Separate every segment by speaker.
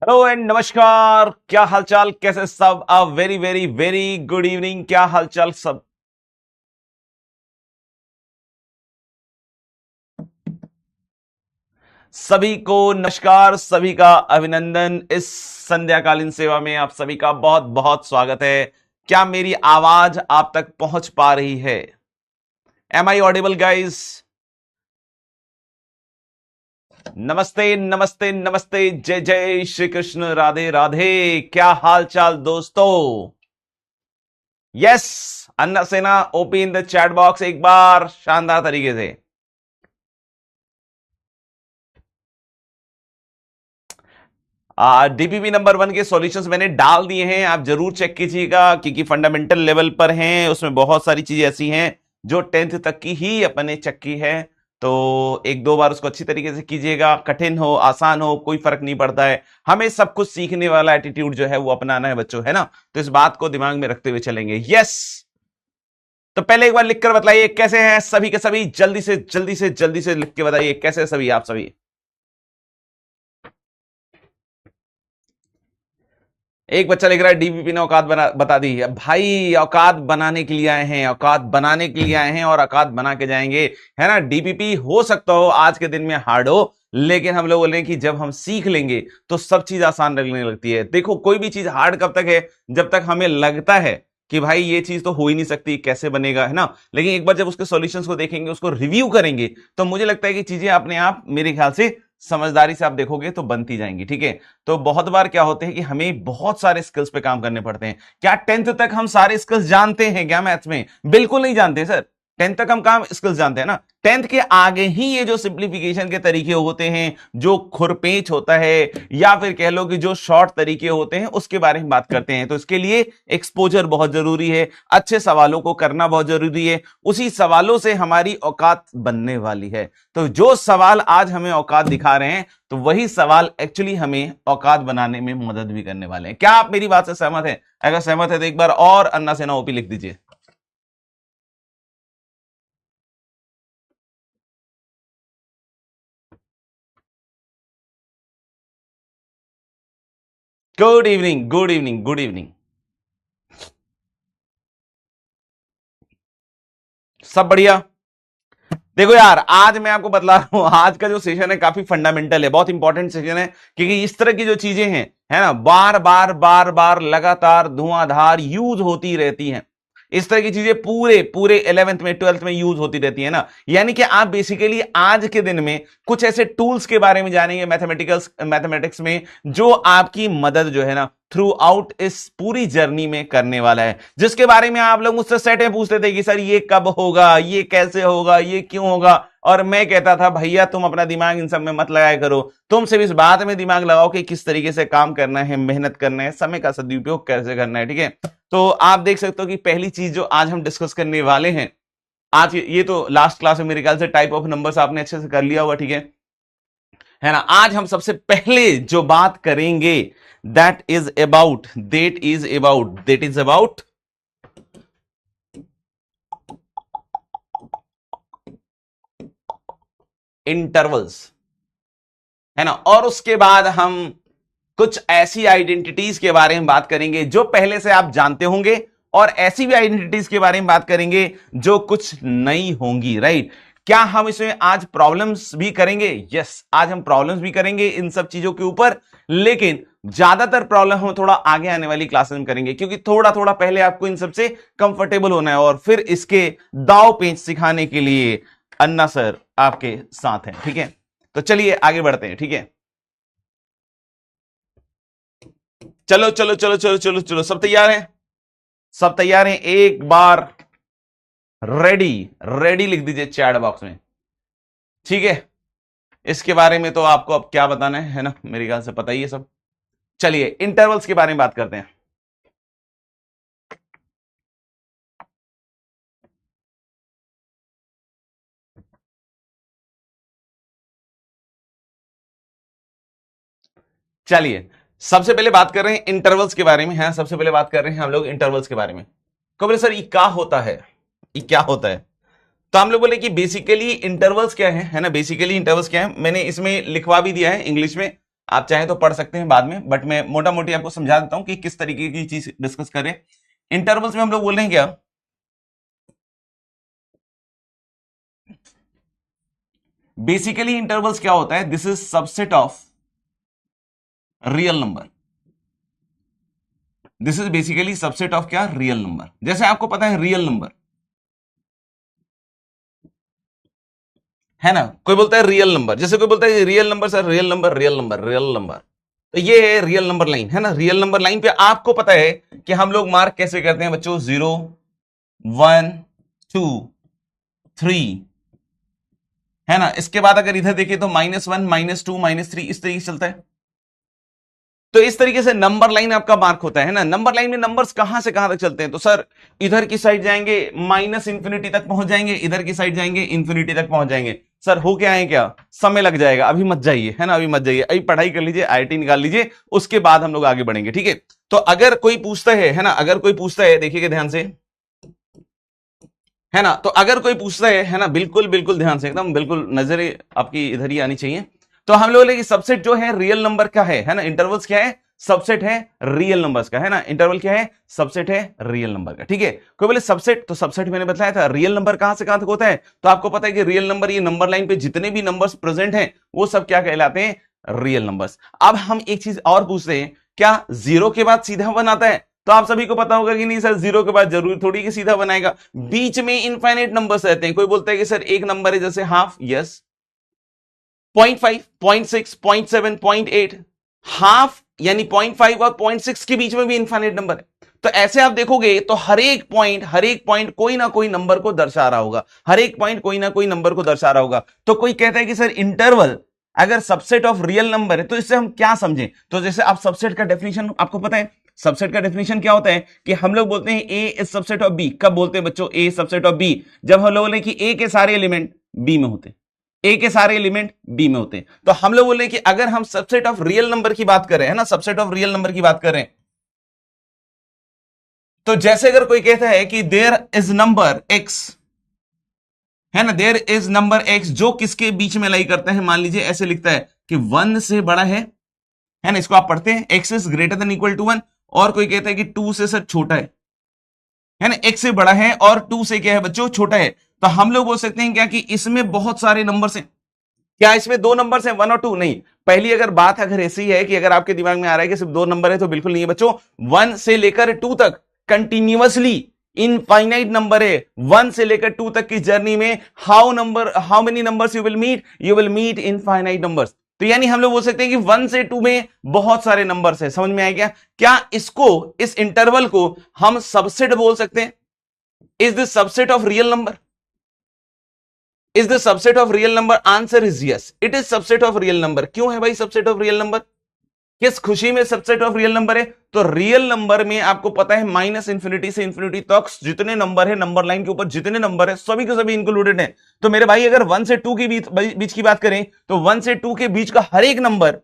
Speaker 1: Hello and नमस्कार। क्या हालचाल, कैसे सब? A very very very good evening. क्या हालचाल सब? सभी को नमस्कार, सभी का अभिनंदन। इस संध्याकालीन सेवा में आप सभी का बहुत बहुत स्वागत है। क्या मेरी आवाज आप तक पहुंच पा रही है? Am I audible guys? नमस्ते नमस्ते नमस्ते, जय जय श्री कृष्ण, राधे राधे। क्या हाल चाल दोस्तों? यस, अन्ना सेना OP in the chat box एक बार शानदार तरीके से। डीपीपी नंबर 1 के सॉल्यूशंस मैंने डाल दिए हैं, आप जरूर चेक कीजिएगा क्योंकि फंडामेंटल लेवल पर हैं। उसमें बहुत सारी चीजें ऐसी हैं जो 10th तक की ही अपने चेक की है, तो एक दो बार उसको अच्छी तरीके से कीजिएगा। कठिन हो आसान हो कोई फर्क नहीं पड़ता है, हमें सब कुछ सीखने वाला एटीट्यूड जो है वो अपनाना है बच्चों, है ना? तो इस बात को दिमाग में रखते हुए चलेंगे। यस, तो पहले एक बार लिखकर बताइए कैसे हैं सभी के सभी। जल्दी से जल्दी से जल्दी से लिख के बताइए कैसे हैं सभी, आप सभी। एक बच्चा लिख रहा है डीपीपी ने औकात बता दी है। भाई औकात बनाने के लिए आए हैं, औकात बनाने के लिए आए हैं और औकात बना के जाएंगे, है ना? डीपीपी हो सकता हो आज के दिन में हार्ड हो, लेकिन हम लोग बोले कि जब हम सीख लेंगे तो सब चीज आसान लगने लगती है। देखो कोई भी चीज हार्ड कब तक है? जब तक हमें लगता है कि भाई ये चीज तो हो ही नहीं सकती, कैसे बनेगा, है ना? लेकिन एक बार जब उसके सॉल्यूशंस को देखेंगे, उसको रिव्यू करेंगे, तो मुझे लगता है कि चीजें अपने आप मेरे ख्याल से समझदारी से आप देखोगे तो बनती जाएंगी। ठीक है, तो बहुत बार क्या होते हैं कि हमें बहुत सारे स्किल्स पे काम करने पड़ते हैं। क्या 10th तक हम सारे स्किल्स जानते हैं क्या मैथ्स में? बिल्कुल नहीं जानते सर। 10th तक हम काम स्किल्स जानते हैं ना, 10th के आगे ही ये जो सिंप्लीफिकेशन के तरीके होते हैं, जो खुरपेच होता है, या फिर कह लो कि जो शॉर्ट तरीके होते हैं, उसके बारे में बात करते हैं। तो इसके लिए एक्सपोजर बहुत जरूरी है, अच्छे सवालों को करना बहुत जरूरी है। उसी सवालों से हमारी औकात बनने वाली है। तो जो सवाल आज हमें औकात दिखा रहे हैं, तो वही सवाल एक्चुअली हमें औकात बनाने में मदद भी करने वाले हैं। क्या आप मेरी बात से सहमत हैं? अगर सहमत है तो एक बार और अन्ना सेना ओपी लिख दीजिए। Good evening, good evening, good evening. सब बढ़िया। देखो यार, आज मैं आपको बतला रहा हूं, आज का जो सेशन है काफी फंडामेंटल है, बहुत इंपॉर्टेंट सेशन है, क्योंकि इस तरह की जो चीजें हैं, है ना, बार बार बार बार लगातार धुआंधार यूज होती रहती हैं। इस तरह की चीजें पूरे पूरे 11th में 12th में यूज होती रहती है ना। यानी कि आप बेसिकली आज के दिन में कुछ ऐसे टूल्स के बारे में जानेंगे मैथमेटिक्स में, जो आपकी मदद जो है ना थ्रू आउट इस पूरी जर्नी में करने वाला है। जिसके बारे में आप लोग मुझसे सेटें पूछते थे कि सर ये कब होगा, ये कैसे होगा, ये क्यों होगा, और मैं कहता था भैया तुम अपना दिमाग इन सब में मत लगाया करो, तुम सिर्फ इस बात में दिमाग लगाओ कि किस तरीके से काम करना है, मेहनत करना है, समय का सदुपयोग कैसे करना है। ठीक है, तो आप देख सकते हो कि पहली चीज जो आज हम डिस्कस करने वाले हैं, आज ये तो लास्ट क्लास में मेरे ख्याल से टाइप ऑफ नंबर्स आपने अच्छे से कर लिया होगा। ठीक है ना? आज हम सबसे पहले जो बात करेंगे दैट इज अबाउट इंटरवल्स, है ना? और उसके बाद हम कुछ ऐसी आइडेंटिटीज के बारे में बात करेंगे जो पहले से आप जानते होंगे, और ऐसी भी आइडेंटिटीज के बारे में बात करेंगे जो कुछ नई होंगी। राइट? क्या हम इसमें आज प्रॉब्लम्स भी करेंगे? यस, आज हम प्रॉब्लम्स भी करेंगे इन सब चीजों के ऊपर, लेकिन ज्यादातर प्रॉब्लम हम थोड़ा आगे आने वाली क्लासेस में करेंगे, क्योंकि थोड़ा थोड़ा पहले आपको इन सबसे कंफर्टेबल होना है, और फिर इसके दाव पेंच सिखाने के लिए अन्ना सर आपके साथ हैं। ठीक है, तो चलिए आगे बढ़ते हैं। ठीक है, चलो चलो चलो चलो चलो चलो, सब तैयार हैं? सब तैयार हैं? एक बार रेडी रेडी लिख दीजिए चैट बॉक्स में। ठीक है, इसके बारे में तो आपको अब क्या बताना है ना, मेरे ख्याल से पता ही है सब। चलिए इंटरवल्स के बारे में बात करते हैं। चलिए सबसे पहले बात कर रहे हैं इंटरवल्स के बारे में, है सबसे पहले बात कर रहे हैं हम लोग इंटरवल्स के बारे में। कब बोले सर ये क्या होता है, ये क्या होता है? तो हम लोग बोले कि बेसिकली इंटरवल्स क्या है ना? बेसिकली इंटरवल्स क्या है, मैंने इसमें लिखवा भी दिया है इंग्लिश में, आप चाहें तो पढ़ सकते हैं बाद में, बट मैं मोटा मोटी आपको समझा देता हूं कि किस तरीके की चीज डिस्कस करें। इंटरवल्स में हम लोग बोल रहे हैं क्या, बेसिकली इंटरवल्स क्या होता है, this is subset of real number. This is basically subset of क्या, रियल नंबर। जैसे आपको पता है रियल नंबर है ना, कोई बोलता है रियल नंबर, जैसे कोई बोलता है real number sir, real number real number real number, तो ये है रियल नंबर लाइन है ना। रियल नंबर लाइन पे आपको पता है कि हम लोग मार्क कैसे करते हैं बच्चों, 0 1 2 3 है ना। इसके बाद अगर इधर देखिए तो -1 -2 -3 इस तरीके से चलता है। तो इस तरीके से नंबर लाइन आपका मार्क होता है ना। नंबर लाइन में नंबर्स कहां से कहां तक चलते हैं, तो सर इधर की साइड जाएंगे -इंफिनिटी तक पहुंच जाएंगे, इधर की साइड जाएंगे इंफिनिटी तक पहुंच जाएंगे। सर हो क्या है, क्या समय लग जाएगा, अभी मत जाइए है ना, अभी मत जाइए, अभी पढ़ाई कर लीजिए, आईआईटी निकाल लीजिए, उसके बाद हम लोग आगे बढ़ेंगे, ठीक है। तो अगर कोई पूछता है ना, अगर कोई पूछता है, देखिएगा ध्यान से है ना, तो अगर कोई पूछता है ना, बिल्कुल बिल्कुल ध्यान से, एकदम बिल्कुल नजर आपकी इधर ही आनी चाहिए। तो हम लोग लेंगे सबसेट जो है रियल नंबर का है ना। इंटरवल्स क्या है, सबसेट है रियल नंबर्स का है ना। इंटरवल क्या है, सबसेट है रियल नंबर का, ठीक है। कोई बोले सबसेट, तो सबसेट मैंने बताया था रियल नंबर कहां से कहां तक होता है, तो आपको पता है कि रियल नंबर, ये नंबर लाइन पे जितने भी नंबर्स प्रेजेंट हैं वो सब क्या कहलाते हैं, रियल नंबर्स। अब हम एक चीज और पूछते हैं, क्या जीरो के बाद सीधा वन आता है, तो आप सभी को पता होगा कि नहीं सर, जीरो के बाद जरूरी थोड़ी कि सीधा बनाएगा, बीच में इनफाइनाइट नंबर्स रहते हैं। कोई बोलता है कि सर एक नंबर है जैसे हाफ, यस, 0.5 0.6 0.7 0.8, हाफ यानी 0.5 और 0.6 के बीच में भी इनफाइनाइट नंबर है। तो ऐसे आप देखोगे तो हर एक पॉइंट कोई ना कोई नंबर को दर्शा रहा होगा, हर एक पॉइंट कोई ना कोई नंबर को दर्शा रहा होगा। तो कोई कहता है कि सर इंटरवल अगर सबसेट ऑफ रियल नंबर है तो इससे हम क्या समझें, तो जैसे आप सबसेट का डेफिनेशन आपको पता है, सबसेट का डेफिनेशन क्या होता है कि हम लोग बोलते हैं ए इज सबसेट ऑफ बी। कब बोलते हैं बच्चों ए सबसेट ऑफ बी, जब हम लोग बोले कि ए के सारे एलिमेंट बी में होते हैं, ए के सारे एलिमेंट बी में होते हैं। तो हम लोग बोले कि अगर हम सबसेट ऑफ रियल नंबर की बात करें है ना, सबसेट ऑफ रियल नंबर की बात करें, तो जैसे अगर कोई कहता है कि देयर इज नंबर एक्स है ना, देयर इज नंबर एक्स जो किसके बीच में लाई करता है, मान लीजिए ऐसे लिखता है कि 1 से बड़ा है ना, इसको आप पढ़ते हैं x is greater than equal to 1, और कोई कहता है कि 2 से सर छोटा है ना, एक्स से बड़ा है और 2 से क्या है बच्चों, छोटा है। तो हम लोग बोल सकते हैं क्या कि इसमें बहुत सारे नंबर्स हैं, क्या इसमें दो नंबर्स हैं 1 और 2, नहीं। पहली अगर बात अगर ऐसी है कि अगर आपके दिमाग में आ रहा है कि सिर्फ दो नंबर है, तो बिल्कुल नहीं है बच्चों। 1 से लेकर 2 तक कंटिन्यूअसली इनफाइनाइट नंबर है। 1 से लेकर 2 तक की जर्नी में how many numbers you will meet infinite numbers. तो यानी हम लोग बोल सकते हैं कि 1 से 2 में बहुत सारे नंबर्स है। समझ में आया क्या, क्या इसको, इस इंटरवल को हम सबसेट बोल सकते हैं, is this subset of real number, is the subset of real number, answer is yes, it is subset of real number. क्यों है भाई सबसेट ऑफ रियल नंबर, किस खुशी में सबसेट ऑफ रियल नंबर है, तो रियल नंबर में आपको पता है -इंफिनिटी से इंफिनिटी तक जितने नंबर है, नंबर लाइन के ऊपर जितने नंबर है सभी के सभी इंक्लूडेड है। तो मेरे भाई अगर 1 से 2 के बीच की बात करें, तो 1 से 2 के बीच का हर एक नंबर,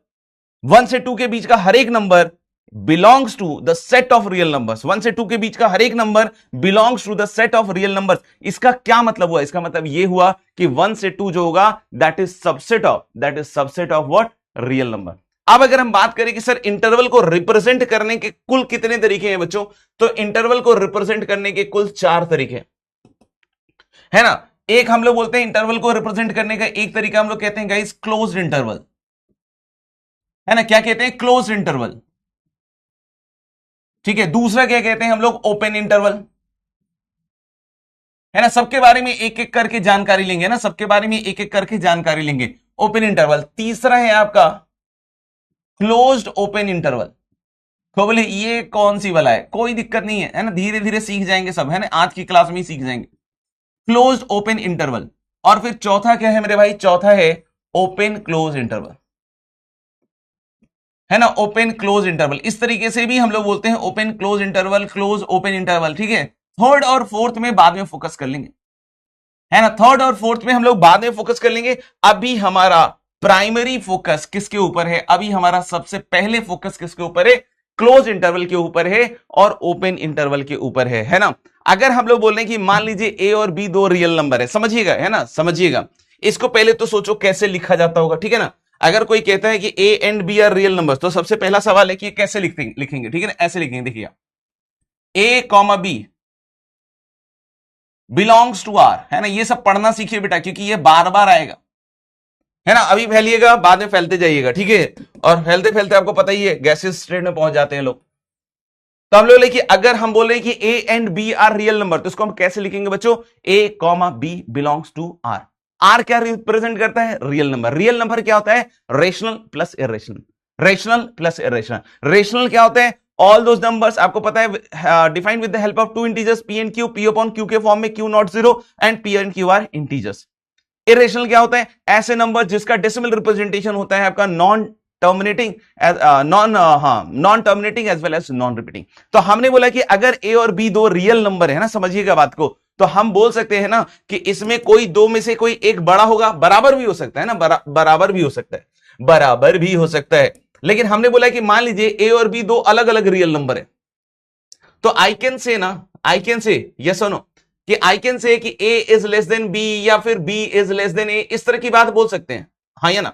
Speaker 1: 1 से 2 के बीच का हर एक number belongs to the set of real numbers. 1 से 2 के बीच का हर एक number belongs to the set of real numbers. इसका क्या मतलब हुआ, इसका मतलब यह हुआ कि 1 से 2 जो होगा that is subset of what, real number. अब अगर हम बात करें कि सर इंटरवल को रिप्रेजेंट करने के कुल कितने तरीके हैं बच्चों, तो इंटरवल को रिप्रेजेंट करने के कुल 4 तरीके है ना। एक हम लोग बोलते हैं इंटरवल को रिप्रेजेंट करने का एक तरीका हम लोग कहते हैं गाइस क्लोज्ड इंटरवल, है ना, क्या कहते हैं, क्लोज्ड इंटरवल, ठीक है। दूसरा क्या कहते हैं हम लोग, ओपन इंटरवल, है ना। सबके बारे में एक एक करके जानकारी लेंगे ना, सबके बारे में एक एक करके जानकारी लेंगे, ओपन इंटरवल। तीसरा है आपका क्लोज्ड ओपन इंटरवल। तो बोले ये कौन सी वाला है, कोई दिक्कत नहीं है ना, धीरे धीरे सीख जाएंगे सब, है ना, आज की क्लास में ही सीख जाएंगे क्लोज्ड ओपन इंटरवल। और फिर चौथा क्या है मेरे भाई, चौथा है ओपन क्लोज इंटरवल, है ना, ओपन क्लोज इंटरवल। इस तरीके से भी हम लोग बोलते हैं open close interval, close open interval, ठीक है। थर्ड और फोर्थ में बाद में फोकस कर लेंगे, है ना, थर्ड और फोर्थ में हम लोग बाद में फोकस कर लेंगे। अभी हमारा प्राइमरी फोकस किसके ऊपर है, अभी हमारा सबसे पहले फोकस किसके ऊपर है, क्लोज इंटरवल के ऊपर है और ओपन इंटरवल के ऊपर है ना। अगर हम लोग बोल रहे हैं कि मान लीजिए ए और बी दो रियल नंबर है, समझिएगा, है ना, समझिएगा, इसको पहले तो सोचो कैसे लिखा जाता होगा, ठीक है ना। अगर कोई कहता है कि A and B are real numbers, तो सबसे पहला सवाल है कि कैसे लिखेंगे, ठीक है ना, ऐसे लिखेंगे, देखिए A comma B belongs to R, है ना, ये सब पढ़ना सीखिए बेटा, क्योंकि ये बार बार आएगा, है ना, अभी फैलिएगा, बाद में फैलते जाइएगा, ठीक है, और फैलते फैलते आपको पता ही है गैसेस स्टेट में पहुंच जाते हैं लोग। तो हम लोग लेकिन अगर हम बोले कि A and B are real number, तो इसको हम कैसे लिखेंगे बच्चों, A comma B belongs to R. R क्या रिप्रेजेंट करता है, रियल नंबर। रियल नंबर क्या होता है, rational plus irrational, rational plus irrational. Rational क्या होता है, ऑल दोज नंबर्स, आपको पता है, defined with the help of two integers P and Q, P upon Q के फॉर्म में, Q not zero and P and Q R integers. Irrational क्या होता है, ऐसे नंबर जिसका डेसिमल रिप्रेजेंटेशन होता है आपका non terminating, non terminating as well as non repeating. तो हमने बोला कि अगर ए और बी दो रियल नंबर है ना, समझिएगा बात को, तो हम बोल सकते हैं ना कि इसमें कोई दो में से कोई एक बड़ा होगा, बराबर भी हो सकता है ना, बराबर भी हो सकता है, बराबर भी हो सकता है। लेकिन हमने बोला कि मान लीजिए ए और बी दो अलग अलग रियल नंबर है, तो आई कैन से ना, आई कैन से यस और नो, कि आई कैन से कि ए इज लेस देन बी या फिर बी इज लेस देन ए, इस तरह की बात बोल सकते हैं, हाँ या ना।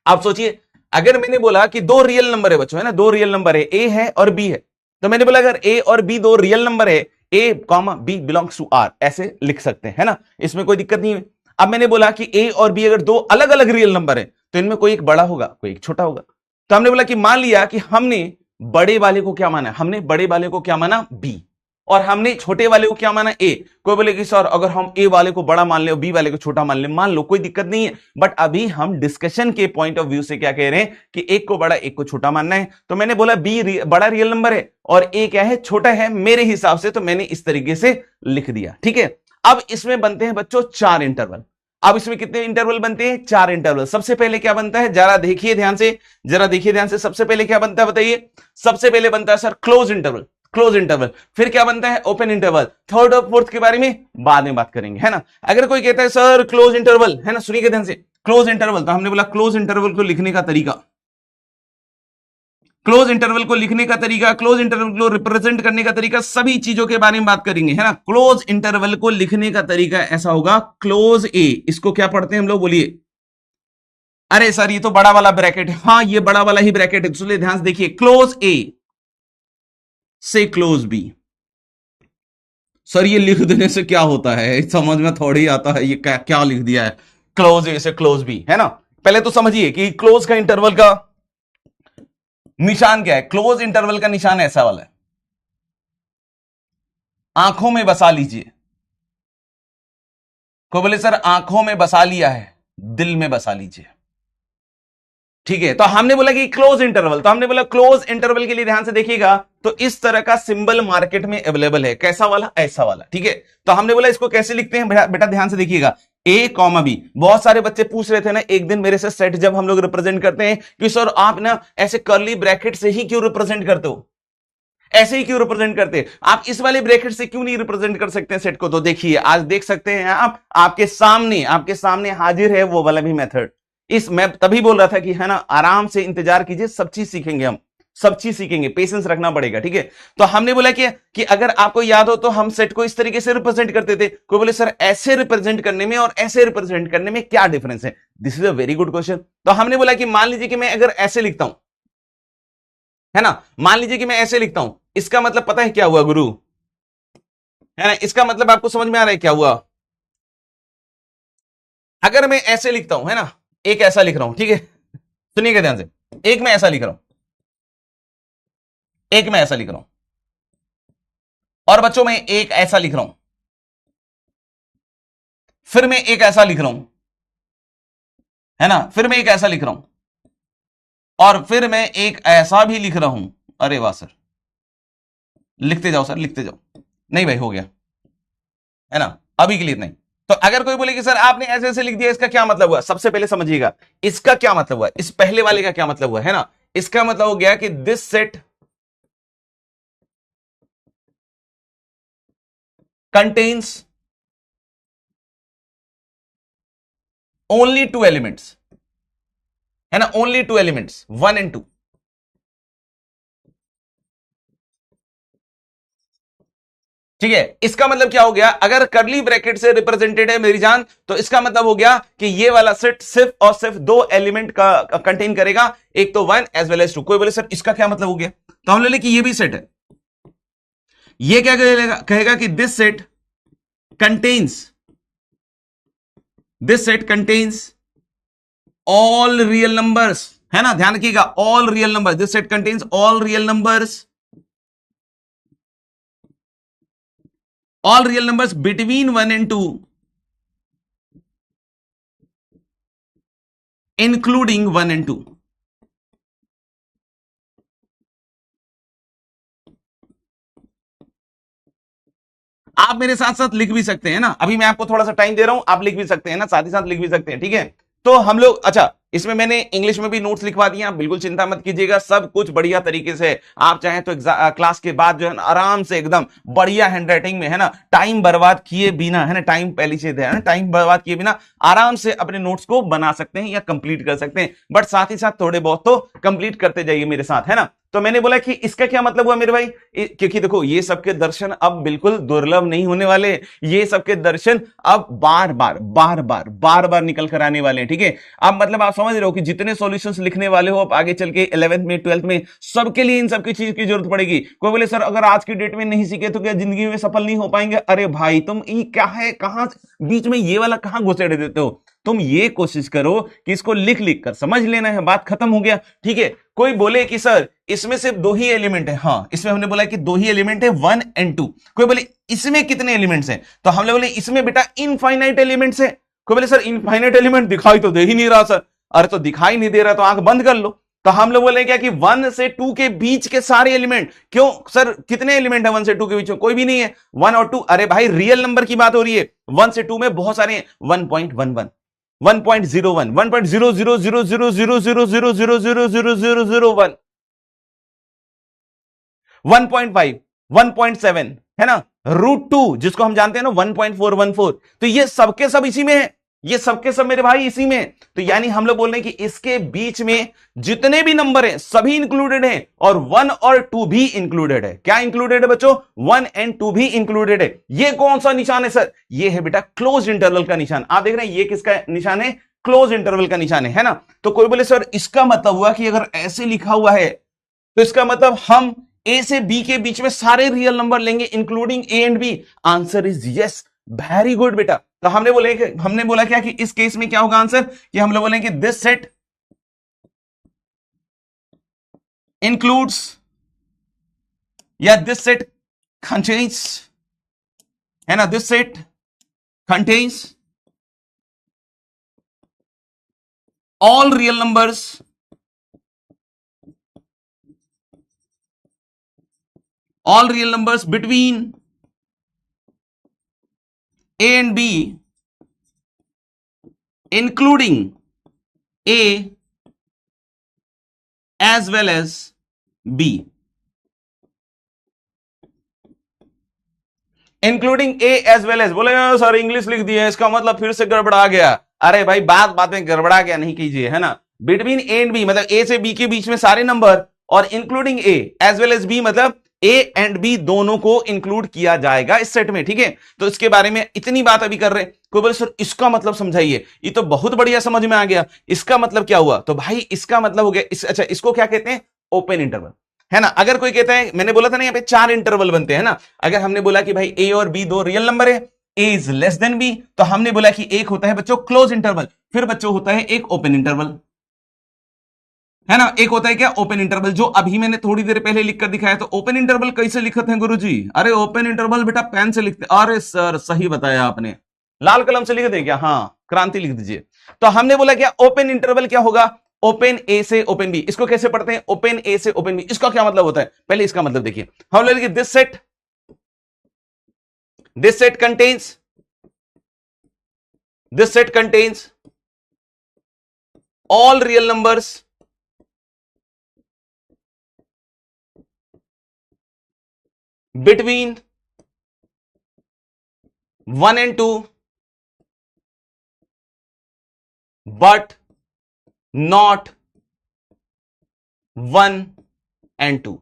Speaker 1: आप सोचिए, अगर मैंने बोला कि दो रियल नंबर है बच्चों, है ना, दो रियल नंबर है, ए है और बी है, तो मैंने बोला अगर ए और बी दो रियल नंबर है, A comma B belongs to R, ऐसे लिख सकते हैं, है ना, इसमें कोई दिक्कत नहीं है। अब मैंने बोला कि ए और बी अगर दो अलग अलग रियल नंबर है, तो इनमें कोई एक बड़ा होगा, कोई एक छोटा होगा। तो हमने बोला कि मान लिया कि हमने बड़े वाले को क्या माना, हमने बड़े वाले को क्या माना, बी, और हमने छोटे वाले को क्या माना, ए। कोई बोले कि सर अगर हम ए वाले को बड़ा मान ले और बी वाले को छोटा मान ले, मान लो, कोई दिक्कत नहीं है, बट अभी हम डिस्कशन के पॉइंट ऑफ व्यू से क्या कह रहे हैं कि एक को बड़ा एक को छोटा मानना है। तो मैंने बोला बी बड़ा रियल नंबर है और ए क्या है, छोटा है मेरे हिसाब से, तो मैंने इस तरीके से लिख दिया, ठीक है। अब इसमें बनते हैं बच्चों चार इंटरवल। अब इसमें कितने इंटरवल बनते हैं, चार इंटरवल। सबसे पहले क्या बनता है, जरा देखिए ध्यान से, जरा देखिए ध्यान से, सबसे पहले क्या बनता है बताइए, सबसे पहले बनता है sir close interval, close interval. फिर क्या बनता है, ओपन इंटरवल। थर्ड और फोर्थ के बारे में बाद में बात करेंगे, है ना। अगर कोई कहता है सर क्लोज इंटरवल, है ना, सुनिए ध्यान से, क्लोज इंटरवल, तो हमने बोला क्लोज इंटरवल को लिखने का तरीका, क्लोज इंटरवल को लिखने का तरीका, क्लोज इंटरवल को रिप्रेजेंट करने का तरीका, सभी चीजों के बारे में बात करेंगे, है ना। क्लोज इंटरवल को लिखने का तरीका ऐसा होगा, क्लोज ए, इसको क्या पढ़ते हैं हम लोग, बोलिए। अरे सर ये तो बड़ा वाला ब्रैकेट है, हाँ ये बड़ा वाला ही ब्रैकेट है, इसलिए ध्यान से देखिए, क्लोज ए से क्लोज बी। सर ये लिख देने से क्या होता है, समझ में थोड़ी आता है, ये क्या क्या लिख दिया है, क्लोज ए से क्लोज बी, है ना। पहले तो समझिए कि क्लोज का इंटरवल का निशान क्या है। क्लोज इंटरवल का निशान ऐसा वाला है, आंखों में बसा लीजिए। को बोले सर आंखों में बसा लिया है, दिल में बसा लीजिए, ठीक है। तो हमने बोला कि क्लोज इंटरवल, तो हमने बोला क्लोज इंटरवल के लिए ध्यान से देखिएगा, तो इस तरह का सिंबल मार्केट में अवेलेबल है, कैसा वाला, ऐसा वाला, ठीक है। तो हमने बोला इसको कैसे लिखते हैं, बेटा ध्यान से देखिएगा, ए कॉमा बी। बहुत सारे बच्चे पूछ रहे थे ना एक दिन मेरे से सेट जब हम लोग रिप्रेजेंट करते हैं कि सर आप ना ऐसे कर्ली ब्रैकेट से ही क्यों रिप्रेजेंट करते हो, ऐसे ही क्यों रिप्रेजेंट करते हैं आप, इस वाले ब्रैकेट से क्यों नहीं रिप्रेजेंट कर सकते हैं सेट को। तो देखिए आज देख सकते हैं आप, आपके सामने हाजिर है वो वाला भी मेथड। इस मैं तभी बोल रहा था कि है ना, आराम से इंतजार कीजिए, सब चीज सीखेंगे हम, सब चीज सीखेंगे, पेशेंस रखना पड़ेगा, ठीक है। तो हमने बोला कि अगर आपको याद हो तो हम सेट को इस तरीके से रिप्रेजेंट करते थे। कोई बोले सर ऐसे रिप्रेजेंट करने में और ऐसे रिप्रेजेंट करने में क्या डिफरेंस है। This is a very good question. तो हमने बोला कि मान लीजिए कि मैं अगर ऐसे लिखता हूं, है ना, मान लीजिए कि मैं ऐसे लिखता हूं, इसका मतलब पता है क्या हुआ गुरु, है ना, इसका मतलब आपको समझ में आ रहा है क्या हुआ। अगर मैं ऐसे लिखता हूं, है ना, एक ऐसा लिख रहा हूं, ठीक है, सुनिएगा ध्यान से, एक मैं ऐसा लिख रहा हूं, एक मैं ऐसा लिख रहा हूं, और बच्चों मैं एक ऐसा लिख रहा हूं, फिर मैं एक ऐसा लिख रहा हूं, है ना, फिर मैं एक ऐसा लिख रहा हूं, और फिर मैं एक ऐसा भी लिख रहा हूं। अरे वाह सर, लिखते जाओ सर, लिखते जाओ। नहीं भाई हो गया, है ना, अभी के लिए नहीं। तो अगर कोई बोले कि सर आपने ऐसे ऐसे लिख दिया, इसका क्या मतलब हुआ, सबसे पहले समझिएगा इसका क्या मतलब हुआ, इस पहले वाले का क्या मतलब हुआ, है ना। इसका मतलब हो गया कि this set contains only two elements, है ना, ओनली टू एलिमेंट्स, 1 and 2। ठीक है, इसका मतलब क्या हो गया, अगर करली ब्रैकेट से रिप्रेजेंटेड है मेरी जान, तो इसका मतलब हो गया कि ये वाला सेट सिर्फ और सिर्फ दो एलिमेंट का कंटेन करेगा, एक तो 1 एज वेल एज 2। कोई बोले सर इसका क्या मतलब हो गया, तो हम ले कि ये भी सेट है, ये क्या कहेगा कि this set contains all real numbers, है ना, ध्यान रखिएगा, all real numbers, this set contains all real numbers, between 1 and 2 including 1 and 2। आप मेरे साथ साथ लिख भी सकते हैं ना, अभी मैं आपको थोड़ा सा टाइम दे रहा हूं, आप लिख भी सकते हैं ना, साथ ही साथ लिख भी सकते हैं, ठीक है। तो हम लोग, अच्छा, इसमें मैंने इंग्लिश में भी नोट्स लिखवा दिए, आप बिल्कुल चिंता मत कीजिएगा, सब कुछ बढ़िया तरीके से, आप चाहें तो क्लास के बाद जो है ना आराम से एकदम बढ़िया हैंडराइटिंग में, है ना, टाइम बर्बाद किए बिना, है ना, टाइम पहले से है ना, टाइम बर्बाद किए बिना आराम से अपने नोट्स को बना सकते हैं या कंप्लीट कर सकते हैं, बट साथ ही साथ थोड़े बहुत तो कंप्लीट करते जाइए मेरे साथ, है ना। तो मैंने बोला कि इसका क्या मतलब हुआ मेरे भाई, क्योंकि देखो ये सबके दर्शन अब बिल्कुल दुर्लभ नहीं होने वाले, ये सबके दर्शन अब बार बार निकल कर आने वाले हैं, ठीक है। अब मतलब आप समझ रहे हो कि जितने सॉल्यूशंस लिखने वाले हो आप आगे चल के 11th में 12th में सबके लिए इन सबकी चीज की जरूरत पड़ेगी। कोई बोले सर अगर आज की डेट में नहीं सीखे तो क्या जिंदगी में सफल नहीं हो पाएंगे, अरे भाई तुम ये क्या है, कहां बीच में ये वाला कहां घुसेड़ देते हो, तुम ये कोशिश करो कि इसको लिख लिख कर समझ लेना है, बात खत्म हो गया, ठीक है। कोई बोले कि सर इसमें सिर्फ दो ही एलिमेंट है, हाँ इसमें हमने बोला कि दो ही एलिमेंट है 1 and 2। कोई बोले इसमें कितने एलिमेंट्स हैं, तो हमने बोले इसमें बेटा इनफाइनाइट एलिमेंट्स है। कोई बोले सर इनफाइनाइट एलिमेंट दिखाई तो दे ही नहीं रहा सर, अरे तो दिखाई नहीं दे रहा तो आंख बंद कर लो। तो हम लोग बोले क्या कि 1 से 2 के बीच के सारे एलिमेंट, क्यों सर कितने एलिमेंट है 1 से 2 के बीच में, कोई भी नहीं है, 1 और 2, अरे भाई रियल नंबर की बात हो रही है, 1 से 2 में बहुत सारे हैं, 1.11 1.01 1.0000000000001 1.5 1.7 है ना, √2 जिसको हम जानते हैं ना 1.414, तो ये सबके सब इसी में है, ये सबके सब मेरे भाई इसी में। तो यानी हम लोग बोल रहे हैं कि इसके बीच में जितने भी नंबर हैं सभी इंक्लूडेड हैं, और 1 और 2 भी इंक्लूडेड है। क्या इंक्लूडेड है बच्चों, 1 and 2 भी इंक्लूडेड है। ये कौन सा निशान है सर, ये है बेटा क्लोज इंटरवल का निशान। आप देख रहे हैं ये किसका निशान है, क्लोज इंटरवल का निशान है ना। तो कोई बोले सर इसका मतलब हुआ कि अगर ऐसे लिखा हुआ है तो इसका मतलब हम ए से बी के बीच में सारे रियल नंबर लेंगे including A and B. Answer is yes, very good बेटा। तो हमने बोला क्या कि इस केस में क्या होगा आंसर, कि हम लोग बोलेंगे दिस सेट इंक्लूड्स या दिस सेट कंटेन्स, है ना, this set contains all real numbers between a and b including a as well as b, including A as well as. बोले सर इंग्लिश लिख दिया इसका मतलब फिर से गड़बड़ा गया, अरे भाई बात में गड़बड़ा गया नहीं कीजिए, है ना। बिटवीन ए एंड बी मतलब ए से बी के बीच में सारे नंबर, और including A as well as B मतलब ए एंड बी दोनों को इंक्लूड किया जाएगा इस सेट में, ठीक है। तो इसके बारे में इतनी बात अभी कर रहे हैं। कोई बोले सर इसका मतलब समझाइए, ये तो बहुत बढ़िया समझ में आ गया, इसका मतलब क्या हुआ, तो भाई इसका मतलब हो गया अच्छा इसको क्या कहते हैं, ओपन इंटरवल, है ना। अगर कोई कहता है, मैंने बोला था ना यहाँ पे 4 इंटरवल बनते हैं ना, अगर हमने बोला कि भाई ए और बी दो रियल नंबर है, ए इज लेस देन बी, तो हमने बोला कि एक होता है बच्चों क्लोज इंटरवल, फिर बच्चों होता है एक ओपन इंटरवल, है ना। एक होता है क्या, ओपन इंटरवल, जो अभी मैंने थोड़ी देर पहले लिखकर दिखाया। तो ओपन इंटरवल कैसे लिखते हैं गुरुजी, अरे ओपन इंटरवल बेटा पेन से लिखते, अरे सर सही बताया आपने, लाल कलम से लिख दे क्या, हाँ क्रांति लिख दीजिए। तो हमने बोला क्या ओपन इंटरवल क्या होगा, ओपन ए से ओपन बी। इसको कैसे पढ़ते हैं, ओपन ए से ओपन बी, इसका क्या मतलब होता है, पहले इसका मतलब देखिए। हम लोग this set contains all real numbers between 1 and 2 but not 1 and 2।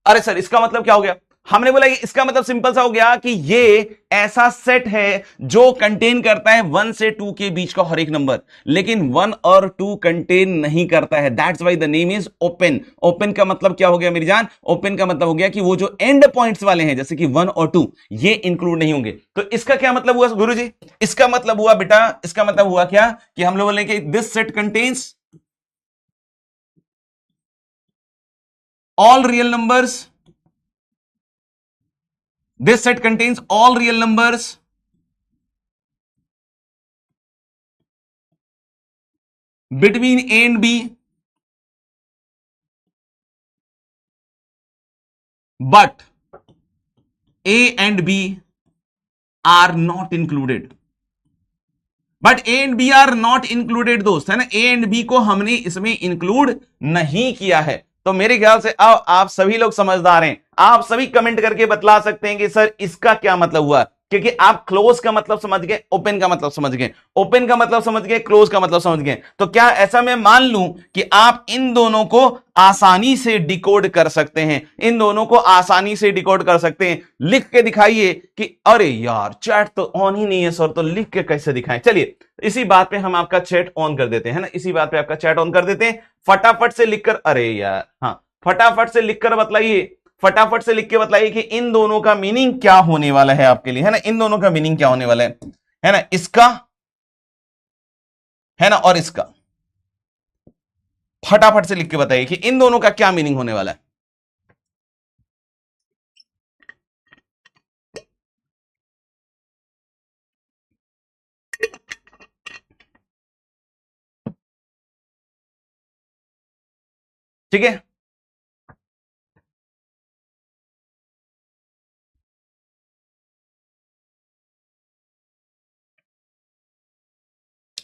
Speaker 1: अरे सर इसका मतलब क्या हो गया, हमने बोला कि इसका मतलब सिंपल सा हो गया कि ये ऐसा सेट है जो कंटेन करता है 1 से 2 के बीच का हर एक नंबर, लेकिन 1 और 2 कंटेन नहीं करता है। That's why the name is open. Open का मतलब क्या हो गया मेरी जान? ओपन का मतलब हो गया कि वो जो एंड पॉइंट्स वाले हैं जैसे कि 1 और 2 ये इंक्लूड नहीं होंगे। तो इसका क्या मतलब हुआ गुरुजी? इसका मतलब हुआ बेटा, इसका मतलब हुआ क्या कि हम लोग बोले कि this set contains all real numbers. This set contains all real numbers between A and B, but A and B are not included. But A and B are not included दोस्त, है ना। ए एंड बी को हमने इसमें include नहीं किया है। तो मेरे ख्याल से अब आप सभी लोग समझदार हैं, आप सभी कमेंट करके बतला सकते हैं कि सर इसका क्या मतलब हुआ, क्योंकि आप क्लोज का मतलब समझ गए, ओपन का मतलब समझ गए, ओपन का मतलब समझ गए, क्लोज का मतलब समझ गए। तो क्या ऐसा मैं मान लूं कि आप इन दोनों को आसानी से डिकोड कर सकते हैं, इन दोनों को आसानी से डिकोड कर सकते हैं? लिख के दिखाइए कि अरे यार चैट तो ऑन ही नहीं है सर, तो लिख के कैसे दिखाएं? चलिए इसी बात पे हम आपका चैट ऑन कर देते हैं, है ना, इसी बात पे आपका चैट ऑन कर देते हैं। फटाफट से लिखकर, अरे यार हाँ, फटाफट से लिखकर बतलाइए, फटाफट से लिख के बताइए कि इन दोनों का मीनिंग क्या होने वाला है आपके लिए, है ना। इन दोनों का मीनिंग क्या होने वाला है ना, इसका, है ना, और इसका। फटाफट से लिख के बताइए कि इन दोनों का क्या मीनिंग होने वाला है। ठीक है,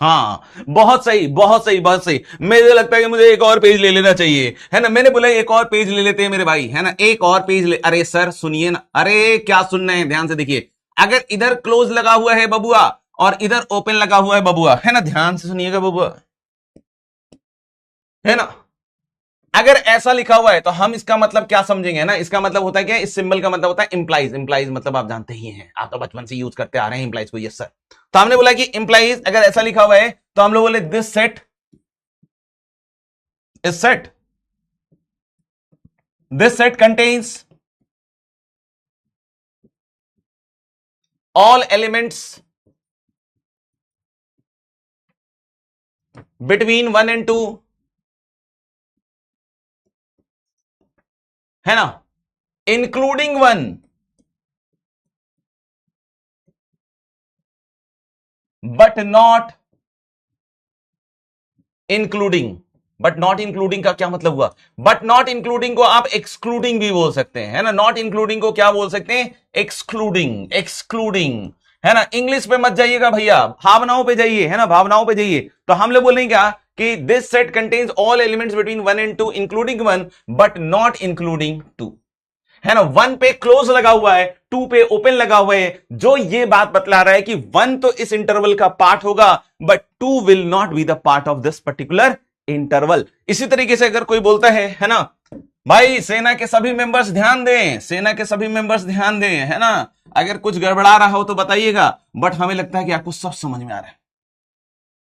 Speaker 1: हाँ बहुत सही, बहुत सही, बहुत सही। मुझे लगता है कि मुझे एक और पेज ले लेना चाहिए, है ना। मैंने बोला एक और पेज ले लेते हैं मेरे भाई, है ना, एक और पेज ले। अरे सर सुनिए ना, अरे क्या सुन रहे हैं, ध्यान से देखिए। अगर इधर क्लोज लगा हुआ है बबुआ और इधर ओपन लगा हुआ है बबुआ, है ना, ध्यान से सुनिएगा बबुआ, है ना। अगर ऐसा लिखा हुआ है तो हम इसका मतलब क्या समझेंगे ना, इसका मतलब होता है क्या, इस सिंबल का मतलब होता है इंप्लाइज। इंप्लाइज मतलब आप जानते ही हैं, आप तो बचपन से यूज करते आ रहे हैं इंप्लाइज को। Yes sir. तो हमने बोला कि इंप्लाइज अगर ऐसा लिखा हुआ है तो हम लोग बोले this set is set, this set contains all elements between 1 and 2, है ना, including 1 but not including. But not including का क्या मतलब हुआ? बट नॉट इंक्लूडिंग को आप एक्सक्लूडिंग भी बोल सकते हैं, है ना। नॉट इंक्लूडिंग को क्या बोल सकते हैं? एक्सक्लूडिंग, एक्सक्लूडिंग, है ना। इंग्लिश पे मत जाइएगा भैया, भावनाओं पे जाइए, है ना, भावनाओं पे जाइए। तो हम लोग बोलेंगे क्या कि this set contains all elements between 1 and 2 including 1 but not including 2, है ना। 1 पे क्लोज लगा हुआ है, 2 पे ओपन लगा हुआ है, जो ये बात बतला रहा है कि 1 तो इस इंटरवल का पार्ट होगा but 2 will not be the part of this particular interval. इसी तरीके से अगर कोई बोलता है ना, भाई सेना के सभी मेंबर्स ध्यान दें, सेना के सभी मेंबर्स ध्यान दें, है ना, अगर कुछ गड़बड़ा रहा हो तो बताइएगा, बट हमें लगता है कि आपको सब समझ में आ रहा है।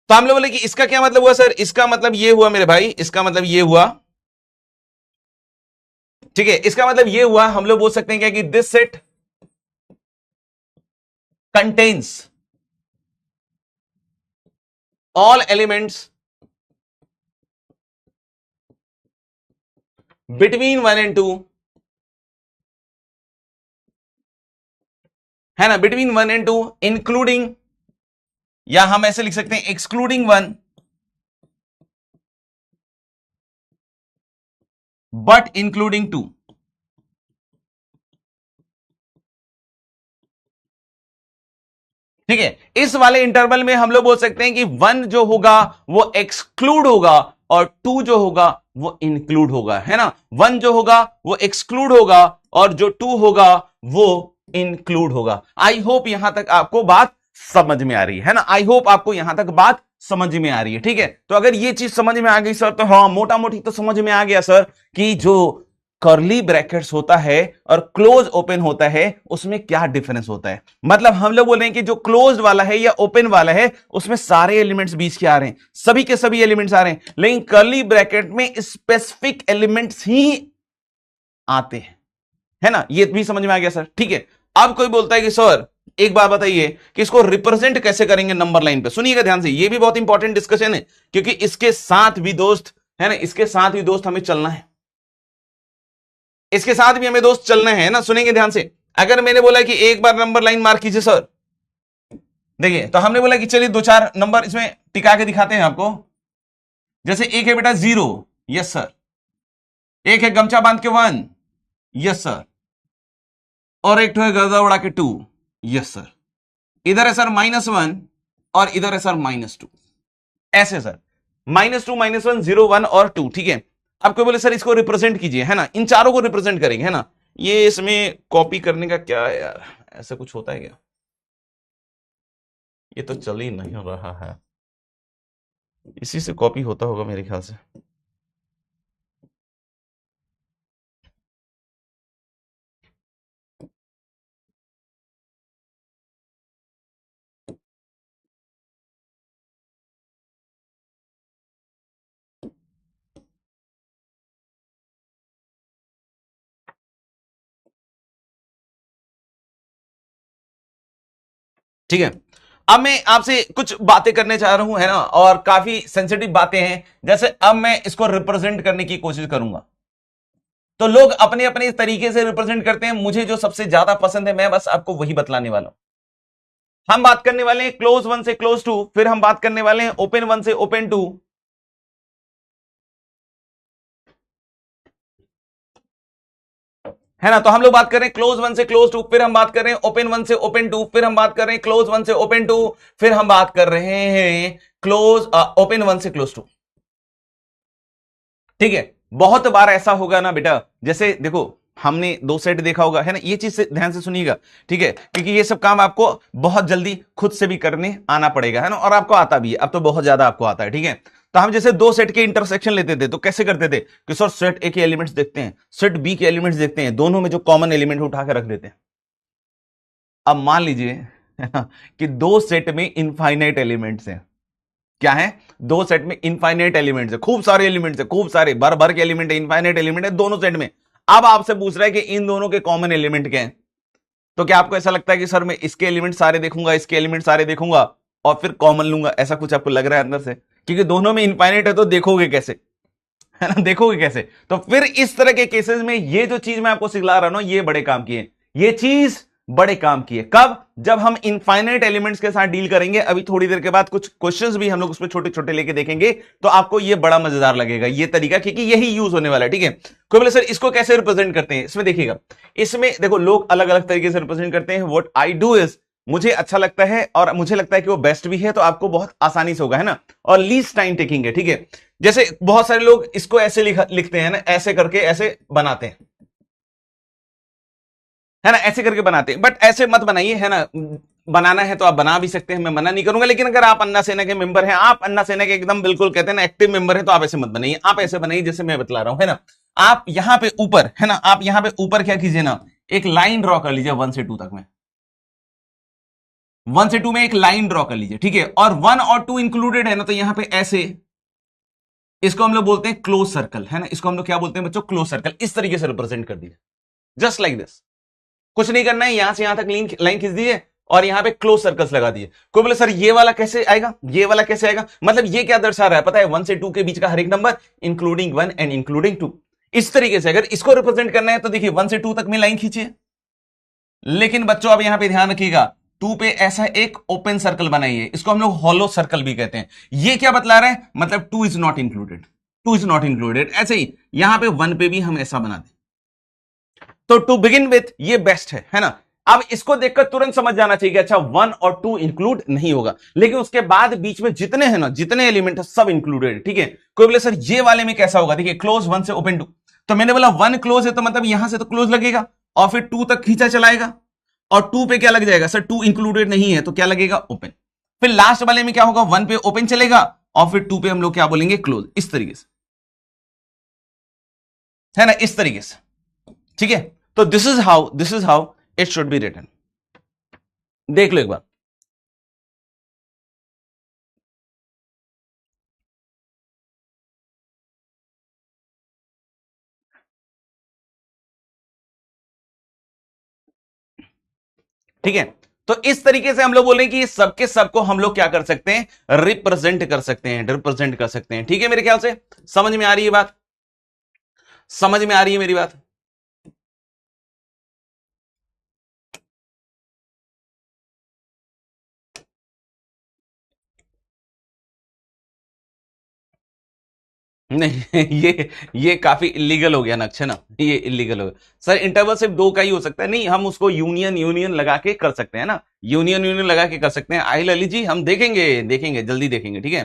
Speaker 1: तो हम लोग बोले कि इसका क्या मतलब हुआ सर? इसका मतलब ये हुआ मेरे भाई, इसका मतलब ये हुआ, ठीक है, इसका मतलब ये हुआ, हम लोग बोल सकते हैं क्या कि this set contains all elements between 1 and 2, है ना, बिटवीन 1 and 2 इंक्लूडिंग, या हम ऐसे लिख सकते हैं एक्सक्लूडिंग 1 बट इंक्लूडिंग 2। ठीक है, इस वाले इंटरवल में हम लोग बोल सकते हैं कि 1 जो होगा वो एक्सक्लूड होगा और 2 जो होगा वो इंक्लूड होगा, है ना। 1 जो होगा वो एक्सक्लूड होगा और जो 2 होगा वो इंक्लूड होगा। आई होप यहां तक आपको बात समझ में आ रही है ना, आई होप आपको यहां तक बात समझ में आ रही है। ठीक है, तो अगर ये चीज समझ में आ गई सर, तो हाँ मोटा मोटी तो समझ में आ गया सर कि जो कर्ली ब्रैकेट्स होता है और क्लोज ओपन होता है, उसमें क्या डिफरेंस होता है? मतलब हम लोग बोल रहे हैं कि जो क्लोज वाला है या ओपन वाला है उसमें सारे एलिमेंट्स बीच के आ रहे हैं, सभी के सभी एलिमेंट्स आ रहे हैं, लेकिन कर्ली ब्रैकेट में स्पेसिफिक एलिमेंट्स ही आते हैं, है ना? ये भी समझ में आ गया सर? ठीक है। अब कोई बोलता है कि सर एक बात बताइए कि इसको रिप्रेजेंट कैसे करेंगे नंबर लाइन पे? सुनिएगा ध्यान से, ये भी बहुत इंपॉर्टेंट डिस्कशन है, क्योंकि इसके साथ भी दोस्त, है ना, इसके साथ भी दोस्त हमें चलना है, इसके साथ भी हमें दोस्त चलना है ना। सुनेंगे ध्यान से। अगर मैंने बोला कि एक बार नंबर लाइन मार्क कीजिए सर, देखिए, तो हमने बोला कि चलिए दो चार नंबर इसमें टिका के दिखाते हैं आपको। जैसे एक है बेटा 0, यस सर। एक है गमछा बांध के 1, यस सर। और एक है गर्दा उड़ा के 2, यस सर। इधर है सर -1 और इधर है सर -2, ऐसे सर, -2, -1, 0, 1 और 2, ठीक है। अब कोई बोले सर इसको रिप्रेजेंट कीजिए, है ना, इन चारों को रिप्रेजेंट करेंगे, है ना। ये इसमें कॉपी करने का क्या है यार, ऐसा कुछ होता है क्या? ये तो चल ही नहीं रहा है, इसी से कॉपी होता होगा मेरे ख्याल से। ठीक है, अब मैं आपसे कुछ बातें करने चाह रहा हूं, है ना, और काफी सेंसिटिव बातें हैं। जैसे अब मैं इसको रिप्रेजेंट करने की कोशिश करूंगा, तो लोग अपने अपने तरीके से रिप्रेजेंट करते हैं। मुझे जो सबसे ज्यादा पसंद है मैं बस आपको वही बतलाने वाला हूं। हम बात करने वाले हैं क्लोज 1 से क्लोज 2, फिर हम बात करने वाले हैं ओपन 1 से ओपन 2, है ना। तो हम लोग बात कर रहे हैं क्लोज 1 से क्लोज 2, फिर हम बात कर रहे हैं ओपन 1 से ओपन 2, फिर हम बात कर रहे हैं क्लोज 1 से ओपन 2, फिर हम बात कर रहे हैं क्लोज ओपन 1 से क्लोज 2। ठीक है, बहुत बार ऐसा होगा ना बेटा, जैसे देखो हमने दो सेट देखा होगा, है ना, ये चीज से ध्यान से सुनिएगा, ठीक है, क्योंकि ये सब काम आपको बहुत जल्दी खुद से भी करने आना पड़ेगा, है ना, और आपको आता भी है, अब तो बहुत ज्यादा आपको आता है, ठीक है। तो हम जैसे दो सेट के इंटरसेक्शन लेते थे तो कैसे करते थे कि सर सेट ए के एलिमेंट्स देखते हैं, सेट बी के एलिमेंट्स देखते हैं, दोनों में जो कॉमन एलिमेंट उठा के रख देते हैं। अब मान लीजिए है ना, कि दो सेट में इनफाइनाइट एलिमेंट्स हैं। क्या है? दो सेट में इनफाइनाइट एलिमेंट्स है, खूब सारे एलिमेंट्स है, खूब सारे भर भर के एलिमेंट है, इनफाइनाइट एलिमेंट है दोनों सेट में। अब आपसे पूछ रहा है कि इन दोनों के कॉमन एलिमेंट क्या है? तो क्या आपको ऐसा लगता है कि सर मैं इसके एलिमेंट सारे देखूंगा, इसके एलिमेंट सारे देखूंगा और फिर कॉमन लूंगा, ऐसा कुछ आपको लग रहा है अंदर से? क्योंकि दोनों में इनफाइनाइट है तो देखोगे कैसे, है ना, देखोगे कैसे? तो फिर इस तरह के केसेस में ये जो चीज मैं आपको सिखला रहा हूं ये बड़े काम की है, ये चीज बड़े काम की है। कब? जब हम इनफाइनाइट एलिमेंट्स के साथ डील करेंगे। अभी थोड़ी देर के बाद कुछ क्वेश्चंस भी हम लोग उसमें छोटे छोटे लेके देखेंगे, तो आपको ये बड़ा मजेदार लगेगा ये तरीका, क्योंकि यही यूज होने वाला है, ठीक है। कोई बोले सर इसको कैसे रिप्रेजेंट करते हैं? इसमें देखिएगा, इसमें देखो लोग अलग अलग तरीके से रिप्रेजेंट करते हैं। व्हाट आई डू इज, मुझे अच्छा लगता है और मुझे लगता है कि वो बेस्ट भी है, तो आपको बहुत आसानी से होगा, है ना, और लीस्ट टाइम टेकिंग है, ठीक है। जैसे बहुत सारे लोग इसको ऐसे लिखते हैं ना, ऐसे करके ऐसे बनाते हैं, है ना, ऐसे करके बनाते हैं, बट ऐसे मत बनाइए, है ना। बनाना है तो आप बना भी सकते हैं, मैं मना नहीं करूंगा, लेकिन अगर आप अन्ना सेना के मेंबर हैं, आप अन्ना सेना के एकदम बिल्कुल कहते हैं ना एक्टिव मेंबर हैं, तो आप ऐसे मत बनाइए। आप ऐसे बनाइए जैसे मैं बतला रहा हूं, है ना। आप यहां पे ऊपर, है ना, आप यहां पे ऊपर क्या कीजिए ना, एक लाइन ड्रॉ कर लीजिए 1 से 2 तक में, 1 से 2 में एक लाइन ड्रॉ कर लीजिए, ठीक है। और 1 और 2 इंक्लूडेड है ना, तो यहां पे ऐसे, इसको हम लोग बोलते हैं क्लोज सर्कल, है ना, इसको हम लोग क्या बोलते हैं बच्चों? Close circle. इस तरीके से रिप्रेजेंट कर दीजिए, जस्ट लाइक दिस। कुछ नहीं करना है, यहां से यहां तक लाइन खींच दीजिए और यहां पे क्लोज सर्कल्स लगा दिए। कोई बोले सर ये वाला कैसे आएगा, ये वाला कैसे आएगा? मतलब ये क्या दर्शा रहा है पता है? 1 से 2 के बीच का हर एक नंबर इंक्लूडिंग 1 एंड इंक्लूडिंग 2। इस तरीके से अगर इसको रिप्रेजेंट करना है तो देखिए 1 से 2 तक में लाइन खींचिए, लेकिन बच्चों अब यहां पे ध्यान रखिएगा, 2 पे ऐसा एक ओपन सर्कल बनाइए, इसको हम लोग हॉलो सर्कल भी कहते हैं। ये क्या बतला रहे हैं? मतलब 2 is not included, 2 is not included. ऐसे ही यहां पे 1 पे भी हम ऐसा बना दें, तो टू बिगिन विथ ये बेस्ट है ना। अब इसको देखकर तुरंत समझ जाना चाहिए कि अच्छा 1 और 2 इंक्लूड नहीं होगा, लेकिन उसके बाद बीच में जितने हैं ना, जितने एलिमेंट है सब इंक्लूडेड, ठीक है। कोई बोले सर ये वाले में कैसा होगा? देखिए क्लोज 1 से ओपन 2, तो मैंने बोला 1 क्लोज है तो मतलब यहां से तो क्लोज लगेगा और फिर 2 तक खींचा चलाएगा, और 2 पे क्या लग जाएगा? सर 2 इंक्लूडेड नहीं है तो क्या लगेगा? ओपन। फिर लास्ट वाले में क्या होगा? 1 पे ओपन चलेगा और फिर 2 पे हम लोग क्या बोलेंगे? क्लोज। इस तरीके से, है ना, इस तरीके से। ठीक है, तो this is how it should be written. देख लो एक बार। ठीक है, तो इस तरीके से हम लोग बोल रहे हैं कि सबके सबको हम लोग क्या कर सकते हैं, रिप्रेजेंट कर सकते हैं, रिप्रेजेंट कर सकते हैं। ठीक है, मेरे ख्याल से समझ में आ रही है बात, समझ में आ रही है मेरी बात। नहीं ये काफी इलीगल हो गया ना, अच्छा ना, ये इलीगल हो गया सर। इंटरवल सिर्फ दो का ही हो सकता है, नहीं हम उसको यूनियन यूनियन लगा के कर सकते हैं ना, यूनियन यूनियन लगा के कर सकते हैं। आई ललित जी हम देखेंगे, देखेंगे जल्दी देखेंगे। ठीक है,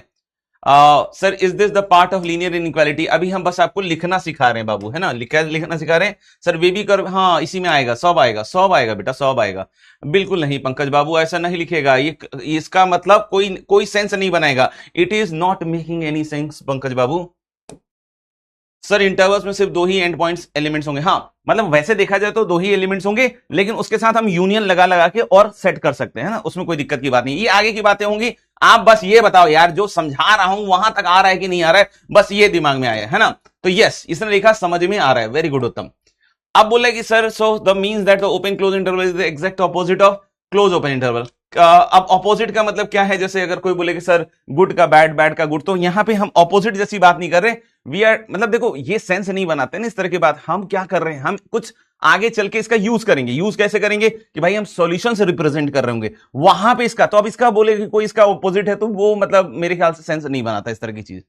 Speaker 1: sir is this the part of linear inequality? अभी हम बस आपको लिखना सिखा रहे हैं बाबू, है ना, लिखना सिखा रहे हैं। सर वे भी कर, हाँ इसी में आएगा, सब आएगा, सब आएगा बेटा, सब आएगा। बिल्कुल नहीं पंकज बाबू, ऐसा नहीं लिखेगा ये, इसका मतलब कोई कोई सेंस नहीं बनाएगा। It is not making any sense Pankaj Babu. Sir intervals में सिर्फ दो ही एंड पॉइंट्स एलिमेंट्स होंगे, हाँ मतलब वैसे देखा जाए तो दो ही एलिमेंट्स होंगे, लेकिन उसके साथ हम यूनियन लगा लगा के और सेट कर सकते हैं ना, उसमें कोई दिक्कत की बात नहीं। ये आगे की बातें होंगी, आप बस ये बताओ यार, जो समझा रहा हूं वहां तक आ रहा है कि नहीं आ रहा है, बस ये दिमाग में आया है ना। तो यस, इसने लिखा समझ में आ रहा है, वेरी गुड उत्तम। अब बोले कि sir so the means that the open close interval is the exact opposite of close open interval. अब ऑपोजिट का मतलब क्या है? जैसे अगर कोई बोले कि सर गुड का बैड, बैड का गुड, तो यहां पे हम ऑपोजिट जैसी बात नहीं कर रहे। वी आर मतलब देखो ये सेंस नहीं बनाते ना इस तरह की बात। हम क्या कर रहे हैं, हम कुछ आगे चल के इसका यूज करेंगे। यूज कैसे करेंगे कि भाई हम सॉल्यूशन से रिप्रेजेंट कर रहे होंगे वहां पे इसका, तो अब इसका बोले कि कोई इसका ऑपोजिट है, तो वो मतलब मेरे ख्याल से सेंस नहीं बनाता इस तरह की चीज,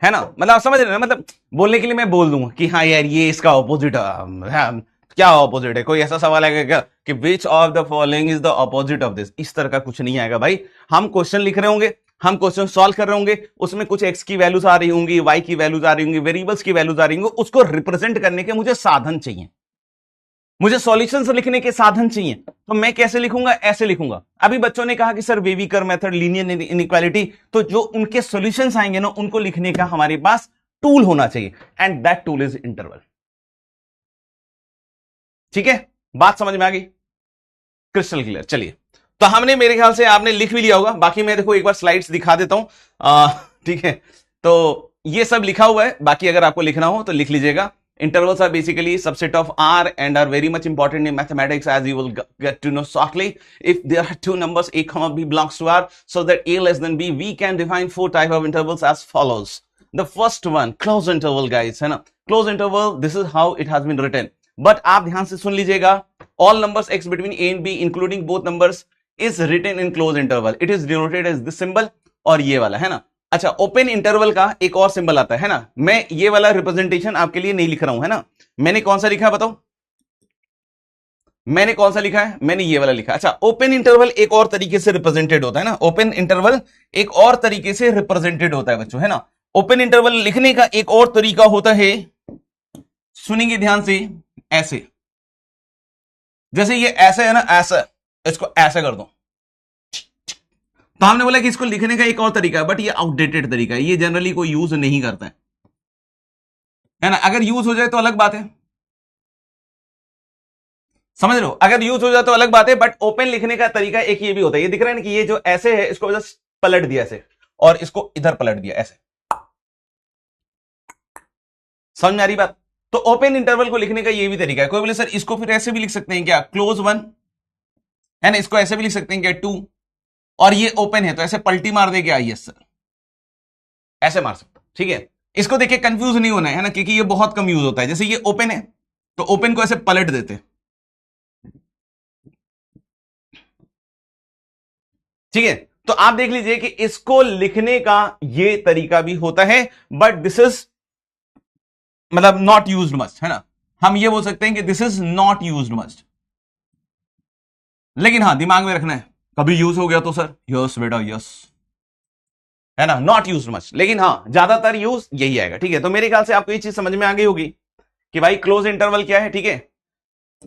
Speaker 1: है ना। मतलब आप समझ रहे हैं ना, मतलब बोलने के लिए मैं बोल दूंगा कि हाँ यार ये इसका ऑपोजिट है। क्या ऑपोजिट है? कोई ऐसा सवाल आएगा क्या कि which of the following is the opposite of this? इस तरह का कुछ नहीं आएगा भाई। हम क्वेश्चन लिख रहे होंगे, हम क्वेश्चन सॉल्व कर रहे होंगे, उसमें कुछ एक्स की वैल्यूज आ रही होंगी, वाई की वैल्यूज आ रही होंगी, वेरिएबल्स की वैल्यूज आ रही होंगी, उसको रिप्रेजेंट करने के मुझे साधन चाहिए, मुझे सॉल्यूशंस लिखने के साधन चाहिए। तो मैं कैसे लिखूंगा? ऐसे लिखूंगा। अभी बच्चों ने कहा कि सर वेवीकर मेथड, लीनियर इनइक्वालिटी, तो जो उनके सॉल्यूशंस आएंगे ना उनको लिखने का हमारे पास टूल होना चाहिए, and that tool is interval. ठीक है, बात समझ में आ गई? Crystal clear. चलिए, तो हमने, मेरे ख्याल से आपने लिख भी लिया होगा। बाकी मैं देखो एक बार स्लाइड्स दिखा देता हूं, ठीक है, तो ये सब लिखा हुआ है, बाकी अगर आपको लिखना हो तो लिख लीजिएगा। Intervals are basically subset of R and are very much important in mathematics, as you will get to know shortly. If there are two numbers a comma b belongs to R, so that a less than b, we can define four type of intervals as follows. The first one, closed interval, guys, है ना? Closed interval, this is how it has been written. But आप ध्यान से सुन लीजिएगा, all numbers x between a and b, including both numbers, is written in closed interval. It is denoted as this symbol और ये वाला, है ना? अच्छा, ओपन इंटरवल का एक और सिंबल आता है ना, मैं ये वाला रिप्रेजेंटेशन आपके लिए नहीं लिख रहा हूं, है ना। मैंने कौन सा लिखा है बताओ? मैंने कौन सा लिखा है? मैंने ये वाला लिखा। अच्छा, ओपन इंटरवल एक और तरीके से रिप्रेजेंटेड होता है ना, ओपन इंटरवल एक और तरीके से रिप्रेजेंटेड होता है बच्चों, है ना। ओपन इंटरवल लिखने का एक और तरीका होता है, सुनेंगे ध्यान से, ऐसे, जैसे ये ऐसे है ना, ऐसा, इसको ऐसे कर दो। तो हमने बोला कि इसको लिखने का एक और तरीका है, बट ये आउटडेटेड तरीका है, ये जनरली कोई यूज नहीं करता है ना। अगर यूज हो जाए तो अलग बात है, समझ लो, अगर यूज हो जाए तो अलग बात है, बट ओपन लिखने का तरीका एक ये भी होता है। ये दिख रहा है ना कि ये जो ऐसे है, इसको जस्ट पलट दिया ऐसे, और इसको इधर पलट दिया ऐसे, समझ में आ रही बात? तो ओपन इंटरवल को लिखने का ये भी तरीका है। कोई बोले सर इसको फिर ऐसे भी लिख सकते हैं क्या, क्लोज वन, है ना, इसको ऐसे भी लिख सकते हैं क्या, टू, और ये ओपन है तो ऐसे पलटी मार दे क्या, यस सर, ऐसे मार सकते, ठीक है। इसको देखिए कंफ्यूज नहीं होना है ना, क्योंकि ये बहुत कम यूज होता है। जैसे ये ओपन है तो ओपन को ऐसे पलट देते, ठीक है। तो आप देख लीजिए कि इसको लिखने का ये तरीका भी होता है, बट दिस इज मतलब नॉट यूज्ड मस्ट, है ना। हम ये बोल सकते हैं कि this is not used must, लेकिन हाँ दिमाग में रखना है, कभी यूज हो गया तो सर यस बेटा यस, है ना, नॉट यूज मच, लेकिन हाँ ज्यादातर यूज यही आएगा, ठीक है। तो मेरे ख्याल से आपको ये चीज समझ में आ गई होगी कि भाई क्लोज इंटरवल क्या है, ठीक है।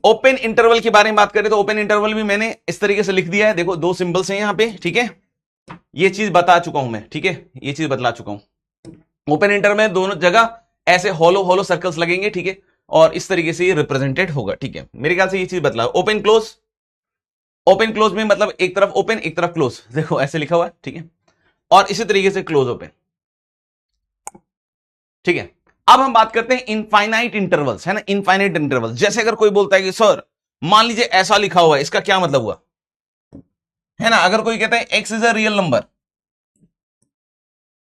Speaker 1: ओपन इंटरवल के बारे में बात करें तो ओपन इंटरवल भी मैंने इस तरीके से लिख दिया है, देखो दो सिंबल्स हैं यहां पे, ठीक है। ये चीज बता चुका हूं मैं, ठीक है, ये चीज बतला चुका हूं। ओपन इंटर में दोनों जगह ऐसे हॉलो हॉलो सर्कल्स लगेंगे, ठीक है, और इस तरीके से ये रिप्रेजेंटेड होगा, ठीक है। मेरे ख्याल से ये चीज बतला। ओपन क्लोज, ओपन क्लोज में मतलब एक तरफ ओपन एक तरफ क्लोज, देखो ऐसे लिखा हुआ है, ठीक है, और इसी तरीके से क्लोज ओपन, ठीक है। अब हम बात करते हैं इनफाइनाइट इंटरवल्स, है ना, इनफाइनाइट इंटरवल्स। जैसे अगर कोई बोलता है कि सर मान लीजिए ऐसा लिखा हुआ है, इसका क्या मतलब हुआ, है ना। अगर कोई कहता है x is a real number,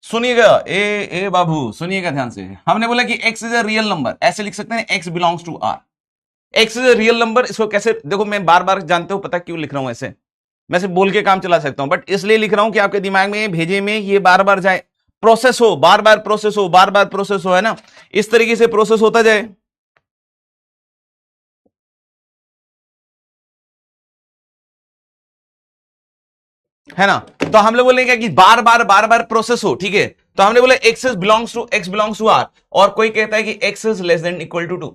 Speaker 1: सुनिएगा ए बाबू सुनिएगा ध्यान से, हमने बोला कि x is a real number, ऐसे लिख सकते हैं x belongs to R, x is a real number. इसको कैसे, देखो मैं बार बार, जानते हो पता क्यों लिख रहा हूं ऐसे, मैं सिर्फ बोल के काम चला सकता हूं, बट इसलिए लिख रहा हूं कि आपके दिमाग में भेजे में ये बार बार जाए, प्रोसेस हो, बार बार प्रोसेस हो, बार बार प्रोसेस हो, है ना, इस तरीके से प्रोसेस होता जाए, है ना। तो हम लोग बोलेंगे कि बार बार प्रोसेस हो, ठीक है। तो हमने बोला एक्स बिलोंग्स टू आर, और कोई कहता है कि x is less than equal to 2,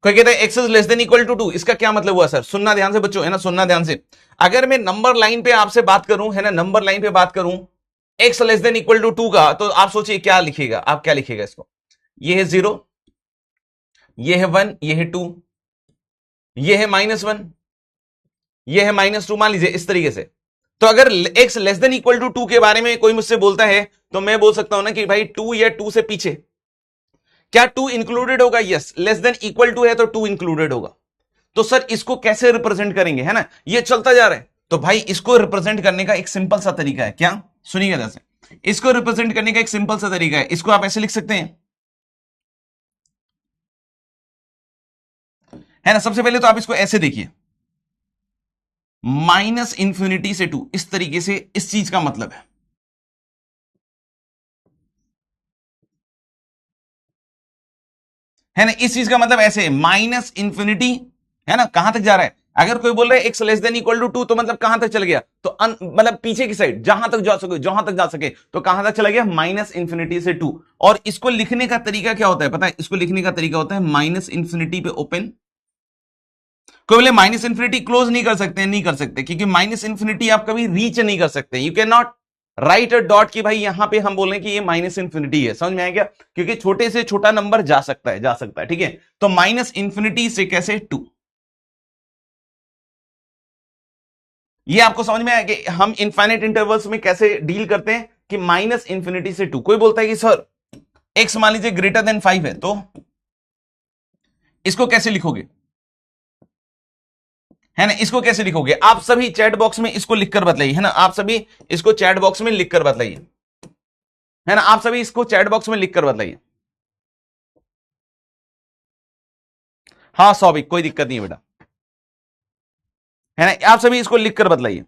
Speaker 1: कोई कहता है x is less than equal to 2, इसका क्या मतलब हुआ सर, सुनना ध्यान से बच्चों, है ना, सुनना ध्यान से। अगर मैं नंबर लाइन पे आपसे बात करूं, है ना, नंबर लाइन पे बात करूं x less than equal to 2 का, तो आप सोचिए क्या लिखिएगा, आप क्या लिखिएगा इसको, ये है 0, ये है 1, ये है 2, ये है -1, ये है -2, मान लीजिए इस तरीके से। तो अगर x less than equal to 2 के बारे में कोई मुझसे बोलता है, तो मैं बोल सकता हूं ना कि भाई 2 या 2 से पीछे, क्या 2 इंक्लूडेड होगा, yes, less than equal to है तो 2 इंक्लूडेड होगा। तो सर इसको कैसे रिप्रेजेंट करेंगे, है ना, ये चलता जा रहा है। तो भाई इसको रिप्रेजेंट करने का एक सिंपल सा तरीका है, क्या, सुनिएगा जैसे, इसको रिप्रेजेंट करने का एक सिंपल सा तरीका है, इसको आप ऐसे लिख सकते हैं, है ना। सबसे पहले तो आप इसको ऐसे देखिए, -इंफिनिटी से 2, इस तरीके से, इस चीज का मतलब है ना, इस चीज का मतलब ऐसे -इंफिनिटी, है ना, कहां तक जा रहा है। अगर कोई बोल रहा है x less than equal to 2, तो मतलब कहां तक चल गया, तो मतलब पीछे की साइड, जहां तक जा सके, जहां तक जा सके, तो कहां तक चला गया, -इंफिनिटी से 2। और इसको लिखने का तरीका क्या होता है पता है, इसको लिखने का तरीका होता है -इंफिनिटी पे ओपन, कोई बोले -इंफिनिटी क्लोज नहीं कर सकते, नहीं कर सकते, क्योंकि -इंफिनिटी आप कभी रीच नहीं कर सकते, you can not right a dot की भाई यहां पे हम बोल रहे हैं कि ये -इंफिनिटी है, समझ में आया क्या, क्योंकि छोटे से छोटा नंबर जा सकता है, जा सकता है, ठीक है। तो -इंफिनिटी से कैसे 2, ये आपको समझ में आया कि हम इनफाइनाइट इंटरवल्स में कैसे डील करते हैं, कि -इंफिनिटी से 2। कोई बोलता है कि सर एक्स मान लीजिए ग्रेटर देन 5 है, तो इसको कैसे लिखोगे, है ना, इसको कैसे लिखोगे, आप सभी चैट बॉक्स में इसको लिखकर बताइए, है ना, आप सभी इसको चैट बॉक्स में लिखकर बताइए, है ना, आप सभी इसको चैट बॉक्स में लिखकर बताइए। हाँ सौभिक, कोई दिक्कत नहीं है बेटा, है ना, आप सभी इसको लिखकर बतलाइए।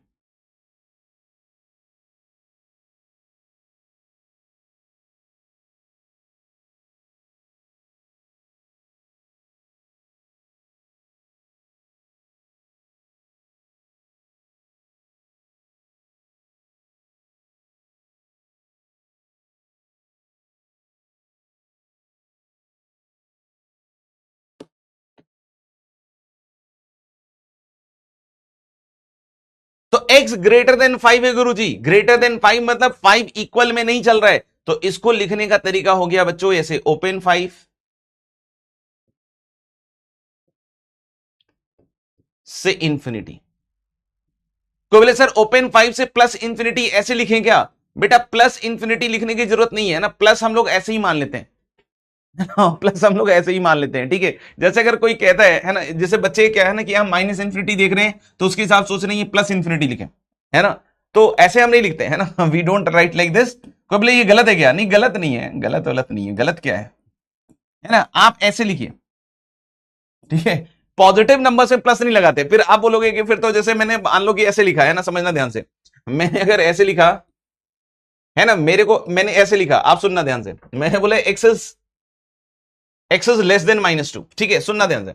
Speaker 1: तो x ग्रेटर देन 5 है गुरुजी, ग्रेटर देन 5 मतलब 5 इक्वल में नहीं चल रहा है, तो इसको लिखने का तरीका हो गया बच्चों ऐसे, ओपन 5 से इंफिनिटी। कोई बोले सर ओपन 5 से प्लस इंफिनिटी ऐसे लिखें क्या, बेटा प्लस इंफिनिटी लिखने की जरूरत नहीं है ना, प्लस हम लोग ऐसे ही मान लेते हैं, प्लस हम लोग ऐसे ही मान लेते हैं, ठीक है। जैसे अगर कोई कहता है ना, जैसे बच्चे क्या है ना कि हम -इंफिनिटी देख रहे हैं, तो उसके हिसाब सोच रहे हैं प्लस इंफिनिटी लिखें, है ना, तो ऐसे हम नहीं लिखते, है ना, we don't write like this. कोई बोले ये गलत है क्या, नहीं गलत नहीं है, गलत गलत नहीं है, गलत क्या है ना, आप ऐसे लिखिए, ठीक है। पॉजिटिव नंबर से प्लस नहीं लगाते, फिर आप बोलोगे कि फिर तो जैसे मैंने मान लो कि ऐसे लिखा है ना, समझना ध्यान से, मैंने अगर ऐसे लिखा, है ना, मेरे को मैंने ऐसे लिखा, आप सुनना ध्यान से, मैंने बोला एक्स इज लेस देन -2, ठीक है, सुनना ध्यान से।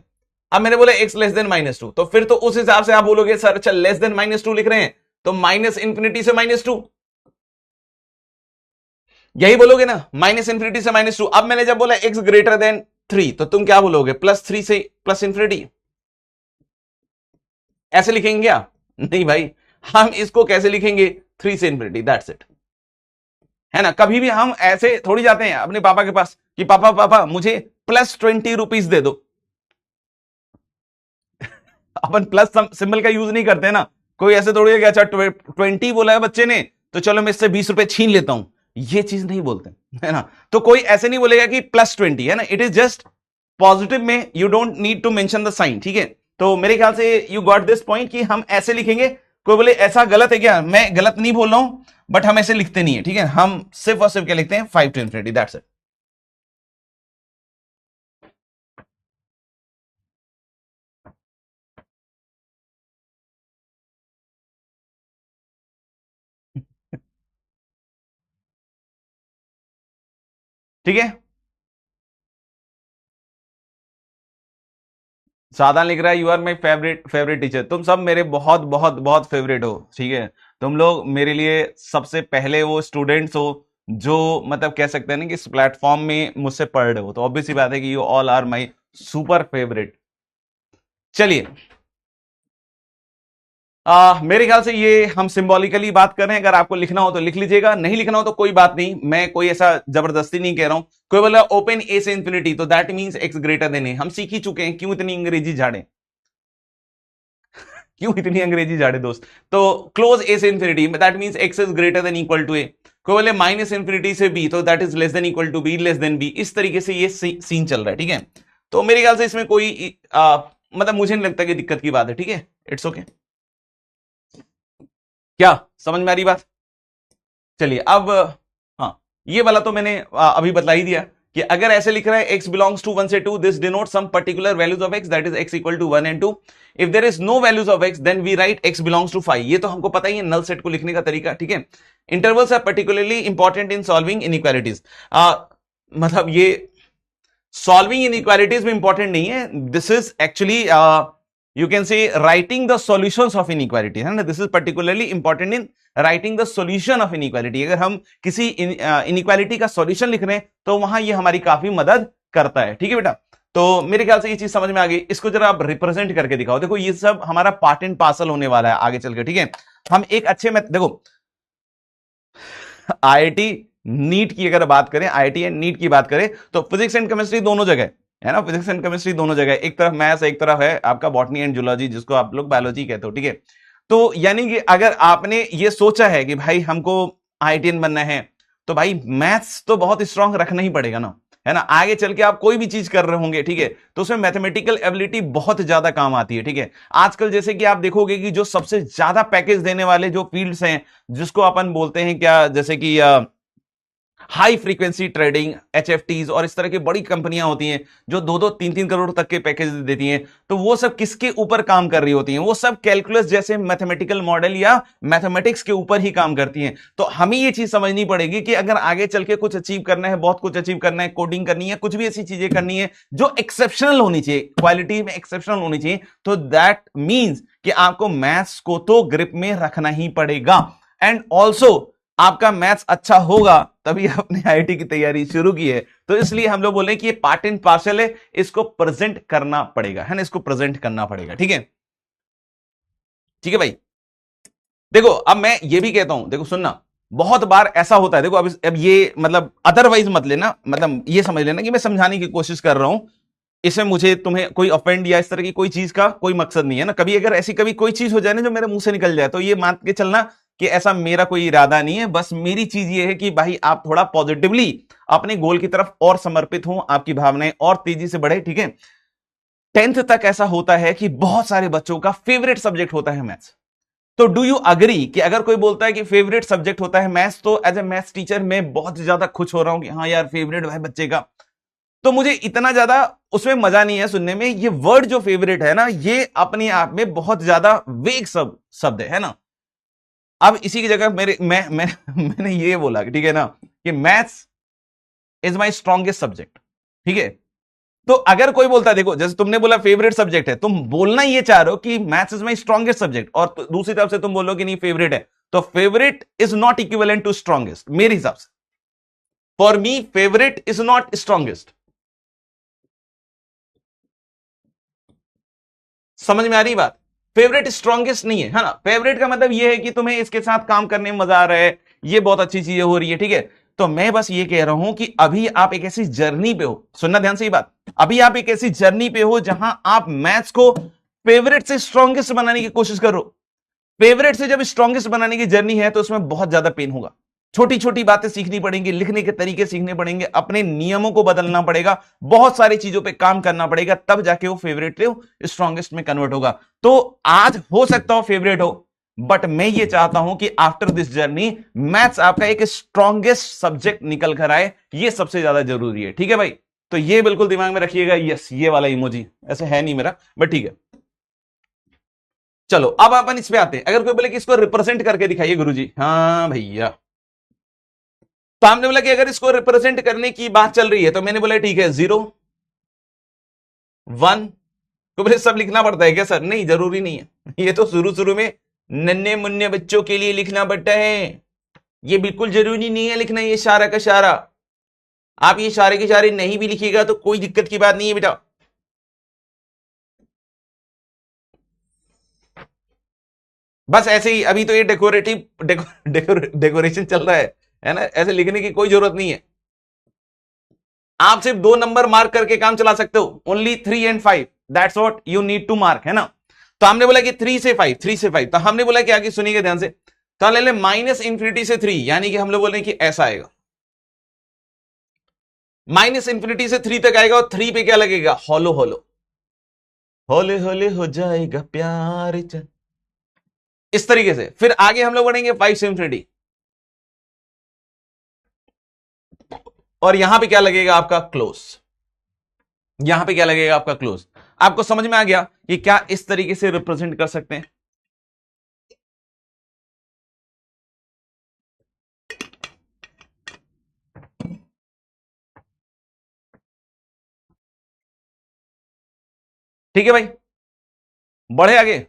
Speaker 1: अब मैंने बोला एक्स लेस देन -2, तो फिर तो उस हिसाब से आप बोलोगे सर चल लेस देन -2 लिख रहे हैं, तो -इंफिनिटी से -2, यही बोलोगे ना, -इंफिनिटी से -2। अब मैंने जब बोला एक्स ग्रेटर देन 3, तो तुम क्या बोलोगे, +3 से प्लस इंफिनिटी, ऐसे लिखेंगे क्या, नहीं भाई, हम इसको कैसे लिखेंगे, 3 से इंफिनिटी, दैट्स इट। है ना। कभी भी हम ऐसे थोड़ी जाते हैं अपने पापा के पास कि पापा पापा मुझे +20 रुपीज दे दो। अपन प्लस सिंबल का यूज नहीं करते ना। कोई ऐसे थोड़ी है कि अच्छा 20 बोला है बच्चे ने तो चलो मैं इससे 20 रुपए छीन लेता हूं, ये चीज नहीं बोलते, है ना। तो कोई ऐसे नहीं बोलेगा कि +20, है ना। इट इज जस्ट पॉजिटिव में you don't need to mention the sign, ठीक है। तो मेरे ख्याल से यू गॉट दिस पॉइंट कि हम ऐसे लिखेंगे। कोई बोले ऐसा गलत है क्या, मैं गलत नहीं बोल रहा हूं, बट हम ऐसे लिखते नहीं है, ठीक है। हम सिर्फ और सिर्फ क्या लिखते हैं, 5 to infinity, दैट्स इट। ठीक है। सादा लिख रहा है you are my favourite favourite teacher. तुम सब मेरे बहुत बहुत बहुत फेवरेट हो, ठीक है। तुम लोग मेरे लिए सबसे पहले वो स्टूडेंट्स हो जो मतलब कह सकते हैं ना कि इस प्लेटफॉर्म में मुझसे पढ़ रहे हो, तो ऑब्वियस सी बात है कि you all are my super favourite. चलिए, मेरे ख्याल से ये हम सिंबॉलिकली बात कर रहे हैं। अगर आपको लिखना हो तो लिख लीजिएगा, नहीं लिखना हो तो कोई बात नहीं, मैं कोई ऐसा जबरदस्ती नहीं कह रहा हूं। कोई बोला ओपन ए से इंफिनिटी, तो that means X greater than A. हम सीख ही चुके हैं, क्यों इतनी अंग्रेजी झाड़े, क्यों इतनी अंग्रेजी झाड़े दोस्त। तो क्लोज ए से infinity, that means X is greater than equal to A. कोई बोले माइनस इंफिनिटी से बी, तो that is less than equal to B, less than B. इस तरीके से ये सीन चल रहा है, ठीक है। तो मेरे ख्याल से इसमें कोई मतलब मुझे नहीं लगता कि दिक्कत की बात है, ठीक है। It's okay. क्या समझ में आ रही बात। चलिए अब, हाँ, ये वाला तो मैंने अभी बतला ही दिया कि अगर ऐसे लिख रहा है x बिलोंग्स टू 1 से 2, this denote some particular values of x, that is x equal to 1 and 2। If there is no values of x then we write x belongs to 5। ये तो हमको पता ही है नल सेट को लिखने का तरीका, ठीक है। Intervals are particularly important in solving inequalities. मतलब ये सॉल्विंग इनइक्वालिटीज में इंपॉर्टेंट नहीं है, this is actually you can say writing the solutions of inequality, है ना। This is particularly important in writing the solution of inequality. अगर हम किसी इनइक्वालिटी का सॉल्यूशन लिख रहे हैं तो वहां ये हमारी काफी मदद करता है, ठीक है बेटा। तो मेरे ख्याल से ये चीज समझ में आ गई। इसको जरा आप रिप्रेजेंट करके दिखाओ। देखो ये सब हमारा पार्ट एंड पार्सल होने वाला है आगे चल के, ठीक है। हम एक अच्छे में देखो, आईआईटी नीट की अगर बात करें, आईआईटी एंड नीट की बात करें, तो फिजिक्स एंड केमिस्ट्री दोनों जगह है ना। फिजिक्स एंड केमिस्ट्री दोनों जगह, एक तरफ मैथ्स, एक तरफ है आपका बॉटनी एंड जूलॉजी, जिसको आप लोग बायोलॉजी कहते हो, ठीक है। तो यानी कि अगर आपने ये सोचा है कि भाई हमको आईआईटीएन बनना है, तो भाई मैथ्स तो बहुत स्ट्रांग रखना ही पड़ेगा ना, है ना। आगे चल के आप कोई भी चीज कर रहे होंगे, ठीक है, तो उसमें मैथमेटिकल एबिलिटी बहुत ज्यादा काम आती है, ठीक है। आजकल जैसे कि आप देखोगे कि जो सबसे ज्यादा पैकेज देने वाले जो फील्ड्स हैं, जिसको अपन बोलते हैं क्या, जैसे कि हाई फ्रीक्वेंसी ट्रेडिंग, एचएफटीज और इस तरह की बड़ी कंपनियां होती हैं जो 2-2, 3-3 करोड़ तक के पैकेज देती हैं, तो वो सब किसके ऊपर काम कर रही होती हैं, वो सब कैलकुलस जैसे मैथमेटिकल मॉडल या मैथमेटिक्स के ऊपर ही काम करती हैं। तो हमें ये चीज समझनी पड़ेगी कि अगर आगे चल के कुछ अचीव करना है, बहुत कुछ अचीव करना है, कोडिंग करनी है, कुछ भी ऐसी चीजें करनी है जो एक्सेप्शनल होनी चाहिए, क्वालिटी में एक्सेप्शनल होनी चाहिए, तो दैट मीन्स कि आपको मैथ्स को तो ग्रिप में रखना ही पड़ेगा। एंड ऑल्सो आपका मैथ्स अच्छा होगा तभी आपने आईआईटी की तैयारी शुरू की है। तो इसलिए हम लोग बोले कि ये पार्ट एंड पार्सल है, इसको प्रेजेंट करना पड़ेगा, है ना, इसको प्रेजेंट करना पड़ेगा, ठीक है। ठीक है भाई। देखो अब मैं ये भी कहता हूं, देखो सुनना, बहुत बार ऐसा होता है, देखो अब ये मतलब अदरवाइज मत लेना, मतलब ये समझ लेना कि मैं समझाने की कोशिश कर रहा हूं, इसमें मुझे तुम्हें कोई ऑफेंड या इस तरह की कोई चीज का कोई मकसद नहीं है ना। कभी अगर ऐसी कभी कोई चीज हो जाए ना जो मेरे मुंह से निकल जाए, तो ये मान के चलना कि ऐसा मेरा कोई इरादा नहीं है। बस मेरी चीज ये है कि भाई आप थोड़ा पॉजिटिवली अपने गोल की तरफ और समर्पित हो, आपकी भावनाएं और तेजी से बढ़े, ठीक है। 10th तक ऐसा होता है कि बहुत सारे बच्चों का फेवरेट सब्जेक्ट होता है मैथ्स। तो डू यू अग्री कि अगर कोई बोलता है कि फेवरेट सब्जेक्ट होता है मैथ्स, तो एज ए मैथ्स टीचर मैं बहुत ज्यादा खुश हो रहा हूं कि हाँ यार फेवरेट है बच्चे का। तो मुझे इतना ज्यादा उसमें मजा नहीं है सुनने में। ये वर्ड जो फेवरेट है ना, ये अपने आप में बहुत ज्यादा वेग शब्द है ना। अब इसी की जगह मैंने ये बोला कि ठीक है ना, कि maths is my strongest subject, ठीक है। तो अगर कोई बोलता है, देखो जैसे तुमने बोला फेवरेट सब्जेक्ट है, तुम बोलना ये चाह रहे हो कि maths is my strongest subject, और दूसरी तरफ से तुम बोलो कि नहीं फेवरेट है, तो favourite is not equivalent to strongest मेरे हिसाब से। For me favourite is not strongest. समझ में आ रही बात। फेवरेट स्ट्रॉन्गेस्ट नहीं है, है ना। फेवरेट का मतलब यह है कि तुम्हें इसके साथ काम करने में मजा आ रहा है, ये बहुत अच्छी चीजें हो रही है, ठीक है। तो मैं बस ये कह रहा हूं कि अभी आप एक ऐसी जर्नी पे हो, सुनना ध्यान से ये बात, अभी आप एक ऐसी जर्नी पे हो जहां आप मैथ्स को फेवरेट से स्ट्रॉन्गेस्ट बनाने की कोशिश करो। फेवरेट से जब स्ट्रॉन्गेस्ट बनाने की जर्नी है तो उसमें बहुत ज्यादा पेन होगा, छोटी छोटी बातें सीखनी पड़ेंगी, लिखने के तरीके सीखने पड़ेंगे, अपने नियमों को बदलना पड़ेगा, बहुत सारी चीजों पे काम करना पड़ेगा, तब जाके वो फेवरेट से स्ट्रॉन्गेस्ट में कन्वर्ट होगा। तो आज हो सकता हो फेवरेट हो, बट मैं ये चाहता हूं कि आफ्टर दिस जर्नी मैथ्स आपका एक स्ट्रॉन्गेस्ट सब्जेक्ट निकल कर आए, ये सबसे ज्यादा जरूरी है, ठीक है भाई। तो ये बिल्कुल दिमाग में रखिएगा। यस, ये वाला इमोजी ऐसे है नहीं मेरा, बट ठीक है। चलो अब अपन इस पे आते हैं। अगर कोई बोले कि इसको रिप्रेजेंट करके दिखाइए गुरुजी, हाँ भैया, तो हमने बोला कि अगर इसको रिप्रेजेंट करने की बात चल रही है तो मैंने बोला ठीक है, 0 1, तो बोले सब लिखना पड़ता है क्या सर? नहीं, जरूरी नहीं है। ये तो शुरू शुरू में नन्हे मुन्ने बच्चों के लिए लिखना पड़ता है, ये बिल्कुल जरूरी नहीं है लिखना ये इशारा का इशारा। आप ये इशारे के इशारे नहीं भी लिखिएगा तो कोई दिक्कत की बात नहीं है बेटा। बस ऐसे ही, अभी तो ये डेकोरेशन चल रहा है ना, ऐसे लिखने की कोई जरूरत नहीं है। आप सिर्फ 2 नंबर मार्क करके काम चला सकते हो, only 3 and 5, that's what you need to mark, है ना। तो हमने बोला कि 3 से 5, 3 से 5, तो हमने बोला कि आगे सुनिएगा ध्यान से, तो ले ले माइनस इंफिनिटी से 3, यानी कि हम लोग बोले कि ऐसा आएगा, माइनस इंफिनिटी से 3 तक आएगा, और 3 पे क्या लगेगा? होलो होलो, होले होले हो जाएगा प्यार चल, इस तरीके से। फिर आगे हम लोग बढ़ेंगे 5 से इंफिनिटी, और यहां पे क्या लगेगा आपका? क्लोज। यहां पे क्या लगेगा आपका? क्लोज। आपको समझ में आ गया कि क्या इस तरीके से रिप्रेजेंट कर सकते हैं? ठीक है भाई, बढ़े आगे।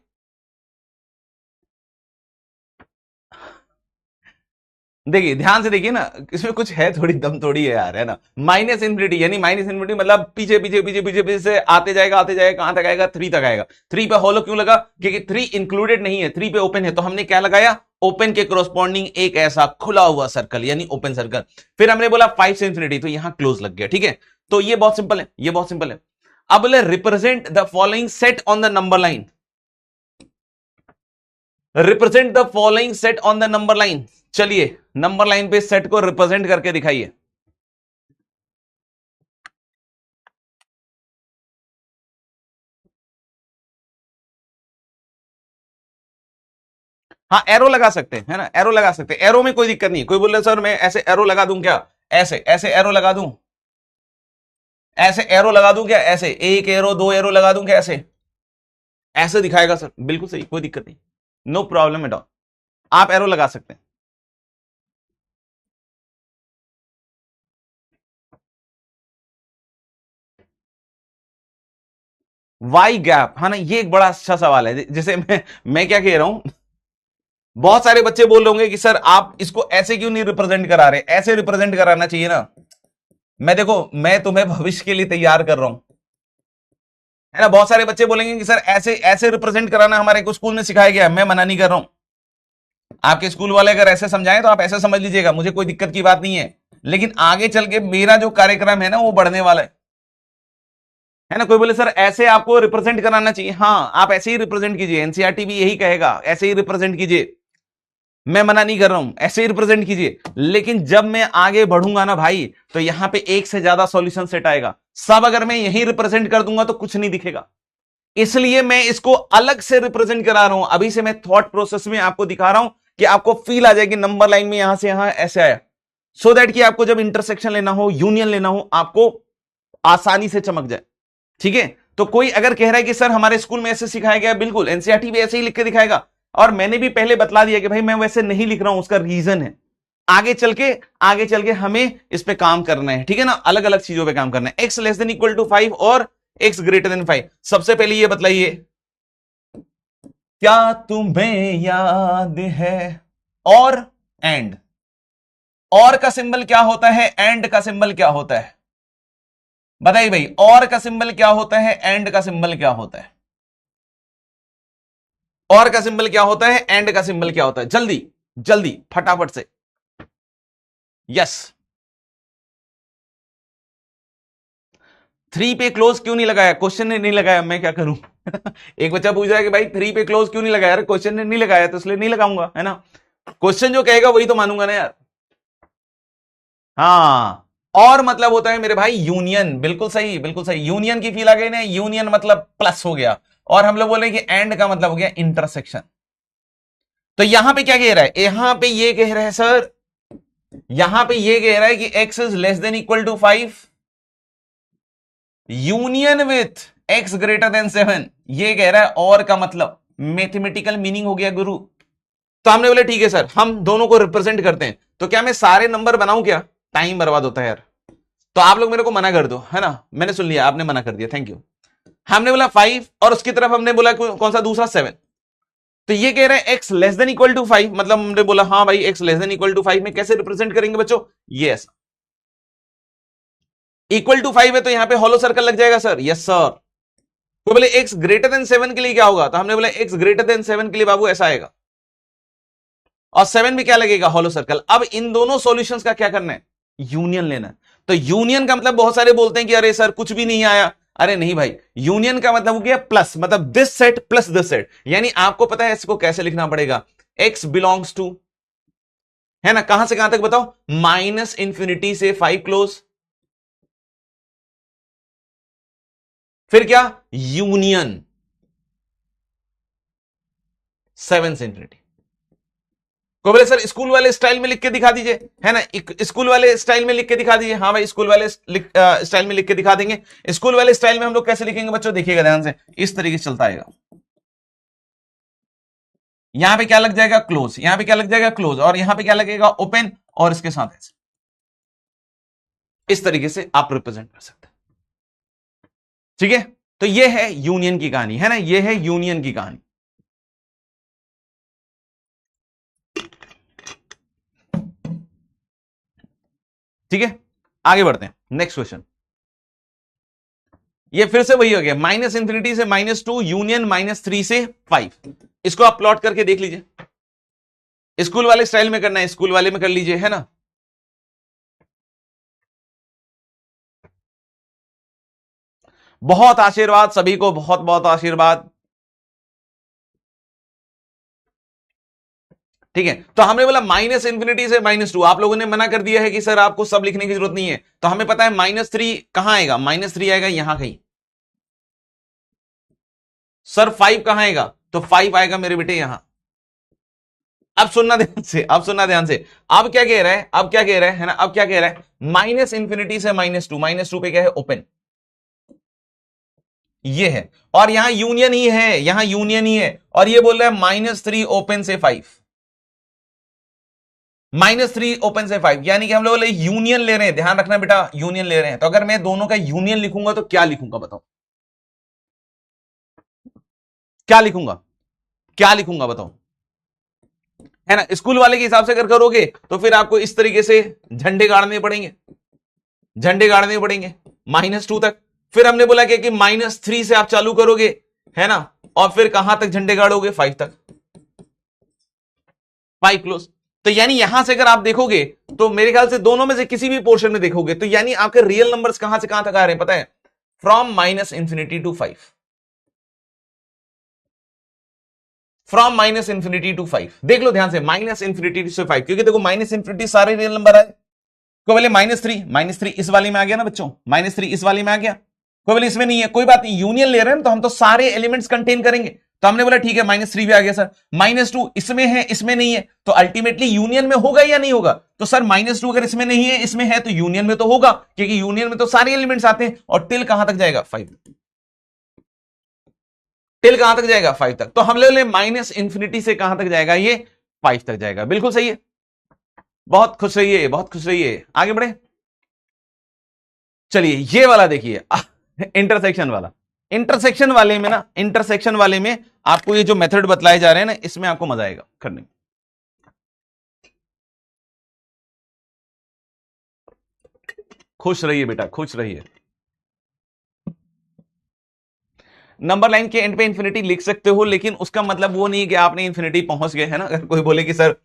Speaker 1: देखिए ध्यान से देखिए ना, इसमें कुछ है, थोड़ी दम थोड़ी है यार, है ना। माइनस इन्फिनिटी, यानी माइनस इन्फिनिटी मतलब पीछे पीछे पीछे पीछे पीछे से आते जाएगा आते जाएगा, कहां तक आएगा? 3 तक आएगा। 3 पे होलो क्यों लगा? क्योंकि 3 इंक्लूडेड नहीं है, 3 पे ओपन है, तो हमने क्या लगाया? ओपन के कोरोस्पॉन्डिंग एक ऐसा खुला हुआ सर्कल, यानी ओपन सर्कल। फिर हमने बोला 5 से इन्फिनिटी, तो यहां क्लोज लग गया, ठीक है। तो ये बहुत सिंपल है, ये बहुत सिंपल है। अब बोले represent the following set on the number line, represent the following set on the number line. चलिए नंबर लाइन पे सेट को रिप्रेजेंट करके दिखाइए। हाँ, एरो लगा सकते हैं, है ना, एरो लगा सकते हैं, एरो में कोई दिक्कत नहीं। कोई बोल रहे सर मैं ऐसे एरो लगा दूं क्या? ऐसे ऐसे एरो लगा दूं, ऐसे एरो लगा दूं क्या? ऐसे 1 एरो 2 एरो लगा दूं क्या? ऐसे ऐसे दिखाएगा सर, बिल्कुल सही, कोई दिक्कत नहीं, नो प्रॉब्लम एट ऑल, आप एरो लगा सकते हैं। वाई गैप, है ना, ये एक बड़ा अच्छा सवाल है। जैसे मैं क्या कह रहा हूं, बहुत सारे बच्चे बोल रहे होंगे कि सर आप इसको ऐसे क्यों नहीं रिप्रेजेंट करा रहे? ऐसे रिप्रेजेंट कराना चाहिए ना। मैं देखो, मैं तुम्हें भविष्य के लिए तैयार कर रहा हूं, है ना। बहुत सारे बच्चे बोलेंगे कि सर ऐसे ऐसे रिप्रेजेंट कराना हमारे को स्कूल में सिखाया गया। मैं मना नहीं कर रहा हूं, आपके स्कूल वाले अगर ऐसे समझाएं तो आप ऐसे समझ लीजिएगा, मुझे कोई दिक्कत की बात नहीं है। लेकिन आगे चल के मेरा जो कार्यक्रम है ना वो बढ़ने वाला है ना। कोई बोले सर ऐसे आपको रिप्रेजेंट कराना चाहिए, हाँ आप ऐसे ही रिप्रेजेंट कीजिए, एनसीईआरटी भी यही कहेगा, ऐसे ही रिप्रेजेंट कीजिए। मैं मना नहीं कर रहा हूं, ऐसे ही रिप्रेजेंट कीजिए। लेकिन जब मैं आगे बढ़ूंगा ना भाई, तो यहां पे एक से ज्यादा सॉल्यूशन सेट आएगा। सब अगर मैं यही रिप्रेजेंट कर दूंगा तो कुछ नहीं दिखेगा, इसलिए मैं इसको अलग से रिप्रेजेंट करा रहा हूं। अभी से मैं थॉट प्रोसेस में आपको दिखा रहा हूं कि आपको फील आ जाएगी नंबर लाइन में यहां से यहां ऐसे आया, सो दैट कि आपको जब इंटरसेक्शन लेना हो, यूनियन लेना हो, आपको आसानी से चमक जाए, ठीक है। तो कोई अगर कह रहा है कि सर हमारे स्कूल में ऐसे सिखाया गया, बिल्कुल एनसीईआरटी भी ऐसे ही लिख के दिखाएगा। और मैंने भी पहले बतला दिया कि भाई मैं वैसे नहीं लिख रहा हूं, उसका रीजन है आगे चल के हमें इस पे काम करना है, ठीक है ना, अलग अलग चीजों पे काम करना है। X less than equal to 5 और एक्स ग्रेटर देन 5। सबसे पहले ये बतलाइए, क्या तुम्हें याद है और एंड, और का सिंबल क्या होता है, एंड का सिंबल क्या होता है? बताइए भाई, और का सिंबल क्या होता है, एंड का सिंबल क्या होता है? और का सिंबल क्या होता है, एंड का सिंबल क्या होता है? जल्दी जल्दी फटाफट से। यस। 3 पे क्लोज क्यों नहीं लगाया? क्वेश्चन ने नहीं लगाया, मैं क्या करूं? एक बच्चा पूछ रहा है कि भाई 3 पे क्लोज क्यों नहीं लगाया? अरे क्वेश्चन ने नहीं लगाया तो इसलिए नहीं लगाऊंगा, है ना। क्वेश्चन जो कहेगा वही तो मानूंगा ना यार। हाँ, और मतलब होता है मेरे भाई यूनियन, बिल्कुल सही बिल्कुल सही। यूनियन की फील आ गई ना, यूनियन मतलब प्लस हो गया, और हम लोग बोले कि एंड का मतलब हो गया इंटरसेक्शन। तो यहां पे क्या कह रहा है? यहां पे ये कह रहा है सर, यहां पे ये कह रहा है कि x is less than equal to 5 union with x greater than 7, ये कह रहा है। और का मतलब मैथमेटिकल मीनिंग हो गया गुरु। तो हमने बोले ठीक है सर, हम दोनों को रिप्रेजेंट करते हैं। तो क्या मैं सारे नंबर बनाऊं क्या? टाइम बर्बाद होता है यार। तो आप लोग मेरे को मना कर दो, है ना। मैंने सुन लिया, आपने मना कर दिया, थैंक यू। हमने बोला 5 और उसकी तरफ हमने बोला कौन सा दूसरा 7। तो ये कह रहे हैं x less than equal to 5, मतलब हमने बोला हाँ भाई x less than equal to 5 में कैसे रिप्रेजेंट करेंगे बच्चों? ये ऐसा इक्वल टू 5 है तो यहां पे हॉलो सर्कल लग जाएगा सर। Yes sir. तो बोले x ग्रेटर देन 7 के लिए क्या होगा? तो हमने बोला x ग्रेटर देन 7 के लिए बाबू ऐसा आएगा, और 7 में क्या लगेगा? Hollow circle. अब इन दोनों सॉल्यूशंस का क्या करना है? यूनियन लेना है। तो यूनियन का मतलब बहुत सारे बोलते हैं कि अरे सर कुछ भी नहीं आया। अरे नहीं भाई, यूनियन का मतलब हो गया प्लस, मतलब this set plus this set. यानी आपको पता है इसको कैसे लिखना पड़ेगा? x बिलोंग्स टू, है ना, कहां से कहां तक बताओ? माइनस इंफिनिटी से 5 क्लोज, फिर क्या? यूनियन 7 से इंफिनिटी। को बोले सर स्कूल वाले स्टाइल में लिख के दिखा दीजिए, है ना, स्कूल वाले स्टाइल में लिख के दिखा दीजिए। हाँ भाई, स्कूल वाले स्टाइल में लिख के दिखा देंगे। स्कूल वाले स्टाइल में हम लोग कैसे लिखेंगे बच्चों? देखिएगा ध्यान से, इस तरीके से चलता आएगा। यहां पे क्या लग जाएगा? क्लोज। यहां पे क्या लग जाएगा? क्लोज। और यहां पे क्या लगेगा? ओपन। और इसके साथ ऐसे, इस तरीके से आप रिप्रेजेंट कर सकते हैं। ठीक है, तो ये है यूनियन की कहानी, है ना, ये है यूनियन की कहानी। ठीक है, आगे बढ़ते हैं, नेक्स्ट क्वेश्चन। ये फिर से वही हो गया, माइनस इंफिनिटी से -2 यूनियन -3 से 5। इसको आप प्लॉट करके देख लीजिए। स्कूल वाले स्टाइल में करना है, स्कूल वाले में कर लीजिए, है ना। बहुत आशीर्वाद सभी को, बहुत बहुत आशीर्वाद। ठीक है, तो हमने बोला माइनस इंफिनिटी से -2। आप लोगों ने मना कर दिया है कि सर आपको सब लिखने की जरूरत नहीं है। तो हमें पता है -3 कहां आएगा? -3 आएगा यहां कहीं। सर 5 कहां आएगा? तो 5 आएगा मेरे बेटे यहां। अब सुनना ध्यान से, अब सुनना ध्यान से। अब क्या कह रहा है? अब क्या कह रहा है ना, अब क्या कह रहा है? माइनस इंफिनिटी से -2, -2 पे क्या है? ओपन, ये है। और यहां यूनियन ही है, यहां यूनियन ही है। और ये बोल रहा है -3 ओपन से 5, -3 ओपन से 5, यानी कि हम लोग यूनियन ले रहे हैं। ध्यान रखना बेटा, यूनियन ले रहे हैं। तो अगर मैं दोनों का यूनियन लिखूंगा तो क्या लिखूंगा बताओ? क्या लिखूंगा? क्या लिखूंगा बताओ? है ना, स्कूल वाले के हिसाब से अगर करोगे तो फिर आपको इस तरीके से झंडे गाड़ने पड़ेंगे, झंडे गाड़ने पड़ेंगे -2 तक। फिर हमने बोला कि -3 से आप चालू करोगे, है ना, और फिर कहां तक झंडे गाड़ोगे? 5 तक, 5 क्लोज। तो यानी यहां से अगर आप देखोगे तो मेरे ख्याल से दोनों में से किसी भी पोर्शन में देखोगे तो यानी आपके रियल नंबर्स कहां से कहां तक आ रहे हैं पता है? From minus infinity to 5, from minus infinity to 5। देख लो ध्यान से, माइनस इंफिनिटी से 5, क्योंकि देखो माइनस इंफिनिटी सारे रियल नंबर आए। को बोले -3 इस वाली में आ गया ना बच्चों, -3 इस वाली में आ गया। कोई बोले इसमें नहीं है, कोई बात नहीं, यूनियन ले रहे हैं तो हम तो सारे एलिमेंट्स कंटेन करेंगे। तो हमने बोला ठीक है, -3 भी आ गया सर। -2 इसमें है, इसमें नहीं है, तो अल्टीमेटली यूनियन में होगा या नहीं होगा? तो सर -2 अगर इसमें नहीं है, इसमें है, तो यूनियन में तो होगा, क्योंकि यूनियन में तो सारे एलिमेंट्स आते हैं। और टिल कहां तक जाएगा? 5। टिल कहां तक जाएगा? 5 तक। तो हम ले माइनस इंफिनिटी से कहां तक जाएगा? ये 5 तक जाएगा। बिल्कुल सही है, बहुत खुश रहिए, बहुत खुश रहिए। आगे बढ़े, चलिए ये वाला देखिए, इंटरसेक्शन वाला। इंटरसेक्शन वाले में ना, इंटरसेक्शन वाले में आपको ये जो मेथड बतलाए जा रहे हैं ना, इसमें आपको मजा आएगा करने में। खुश रहिए बेटा, खुश रहिए। नंबर लाइन के एंड पे इंफिनिटी लिख सकते हो, लेकिन उसका मतलब वो नहीं है कि आपने इंफिनिटी पहुंच गए, है ना। अगर कोई बोले कि सर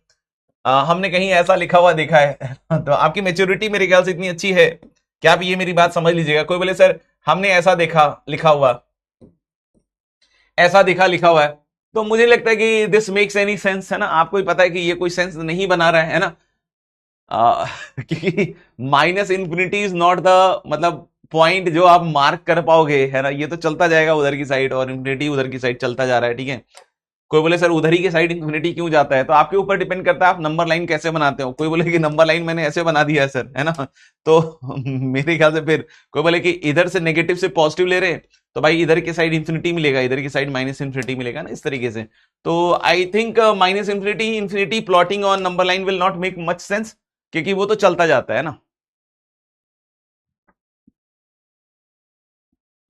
Speaker 1: हमने कहीं ऐसा लिखा हुआ देखा है तो आपकी मेच्योरिटी मेरे ख्याल से इतनी अच्छी है कि आप ये मेरी बात समझ लीजिएगा। कोई बोले सर हमने ऐसा देखा लिखा हुआ, ऐसा देखा लिखा हुआ है, तो मुझे लगता है कि दिस मेक्स एनी सेंस, है ना। आपको भी पता है कि ये कोई सेंस नहीं बना रहा है ना, क्योंकि minus infinity is not the मतलब पॉइंट जो आप मार्क कर पाओगे, है ना। ये तो चलता जाएगा उधर की साइड और इंफिनिटी उधर की साइड चलता जा रहा है, ठीक है। कोई बोले सर उधर ही की साइड इंफिनिटी क्यों जाता है, तो आपके ऊपर डिपेंड करता है आप नंबर लाइन कैसे बनाते हो। कोई बोले कि नंबर लाइन मैंने ऐसे बना दिया है सर, है ना, तो मेरे ख्याल से फिर कोई बोले कि इधर से नेगेटिव से पॉजिटिव ले रहे, तो भाई इधर की साइड इंफिनिटी मिलेगा, इधर की साइड माइनस इंफिनिटी मिलेगा ना, इस तरीके से। तो I think minus infinity infinity plotting on number line will not make much sense, क्योंकि वो तो चलता जाता है ना,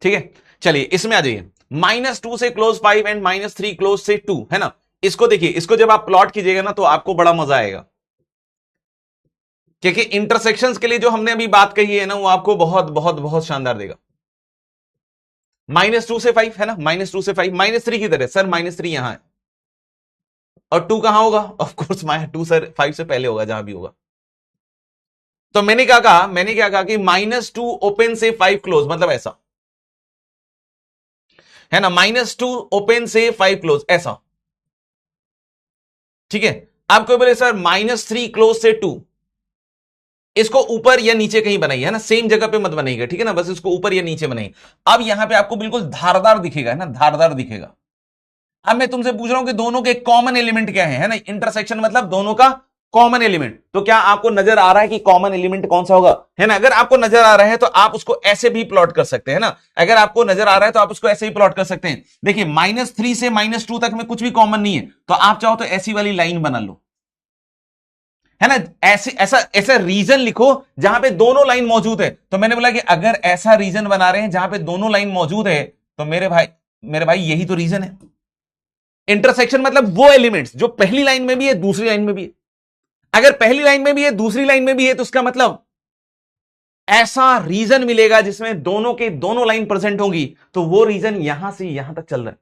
Speaker 1: ठीक है। चलिए इसमें आ जाइए, -2 से क्लोज 5 एंड -3 क्लोज से 2, है ना। इसको देखिए, इसको जब आप प्लॉट कीजिएगा ना तो आपको बड़ा मजा आएगा, क्योंकि इंटरसेक्शंस के लिए जो हमने अभी बात कही है ना वो आपको बहुत बहुत बहुत शानदार देगा। -2 से 5 है ना, -2 से 5, -3 किधर है सर, -3 यहां है, और 2 कहां होगा, ऑफकोर्स -2 सर 5 से पहले होगा जहां भी होगा। तो मैंने क्या कहा, मैंने क्या कहा कि -2 ओपन से 5 क्लोज, मतलब ऐसा है ना, -2 ओपन से 5 क्लोज ऐसा, ठीक है। आप कोई बोले सर -3 क्लोज से 2, इसको ऊपर या नीचे कहीं बनाइए, है ना, सेम जगह पे मत बनाइएगा, ठीक है ना, बस इसको ऊपर या नीचे बनाइए। अब यहां पे आपको बिल्कुल धारदार दिखेगा, है ना, धारदार दिखेगा। अब मैं तुमसे पूछ रहा हूं कि दोनों के कॉमन एलिमेंट क्या है ना, इंटरसेक्शन मतलब दोनों का कॉमन एलिमेंट। तो क्या आपको नजर आ रहा है कि कॉमन एलिमेंट कौन सा होगा, है ना। अगर आपको नजर आ रहा है तो आप उसको ऐसे भी प्लॉट कर सकते हैं ना, अगर आपको नजर आ रहा है तो आप उसको ऐसे ही प्लॉट कर सकते हैं। देखिए -3 से -2 तक में कुछ भी कॉमन नहीं है, तो आप चाहो तो ऐसी वाली लाइन बना लो, है ना। ऐसे ऐसा ऐसा रीजन लिखो जहां पे दोनों लाइन मौजूद है। तो मैंने बोला कि अगर ऐसा रीजन बना रहे हैं जहां पे दोनों लाइन मौजूद है, तो मेरे भाई यही तो रीजन है। इंटरसेक्शन मतलब वो एलिमेंट्स जो पहली लाइन में भी है दूसरी लाइन में भी है। अगर पहली लाइन में भी है दूसरी लाइन में भी है तो उसका मतलब ऐसा रीजन मिलेगा जिसमें दोनों के दोनों लाइन प्रेजेंट होंगी, तो वो रीजन यहां से यहां तक चल रहा है।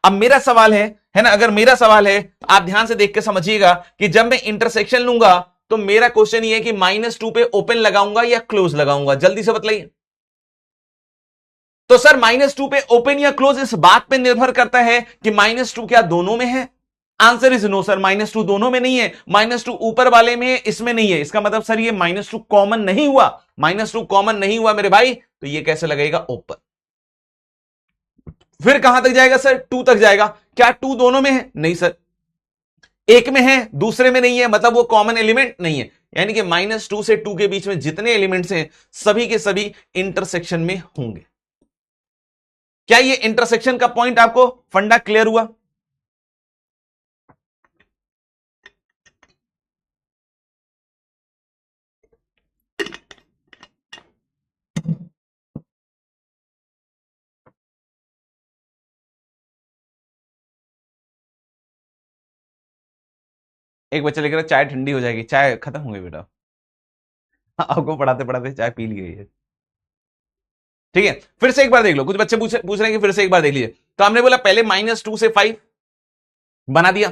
Speaker 1: अब मेरा सवाल है ना, अगर मेरा सवाल है, आप ध्यान से देख के समझिएगा कि जब मैं इंटरसेक्शन लूंगा तो मेरा क्वेश्चन ये है कि -2 पे ओपन लगाऊंगा या क्लोज लगाऊंगा, जल्दी से बतलाइए। तो सर -2 पे ओपन या क्लोज इस बात पे निर्भर करता है कि -2 क्या दोनों में है। आंसर इज नो सर, -2 दोनों में नहीं है, -2 ऊपर वाले में है, इसमें नहीं है। इसका मतलब सर ये -2 कॉमन नहीं हुआ, -2 कॉमन नहीं हुआ मेरे भाई, तो ये कैसे लगेगा ओपन। फिर कहां तक जाएगा सर, 2 तक जाएगा। क्या 2 दोनों में है, नहीं सर, एक में है दूसरे में नहीं है, मतलब वो कॉमन एलिमेंट नहीं है। यानी कि -2 से 2 के बीच में जितने एलिमेंट्स हैं सभी के सभी इंटरसेक्शन में होंगे। क्या ये इंटरसेक्शन का पॉइंट आपको फंडा क्लियर हुआ। एक बच्चा लिख रहा है चाय ठंडी हो जाएगी, चाय खत्म हो गई बेटा, आपको पढ़ाते पढ़ाते चाय पी ली गई है, ठीक है। फिर से एक बार देख लो, कुछ बच्चे पूछ रहे हैं कि फिर से एक बार देख लीजिए। तो हमने बोला पहले -2 से 5 बना दिया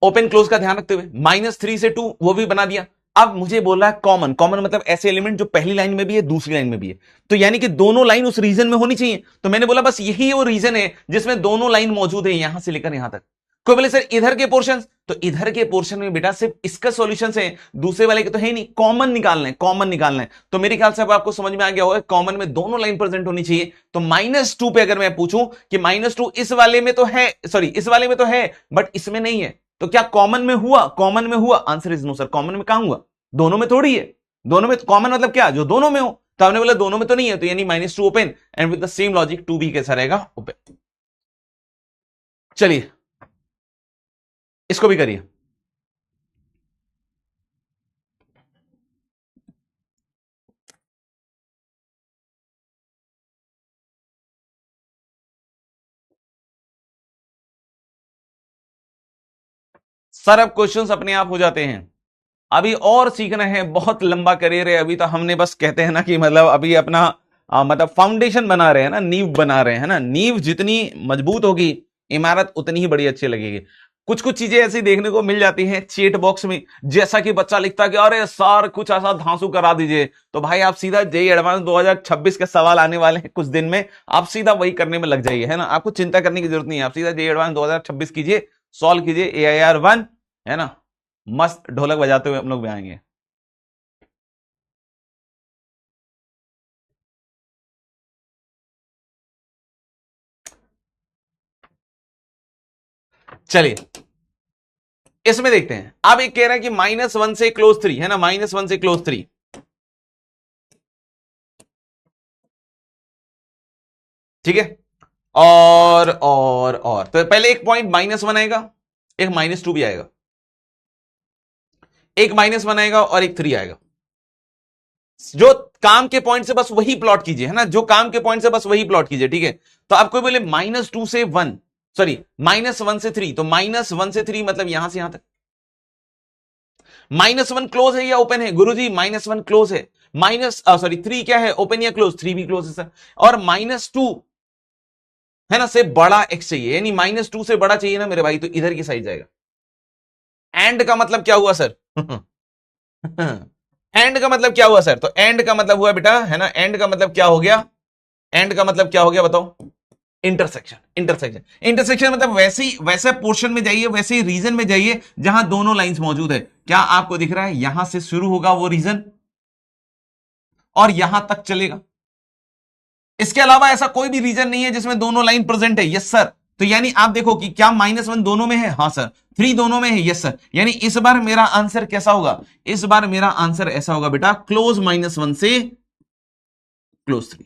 Speaker 1: ओपन क्लोज का ध्यान रखते हुए, -3 से 2 वो भी बना दिया। अब मुझे बोला कॉमन, कॉमन मतलब ऐसे एलिमेंट जो पहली लाइन में भी है दूसरी लाइन में भी है, तो यानी कि दोनों लाइन उस रीजन में होनी चाहिए। तो मैंने बोला बस यही वो रीजन है जिसमें दोनों लाइन मौजूद है, यहां से लेकर यहां तक। कोई बोले सर इधर के पोर्शन, तो इधर के पोर्शन में बेटा सिर्फ इसका सॉल्यूशन है, दूसरे वाले के तो है नहीं, कॉमन निकालना है, कॉमन निकालना है। तो मेरे ख्याल से अब आपको समझ में आ गया होगा कॉमन में दोनों लाइन प्रेजेंट होनी चाहिए। तो -2 पे अगर मैं पूछूं कि -2 इस वाले में तो है, सॉरी इस वाले में तो है बट इसमें नहीं है, तो क्या कॉमन में हुआ, कॉमन में हुआ, answer is no sir, common में कहां हुआ, दोनों में थोड़ी है। दोनों में कॉमन मतलब क्या, जो दोनों में हो। तो हमने बोला दोनों में तो नहीं है, तो यानी -2 open, and with the same logic 2 भी कैसा रहेगा ओपन। चलिए इसको भी करिए। सर अब क्वेश्चंस अपने आप हो जाते हैं, अभी और सीखना है, बहुत लंबा करियर है अभी। तो हमने बस कहते हैं ना कि मतलब अभी अपना मतलब फाउंडेशन बना रहे हैं ना, नींव बना रहे हैं ना, नींव जितनी मजबूत होगी इमारत उतनी ही बड़ी अच्छी लगेगी। कुछ कुछ चीजें ऐसी देखने को मिल जाती हैं चैट बॉक्स में, जैसा कि बच्चा लिखता है कि अरे सर कुछ ऐसा धांसू करा दीजिए, तो भाई आप सीधा जेई एडवांस 2026 के सवाल आने वाले हैं कुछ दिन में, आप सीधा वही करने में लग जाइए, है ना, आपको चिंता करने की जरूरत नहीं है, आप सीधा जेई एडवांस 2026 कीजिए, सॉल्व कीजिए, AIR 1, है ना, मस्त ढोलक बजाते हुए हम लोग भी आएंगे। चलिए इसमें देखते हैं। अब एक कह रहा है कि -1 से +3, है ना, -1 से +3, ठीक है, और तो पहले एक पॉइंट -1 आएगा, एक -2 भी आएगा, एक -1 आएगा और एक 3 आएगा। जो काम के पॉइंट से बस वही प्लॉट कीजिए, है ना, जो काम के पॉइंट से बस वही प्लॉट कीजिए, ठीक है। तो आपको बोले -2 से 1, सॉरी -1 से 3, तो -1 से 3 मतलब यहां से यहां तक। -1 क्लोज है या ओपन है गुरुजी? -1 क्लोज है, सॉरी 3 क्या है, ओपन या क्लोज? 3 भी क्लोज है सर। और -2 है ना से बड़ा x चाहिए, यानी -2 से बड़ा चाहिए ना मेरे भाई, तो इधर की साइड जाएगा। एंड का मतलब क्या हुआ सर? एंड का मतलब क्या हुआ सर? तो एंड का मतलब हुआ बेटा, है ना, एंड का मतलब क्या हो गया? एंड का मतलब क्या हो गया बताओ? इंटरसेक्शन। इंटरसेक्शन, इंटरसेक्शन मतलब वैसे पोर्शन में जाइए, वैसे रीजन में जाइए जहां दोनों लाइंस मौजूद है। क्या आपको दिख रहा है? यहां से शुरू होगा वो रीजन और यहां तक चलेगा। इसके अलावा ऐसा कोई भी रीजन नहीं है जिसमें दोनों लाइन प्रेजेंट है। Yes sir. तो यानी आप देखो कि क्या -1 दोनों में है? हाँ सर। 3 दोनों में है? Yes sir. यानी इस बार मेरा आंसर कैसा होगा? इस बार मेरा आंसर ऐसा होगा बेटा, क्लोज -1 से +3,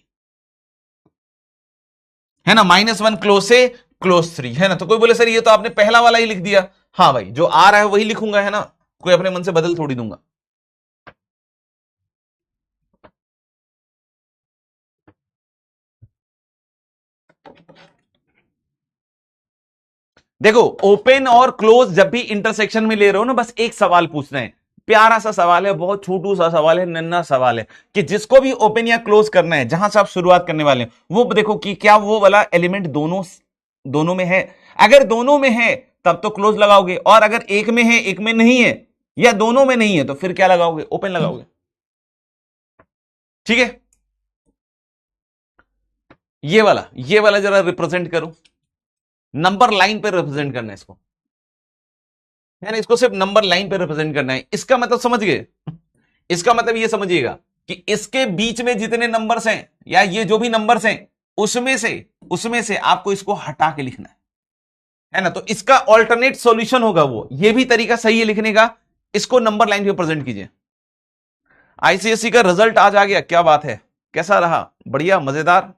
Speaker 1: है ना, -1 क्लोज से +3, है ना। तो कोई बोले सर ये तो आपने पहला वाला ही लिख दिया। हाँ भाई, जो आ रहा है वही लिखूंगा, है ना, कोई अपने मन से बदल थोड़ी दूंगा। देखो ओपन और क्लोज जब भी इंटरसेक्शन में ले रहे हो ना, बस एक सवाल पूछना है, प्यारा सा सवाल है, बहुत छोटू सा सवाल है, नन्ना सवाल है, कि जिसको भी ओपन या क्लोज करना है, जहां से आप शुरुआत करने वाले हैं, वो देखो कि क्या वो वाला एलिमेंट दोनों दोनों में है। अगर दोनों में है तब तो क्लोज लगाओगे, और अगर एक में है एक में नहीं है, या दोनों में नहीं है, तो फिर क्या लगाओगे? ओपन लगाओगे, ठीक है। ये वाला जरा रिप्रेजेंट करो, नंबर लाइन पे रिप्रेजेंट करना है इसको, है ना, इसको सिर्फ नंबर लाइन पे रिप्रेजेंट करना है। इसका मतलब समझ गए? इसका मतलब ये समझिएगा कि इसके बीच में जितने नंबर्स हैं, या ये जो भी नंबर्स हैं, उसमें से आपको इसको हटा के लिखना है ना। तो इसका ऑल्टरनेट सॉल्यूशन होगा वो, ये भी तरीका सही है लिखने का। इसको नंबर लाइन पे प्रेजेंट कीजिए। आईसीएससी का रिजल्ट आज आ गया, क्या बात है, कैसा रहा? बढ़िया, मजेदार।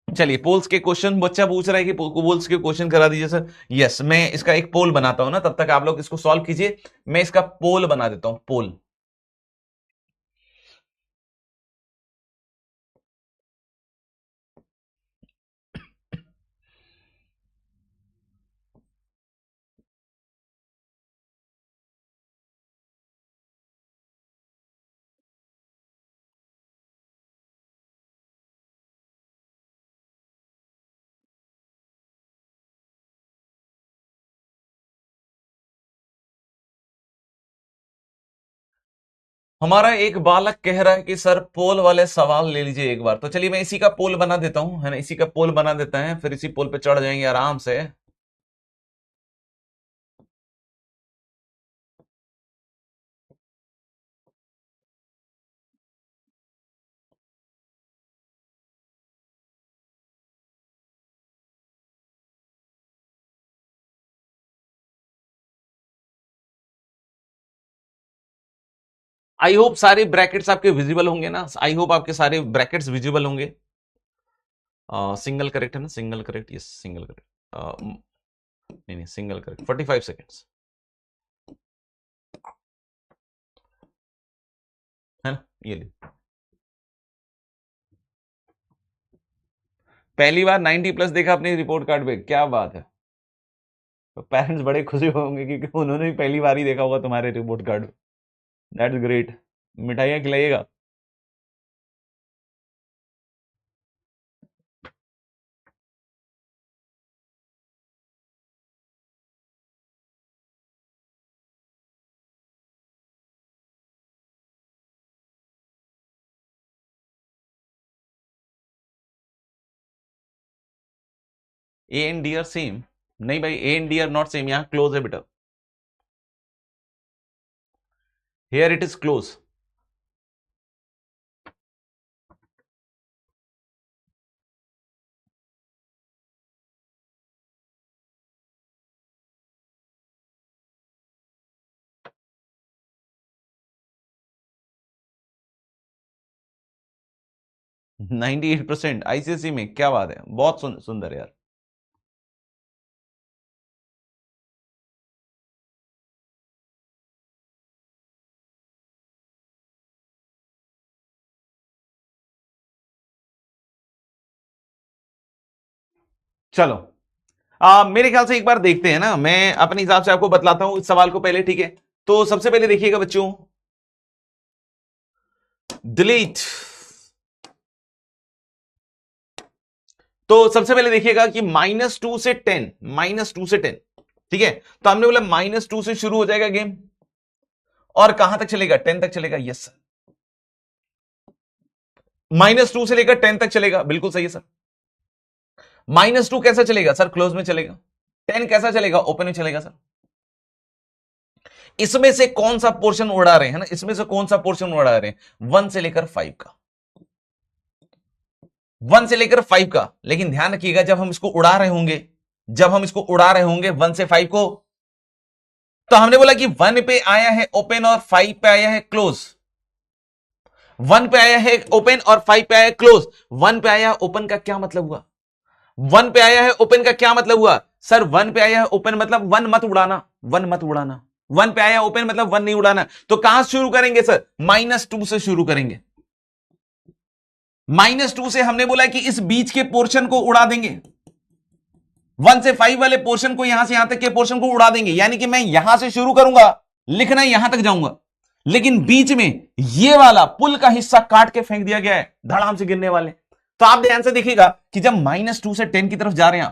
Speaker 1: चलिए पोल्स के क्वेश्चन बच्चा पूछ रहा है कि पोल्स के क्वेश्चन करा दीजिए सर। यस, मैं इसका एक पोल बनाता हूं ना, तब तक आप लोग इसको सॉल्व कीजिए। मैं इसका पोल बना देता हूं, पोल। हमारा एक बालक कह रहा है कि सर पोल वाले सवाल ले लीजिए एक बार, तो चलिए मैं इसी का पोल बना देता हूं, है ना, इसी का पोल बना देता है, फिर इसी पोल पे चढ़ जाएंगे आराम से। आई होप सारे ब्रैकेट्स आपके विजिबल होंगे ना, आई होप आपके सारे ब्रैकेट्स विजिबल होंगे। सिंगल करेक्ट है ना, single correct, yes single correct, नहीं नहीं सिंगल करेक्ट, 45 सेकेंड्स, है ना, ये ले। पहली बार 90+ देखा अपने रिपोर्ट कार्ड पे, क्या बात है। तो पेरेंट्स बड़े खुशी होंगे क्योंकि उन्होंने भी पहली बार ही देखा होगा तुम्हारे रिपोर्ट कार्ड। That's great. मिठाइयाँ खिलाइएगा। A and D are same? नहीं भाई, A and D are not same, यहां क्लोज है बेटा, here it is close. Ninety 98% ICSE में, क्या बात है, बहुत सुंदर यार। चलो मेरे ख्याल से एक बार देखते हैं ना, मैं अपने हिसाब से आपको बतलाता हूं इस सवाल को पहले, ठीक है? तो सबसे पहले देखिएगा बच्चों, डिलीट। तो सबसे पहले देखिएगा कि -2 से 10, -2 से 10, ठीक है? तो हमने बोला -2 से शुरू हो जाएगा गेम, और कहां तक चलेगा? 10 तक चलेगा। यस सर, -2 से लेकर 10 तक चलेगा, बिल्कुल सही है सर। -2 कैसा चलेगा सर? क्लोज में चलेगा। 10 कैसा चलेगा? ओपन में चलेगा सर। इसमें से कौन सा पोर्शन उड़ा रहे हैं ना, इसमें से कौन सा पोर्शन उड़ा रहे हैं? 1 से लेकर 5 का, 1 से लेकर 5 का। लेकिन ध्यान रखिएगा, जब हम इसको उड़ा रहे होंगे, जब हम इसको उड़ा रहे होंगे 1 से 5 को, तो हमने बोला कि 1 पे आया है ओपन और 5 पे आया है क्लोज। 1 पे आया है ओपन और 5 पे आया है क्लोज। 1 पे आया ओपन का क्या मतलब हुआ? 1 पे आया है ओपन का क्या मतलब हुआ सर? 1 पे आया है ओपन मतलब 1 मत उड़ाना, 1 मत उड़ाना। 1 पे आया ओपन मतलब 1 नहीं उड़ाना। तो कहां शुरू करेंगे सर? -2 से शुरू करेंगे। -2 से हमने बोला कि इस बीच के पोर्शन को उड़ा देंगे, 1 से 5 वाले पोर्शन को, यहां से यहां तक के पोर्शन को उड़ा देंगे। यानी कि मैं यहां से शुरू करूंगा, लिखना यहां तक जाऊंगा, लेकिन बीच में ये वाला पुल का हिस्सा काट के फेंक दिया गया है, धड़ाम से गिरने वाले। तो आप ध्यान से देखिएगा कि जब -2 से 10 की तरफ जा रहे हैं,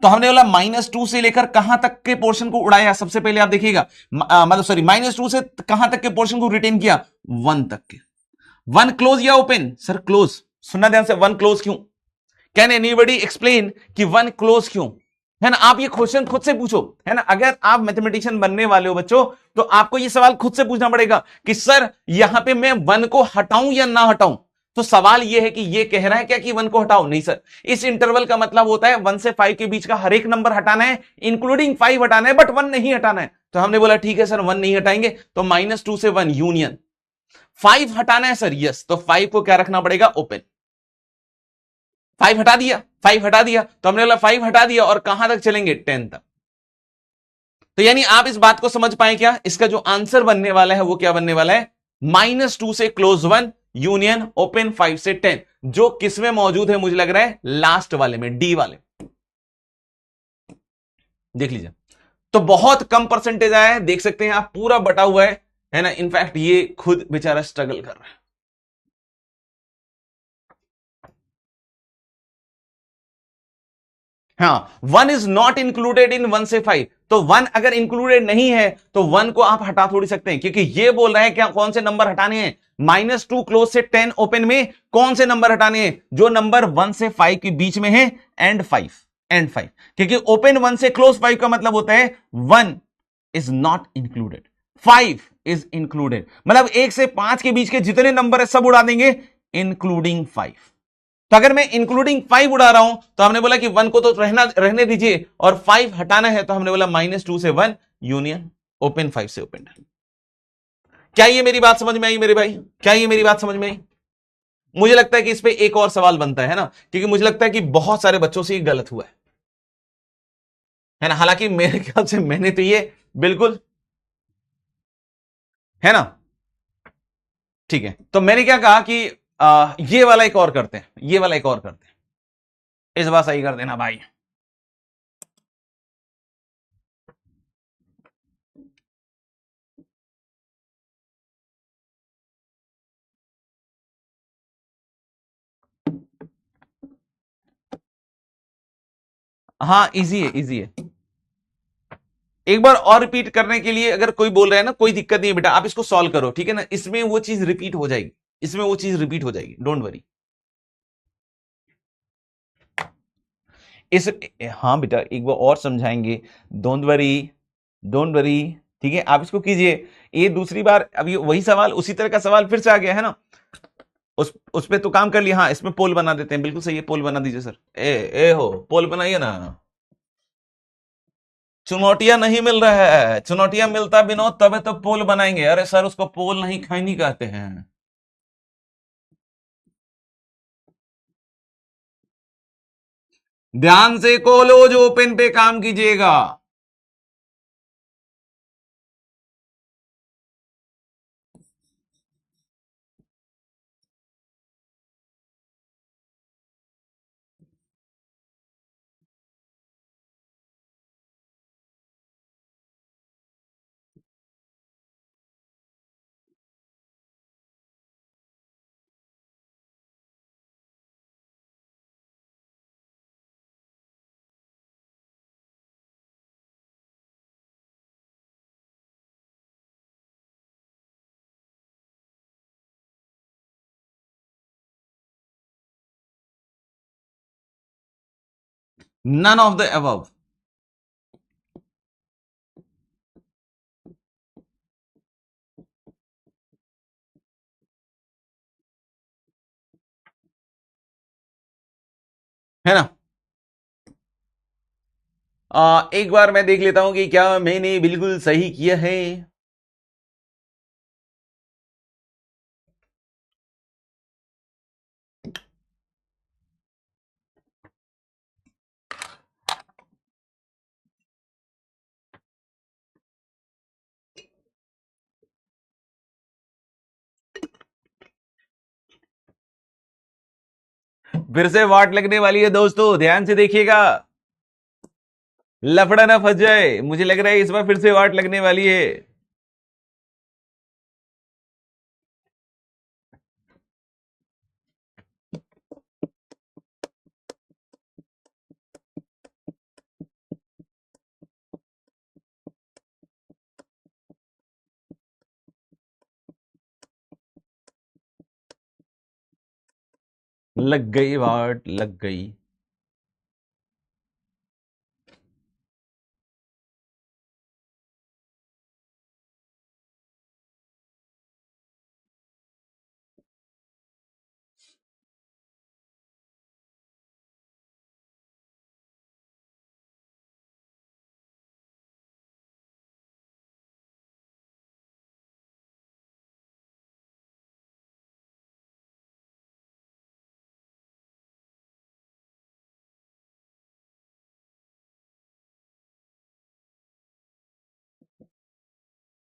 Speaker 1: तो हमने बोला -2 से लेकर कहां तक के पोर्शन को उड़ाया? सबसे पहले आप देखिएगा, मतलब सॉरी, -2 से कहां तक के पोर्शन को रिटेन किया? 1 तक के। 1 क्लोज या ओपन? Sir close. सुनना ध्यान से, 1 क्लोज क्यों? कैन एनीबडी एक्सप्लेन कि 1 क्लोज क्यों? है ना, आप ये क्वेश्चन खुद से पूछो, है ना। अगर आप मैथमेटिशियन बनने वाले हो बच्चों, तो आपको ये सवाल खुद से पूछना पड़ेगा कि सर यहां पे मैं 1 को हटाऊं या ना हटाऊं। तो सवाल ये है कि ये कह रहा है क्या कि 1 को हटाओ? नहीं सर, इस इंटरवल का मतलब होता है 1 से 5 के बीच का हर एक नंबर हटाना है, इंक्लूडिंग 5 हटाना है, बट 1 नहीं हटाना है। तो हमने बोला ठीक है सर, 1 नहीं हटाएंगे, तो -2 से 1 यूनियन। 5 हटाना है सर, यस, तो 5 को क्या रखना पड़ेगा? ओपन। 5 हटा दिया, 5 हटा दिया, तो हमने बोला 5 हटा दिया, और कहां तक चलेंगे? 10 तक। तो यानी आप इस बात को समझ पाए क्या? इसका जो आंसर बनने वाला है वो क्या बनने वाला है? -2 से क्लोज 1 यूनियन ओपन 5 से 10, जो किसमें मौजूद है? मुझे लग रहा है लास्ट वाले में, डी वाले। देख लीजिए, तो बहुत कम परसेंटेज आया है, देख सकते हैं आप, पूरा बटा हुआ है ना। इनफैक्ट ये खुद बेचारा स्ट्रगल कर रहा है। हाँ, 1 इज नॉट इंक्लूडेड इन 1 से 5। तो 1 अगर इंक्लूडेड नहीं है तो 1 को आप हटा थोड़ी सकते हैं, क्योंकि ये बोल रहा है क्या, कौन से नंबर हटाने हैं? -2 क्लोज से 10 ओपन में कौन से नंबर हटाने हैं? जो नंबर 1 से 5 के बीच में है, एंड 5, क्योंकि ओपन 1 से क्लोज 5 का मतलब होता है 1 is not included, 5 is included. मतलब 1 से 5 के बीच के जितने नंबर है सब उड़ा देंगे, इंक्लूडिंग 5। तो अगर मैं इंक्लूडिंग 5 उड़ा रहा हूं, तो हमने बोला कि 1 को तो रहने दीजिए, और 5 हटाना है, तो हमने बोला -2 से 1 यूनियन ओपन 5 से ओपन। क्या ये मेरी बात समझ में आई मेरे भाई? क्या ये मेरी बात समझ में आई? मुझे लगता है कि इस पे एक और सवाल बनता है ना, क्योंकि मुझे लगता है कि बहुत सारे बच्चों से ये गलत हुआ है ना। हालांकि मेरे ख्याल से मैंने तो ये बिल्कुल, है ना, ठीक है। तो मैंने क्या कहा कि ये वाला एक और करते हैं, ये वाला एक और करते हैं, इस बार सही कर देना भाई। हाँ, इजी है, इजी है। एक बार और रिपीट करने के लिए अगर कोई बोल रहा है ना, कोई दिक्कत नहीं है बेटा, आप इसको सॉल्व करो, ठीक है ना। इसमें वो चीज रिपीट हो जाएगी, इसमें वो चीज रिपीट हो जाएगी, डोंट वरी। इस हाँ बेटा एक बार और समझाएंगे, डोंट वरी, डोंट वरी, ठीक है। आप इसको कीजिए, ये दूसरी बार अभी वही सवाल, उसी तरह का सवाल फिर से आ गया है ना, उस पे तो काम कर लिया। हाँ इसमें पोल बना देते हैं, बिल्कुल सही है, पोल बना दीजिए सर। ए हो पोल बनाइए ना। चुनौतियां नहीं मिल रहा है, चुनौतियां मिलता विनोद तबे तो पोल बनाएंगे। अरे सर उसको पोल नहीं खैनी कहते हैं। ध्यान से कोलोज ओपन पे काम कीजिएगा। None of the above. है ना। एक बार मैं देख लेता हूं कि क्या मैंने बिल्कुल सही किया है। फिर से वाट लगने वाली है दोस्तों, ध्यान से देखिएगा, लफड़ा ना फंस जाए। मुझे लग रहा है इस बार फिर से वाट लगने वाली है। लग गई वाट, लग गई।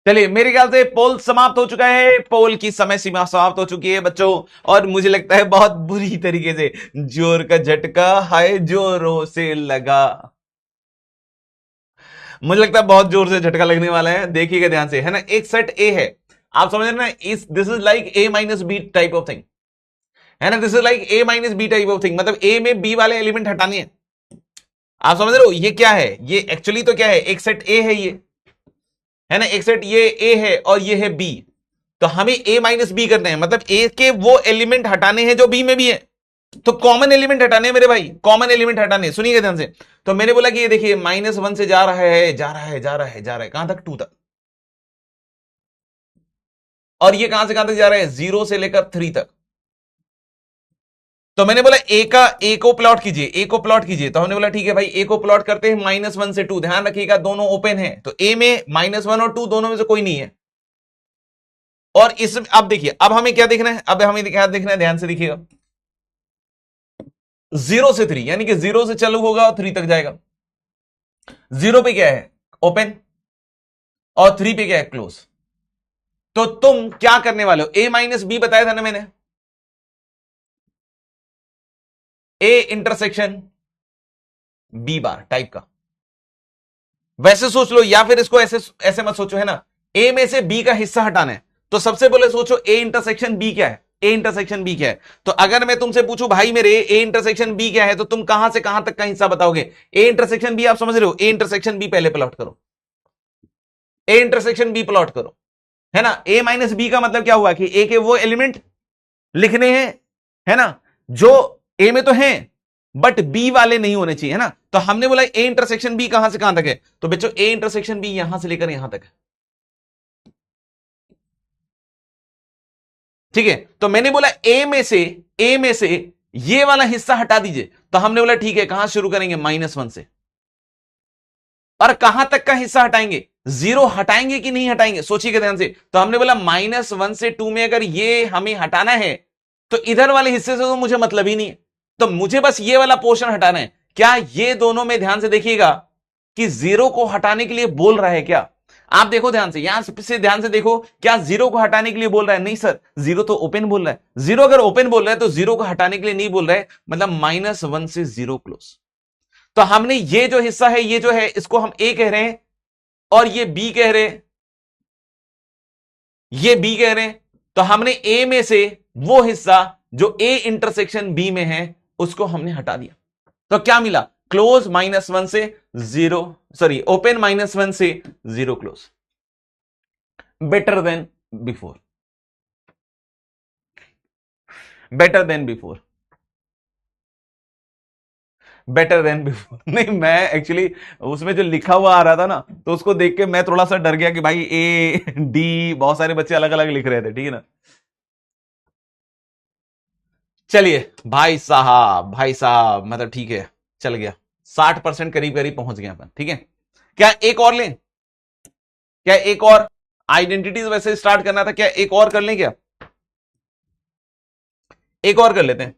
Speaker 1: चलिए मेरे ख्याल से पोल समाप्त हो चुका है, पोल की समय सीमा समाप्त हो चुकी है बच्चों। और मुझे लगता है बहुत बुरी तरीके से जोर का झटका हाय जोरों से लगा। मुझे लगता है बहुत जोर से झटका लगने वाला है, देखिएगा ध्यान से, है ना। एक सेट ए है, आप समझ रहे ना, इस this is like A minus B type of thing, है ना। This is like A minus B type of thing, मतलब ए में बी वाले एलिमेंट हटाने हैं। आप समझ रहे हो ये क्या है, ये एक्चुअली तो क्या है, एक सेट ए है ये, है ना। एक सेट ये ए है और ये है बी, तो हमें ए माइनस बी करने हैं, मतलब ए के वो एलिमेंट हटाने हैं जो बी में भी है। तो कॉमन एलिमेंट हटाने हैं मेरे भाई, कॉमन एलिमेंट हटाने, सुनिएगा ध्यान से। तो मैंने बोला कि ये देखिए -1 से जा रहा है, जा रहा है, जा रहा है, जा रहा है, कहां तक, 2 तक। और ये कहां से कहां तक जा रहा है, 0 से लेकर 3 तक। तो मैंने बोला ए को प्लॉट कीजिए, ए को प्लॉट कीजिए। तो हमने बोला ठीक है भाई, ए को प्लॉट करते हैं -1 से 2। ध्यान रखिएगा दोनों ओपन है, तो ए में -1 और 2 दोनों में से कोई नहीं है। और इस अब देखिए, अब हमें क्या देखना है, अब हमें क्या देखना है, ध्यान से देखिएगा। 0 से 3, यानी कि 0 से चालू होगा और 3 तक जाएगा। 0 पे क्या है, ओपन, और 3 पे क्या है, क्लोज। तो तुम क्या करने वाले हो, ए माइनस बी बताया था ना मैंने, A intersection B bar type का। वैसे सोच लो, या फिर इसको ऐसे ऐसे मत सोचो, है ना। ए में से बी का हिस्सा हटाना है, तो सबसे पहले सोचो ए इंटरसेक्शन बी क्या है, ए इंटरसेक्शन बी क्या है। तो अगर मैं तुमसे पूछूं भाई मेरे ए इंटरसेक्शन बी क्या है, तो तुम कहां से कहां तक का हिस्सा बताओगे। ए इंटरसेक्शन बी आप समझ रहे हो, ए इंटरसेक्शन बी पहले प्लॉट करो, ए इंटरसेक्शन बी प्लॉट करो, है ना। ए माइनस बी का मतलब क्या हुआ कि ए के वो एलिमेंट लिखने हैं, है ना, जो ए में तो हैं बट बी वाले नहीं होने चाहिए, है ना। तो हमने बोला ए इंटरसेक्शन बी कहां से कहां तक है, तो बच्चों ए इंटरसेक्शन बी यहां से लेकर यहां तक है, ठीक है। तो मैंने बोला ए में से ये वाला हिस्सा हटा दीजिए, तो हमने बोला ठीक है, कहां शुरू करेंगे, -1 से, और कहां तक का हिस्सा हटाएंगे, 0 हटाएंगे कि नहीं हटाएंगे, सोचिएगा ध्यान से। तो हमने बोला -1 से 2 में अगर ये हमें हटाना है तो इधर वाले हिस्से से तो मुझे मतलब ही नहीं है, तो मुझे बस ये वाला पोर्शन हटाना है। क्या ये दोनों में ध्यान से देखिएगा कि 0 को हटाने के लिए बोल रहा है क्या, आप देखो ध्यान से, यहां से ध्यान से देखो, क्या 0 को हटाने के लिए बोल रहा है, नहीं सर, 0 तो ओपन बोल रहा है। 0 अगर ओपन बोल रहा है तो 0 को हटाने के लिए नहीं बोल रहा है, मतलब -1 से 0 क्लोज। तो हमने ये जो हिस्सा है, ये जो है, इसको हम ए कह रहे हैं, और ये बी कह रहे हैं, ये बी कह रहे हैं। तो हमने ए में से वो हिस्सा जो ए इंटरसेक्शन बी में है उसको हमने हटा दिया, तो क्या मिला, क्लोज -1 से 0, सॉरी ओपन -1 से 0 close, better than before, better than before, better than before. नहीं, मैं एक्चुअली उसमें जो लिखा हुआ आ रहा था ना, तो उसको देख के मैं थोड़ा सा डर गया कि भाई ए डी, बहुत सारे बच्चे अलग अलग लिख रहे थे, ठीक है ना। चलिए भाई साहब, भाई साहब, मतलब ठीक है, चल गया, 60% करीब करीब पहुंच गए अपन, ठीक है। क्या एक और लें, क्या एक और, आइडेंटिटीज वैसे स्टार्ट करना था, क्या एक और कर लें क्या, एक और कर लेते हैं,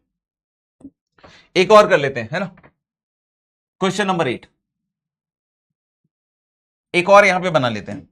Speaker 1: एक और कर लेते हैं, है ना। क्वेश्चन नंबर 8 एक और यहां पे बना लेते हैं।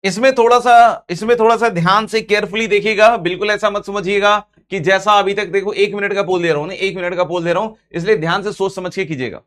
Speaker 1: इसमें थोड़ा सा ध्यान से केयरफुली देखिएगा, बिल्कुल ऐसा मत समझिएगा कि जैसा अभी तक, देखो 1 मिनट का पोल दे रहा हूं ना, 1 मिनट का पोल दे रहा हूं, इसलिए ध्यान से सोच समझ के कीजिएगा।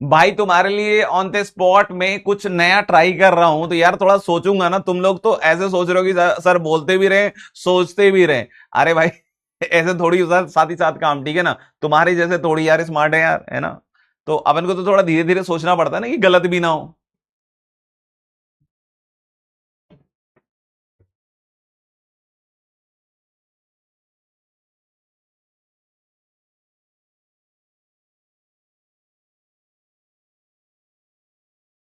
Speaker 1: भाई तुम्हारे लिए ऑन द स्पॉट में कुछ नया ट्राई कर रहा हूं, तो यार थोड़ा सोचूंगा ना, तुम लोग तो ऐसे सोच रहे हो कि सर बोलते भी रहे, सोचते भी रहे। अरे भाई ऐसे थोड़ी सर, साथ ही साथ काम, ठीक है ना। तुम्हारे जैसे थोड़ी यार स्मार्ट है यार, है ना। तो अपन को तो थोड़ा धीरे धीरे सोचना पड़ता है ना, कि गलत भी ना हो।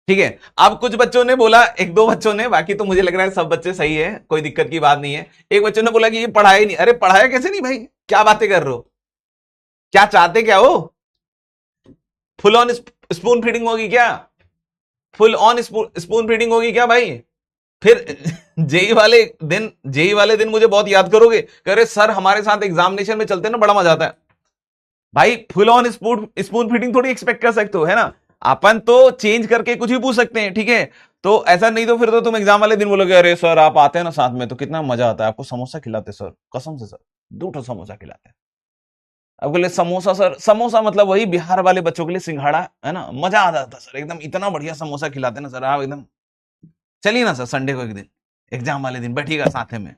Speaker 1: ठीक है। अब कुछ बच्चों ने बोला, एक दो बच्चों ने, बाकी तो मुझे लग रहा है सब बच्चे सही है, कोई दिक्कत की बात नहीं है। एक बच्चों ने बोला कि ये पढ़ाया ही नहीं। अरे पढ़ाया कैसे नहीं भाई, क्या बातें कर रहे हो, क्या चाहते क्या हो, फुल ऑन स्पून फीडिंग होगी क्या, फुल ऑन स्पून फीडिंग होगी क्या भाई। फिर जेई वाले दिन मुझे बहुत याद करोगे, कह रहे सर हमारे साथ एग्जामिनेशन में चलते ना, बड़ा मजा आता है। भाई फुल ऑन स्पून फीडिंग थोड़ी एक्सपेक्ट कर सकते हो, है ना। अपन तो चेंज करके कुछ भी पूछ सकते हैं, ठीक है। तो ऐसा नहीं तो फिर तो तुम एग्जाम वाले दिन बोलोगे अरे सर आप आते हैं ना साथ में तो कितना मजा आता है, आपको समोसा खिलाते सर, कसम से सर 2 समोसा खिलाते हैं आपके लिए। समोसा सर, समोसा मतलब वही बिहार वाले बच्चों के लिए सिंघाड़ा है ना, मजा आ जाता सर एकदम, इतना बढ़िया समोसा खिलाते ना सर आप एकदम। चलिए ना सर संडे को एक दिन, एग्जाम वाले दिन बैठिएगा साथ में।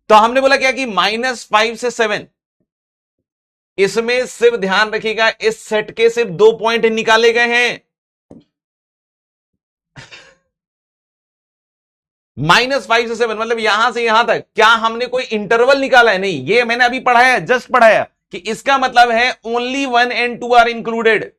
Speaker 1: तो हमने बोला क्या कि -5 से 7, इसमें सिर्फ ध्यान रखिएगा इस सेट के सिर्फ 2 पॉइंट निकाले गए हैं। -5 से 7 मतलब यहां से यहां तक, क्या हमने कोई इंटरवल निकाला है? नहीं, ये मैंने अभी पढ़ाया, जस्ट पढ़ाया कि इसका मतलब है ओनली 1 एंड 2 आर इंक्लूडेड।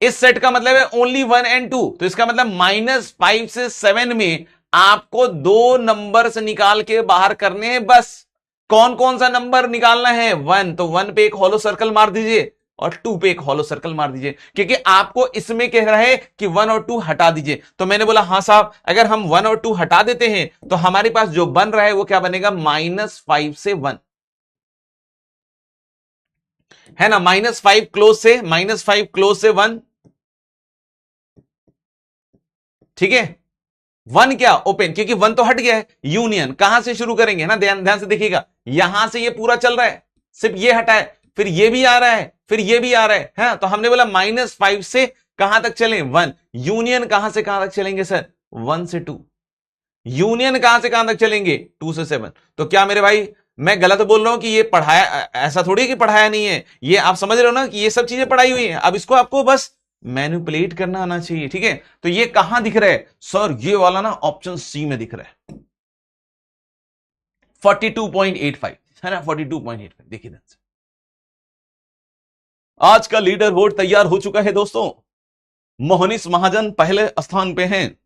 Speaker 1: इस सेट का मतलब है ओनली 1 एंड 2, तो इसका मतलब -5 से 7 में आपको 2 नंबर से निकाल के बाहर करने हैं बस। कौन कौन सा नंबर निकालना है? 1, तो 1 पे एक हॉलो सर्कल मार दीजिए और 2 पे एक हॉलो सर्कल मार दीजिए, क्योंकि आपको इसमें कह रहा है कि 1 और 2 हटा दीजिए। तो मैंने बोला हाँ साहब, अगर हम 1 और 2 हटा देते हैं तो हमारे पास जो बन रहा है वो क्या बनेगा? -5 से 1 है ना, -5 क्लोज से, -5 क्लोज से 1, ठीक है। 1 क्या? ओपन, क्योंकि 1 तो हट गया है। यूनियन कहां से शुरू करेंगे ना, ध्यान ध्यान से देखिएगा, यहां से ये पूरा चल रहा है, सिर्फ ये हटा है, फिर ये भी आ रहा है, फिर ये भी आ रहा है, हाँ? तो हमने बोला -5 से कहां तक चलें? 1। यूनियन कहां से कहां तक चलेंगे सर? 1 से 2। यूनियन कहां से कहां तक चलेंगे? 2 से 7। तो क्या मेरे भाई मैं गलत बोल रहा हूं कि ये पढ़ाया? ऐसा थोड़ी कि पढ़ाया नहीं है, ये आप समझ रहे हो ना कि ये सब चीजें पढ़ाई हुई है, अब इसको आपको बस मैनिपुलेट करना आना चाहिए, ठीक है। तो ये कहां दिख रहा है सर? ये वाला ना ऑप्शन सी में दिख रहा है, 42.85 है ना, 42.85। देखिए ध्यान से, आज का लीडर बोर्ड तैयार हो चुका है दोस्तों। मोहनीश महाजन पहले स्थान पे हैं।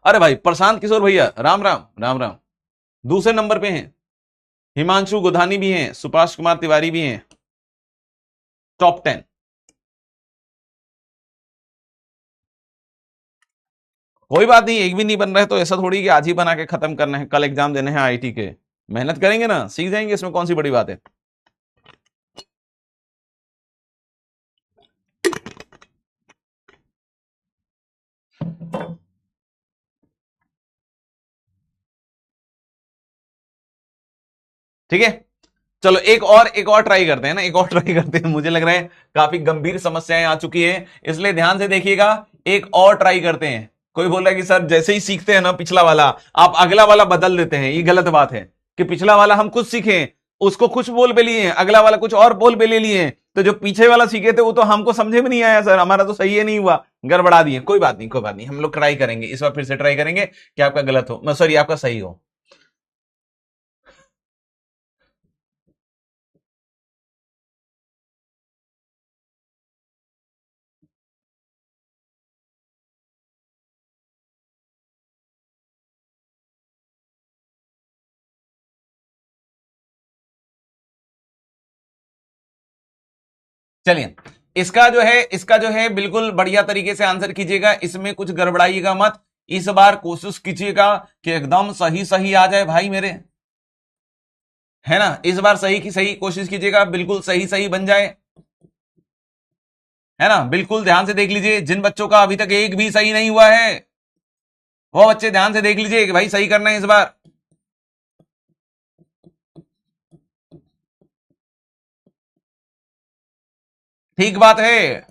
Speaker 1: अरे भाई प्रशांत किशोर भैया राम राम राम राम, दूसरे नंबर पे हैं। हिमांशु गोधानी भी हैं, सुभाष कुमार तिवारी भी हैं, टॉप 10। कोई बात नहीं, एक भी नहीं बन रहा है तो ऐसा थोड़ी कि आज ही बना के खत्म करना है, कल एग्जाम देने हैं आईटी के। मेहनत करेंगे ना सीख जाएंगे, इसमें कौन सी बड़ी बात है। ठीक है, चलो एक और ट्राई करते हैं ना, एक और ट्राई करते हैं। मुझे लग रहा है काफी गंभीर समस्याएं आ चुकी हैं, इसलिए ध्यान से देखिएगा। एक और ट्राई करते हैं। कोई बोल रहा है कि सर जैसे ही सीखते हैं ना पिछला वाला, आप अगला वाला बदल देते हैं, ये गलत बात है। कि पिछला वाला हम कुछ सीखे, उसको कुछ बोल पे लिए, अगला वाला कुछ और बोल पे ले लिए, तो जो पीछे वाला सीखे थे वो तो हमको समझे में नहीं आया सर, हमारा तो सही है नहीं हुआ, गड़बड़ा दिए। कोई बात नहीं, कोई बात नहीं, हम लोग ट्राई करेंगे, इस बार फिर से ट्राई करेंगे कि आपका गलत हो, सॉरी आपका सही हो। चलिए, इसका जो है बिल्कुल बढ़िया तरीके से आंसर कीजिएगा, इसमें कुछ गड़बड़ाइएगा मत। इस बार कोशिश कीजिएगा कि एकदम सही सही आ जाए भाई मेरे, है ना। इस बार सही की सही कोशिश कीजिएगा, बिल्कुल सही सही बन जाए, है ना। बिल्कुल ध्यान से देख लीजिए, जिन बच्चों का अभी तक एक भी सही नहीं हुआ है वो बच्चे ध्यान से देख लीजिए कि भाई सही करना है इस बार। ठीक बात है।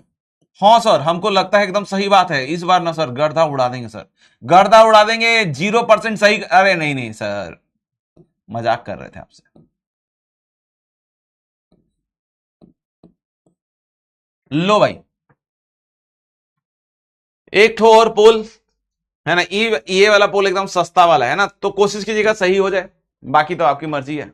Speaker 1: हाँ सर, हमको लगता है एकदम सही बात है, इस बार ना सर गर्दा उड़ा देंगे सर, गर्दा उड़ा देंगे। 0% सही, अरे नहीं नहीं सर, मजाक कर रहे थे आपसे। लो भाई, एक ठो और पोल है ना, ये वाला पोल एकदम सस्ता वाला है ना, तो कोशिश कीजिएगा सही हो जाए, बाकी तो आपकी मर्जी है।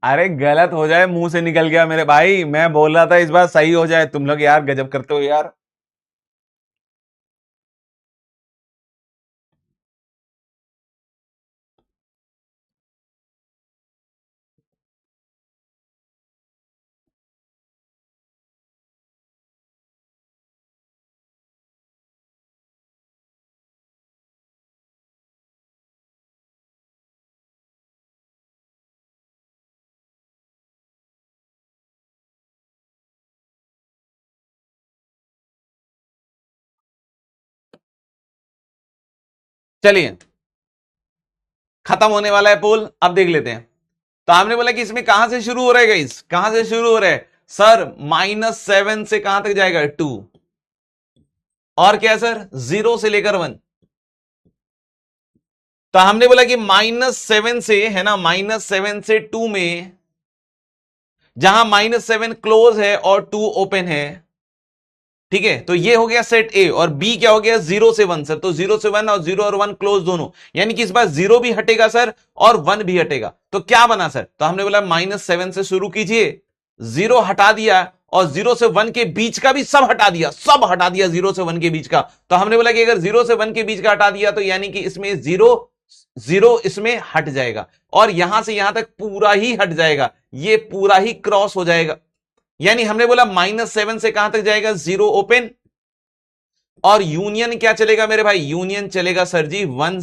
Speaker 1: अरे गलत हो जाए मुंह से निकल गया मेरे भाई, मैं बोल रहा था इस बार सही हो जाए, तुम लोग यार गजब करते हो यार। चलिए, खत्म होने वाला है पोल, अब देख लेते हैं। तो हमने बोला कि इसमें कहां से शुरू हो रहा है गाइस, कहां से शुरू हो रहा है सर, -7 से कहां तक जाएगा 2, और क्या सर 0 से लेकर 1। तो हमने बोला कि -7 से, है ना, -7 से 2 में, जहां -7 क्लोज है और 2 ओपन है, ठीक है, तो ये हो गया सेट ए, और बी क्या हो गया 0 से 1 सर, तो 0 से 1 और 0 और 1 क्लोज दोनों, यानी कि इस बार 0 भी हटेगा सर और 1 भी हटेगा, तो क्या बना सर, तो हमने बोला -7 से शुरू कीजिए, 0 हटा दिया और 0 से 1 के बीच का भी सब हटा दिया, सब हटा दिया 0 से 1 के बीच का। तो हमने बोला कि अगर 0 से 1 के बीच का हटा दिया तो यानी कि इसमें 0 इसमें हट जाएगा, और यहां से यहां तक पूरा ही हट जाएगा, ये पूरा ही क्रॉस हो जाएगा। यानी हमने बोला -7 से कहां तक जाएगा 0 ओपन, और यूनियन क्या चलेगा मेरे भाई, यूनियन चलेगा सर जी 1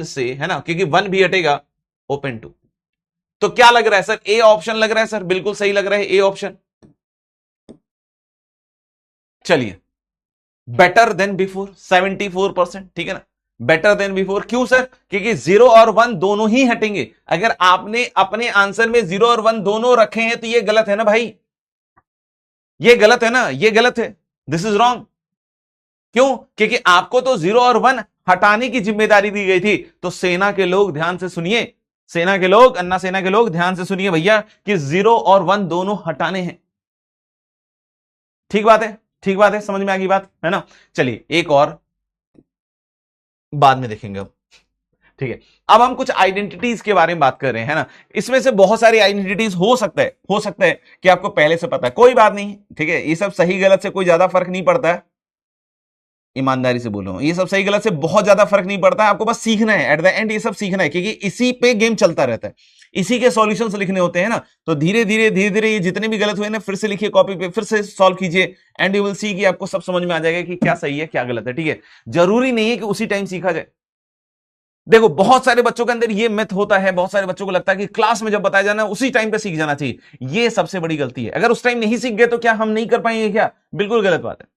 Speaker 1: से, है ना, क्योंकि 1 भी हटेगा ओपन 2। तो क्या लग रहा है सर, ए ऑप्शन लग रहा है सर, बिल्कुल सही लग रहा है ए ऑप्शन। चलिए, बेटर देन बिफोर 74%, ठीक है ना, बेटर देन बिफोर, क्यों सर, क्योंकि 0 और 1 दोनों ही हटेंगे। अगर आपने अपने आंसर में 0 और 1 दोनों रखे हैं तो ये गलत है ना भाई, ये गलत है ना, ये गलत है, दिस इज रॉन्ग। क्यों, क्योंकि आपको तो 0 और 1 हटाने की जिम्मेदारी दी गई थी। तो सेना के लोग ध्यान से सुनिए, सेना के लोग, अन्ना सेना के लोग ध्यान से सुनिए भैया, कि 0 और 1 दोनों हटाने हैं। ठीक बात है, ठीक बात है, समझ में आ गई बात, है ना। चलिए एक और बाद में देखेंगे अब, ठीक है। अब हम कुछ आइडेंटिटीज के बारे में बात कर रहे हैं, है ना। इसमें से बहुत सारी आइडेंटिटीज हो सकता है कि आपको पहले से पता है, कोई बात नहीं, ठीक है, ये सब सही गलत से कोई ज्यादा फर्क नहीं पड़ता है, ईमानदारी से बोल रहा हूं, ये सब सही गलत से बहुत ज्यादा फर्क नहीं पड़ता है, आपको बस सीखना है, एट द एंड ये सब सीखना है, क्योंकि इसी पे गेम चलता रहता है, इसी के सॉल्यूशंस लिखने होते हैं ना। तो धीरे धीरे ये जितने भी गलत हुए ना, फिर से लिखिए कॉपी पे, फिर से सॉल्व कीजिए, एंड यू विल सी कि आपको सब समझ में आ जाएगा कि क्या सही है क्या गलत है, ठीक है। जरूरी नहीं है कि उसी टाइम सीखा जाए। देखो बहुत सारे बच्चों के अंदर ये मिथ होता है, बहुत सारे बच्चों को लगता है कि क्लास में जब बताया जाना उसी टाइम पे सीख जाना चाहिए, ये सबसे बड़ी गलती है। अगर उस टाइम नहीं सीख गए तो क्या हम नहीं कर पाएंगे क्या, बिल्कुल गलत बात है।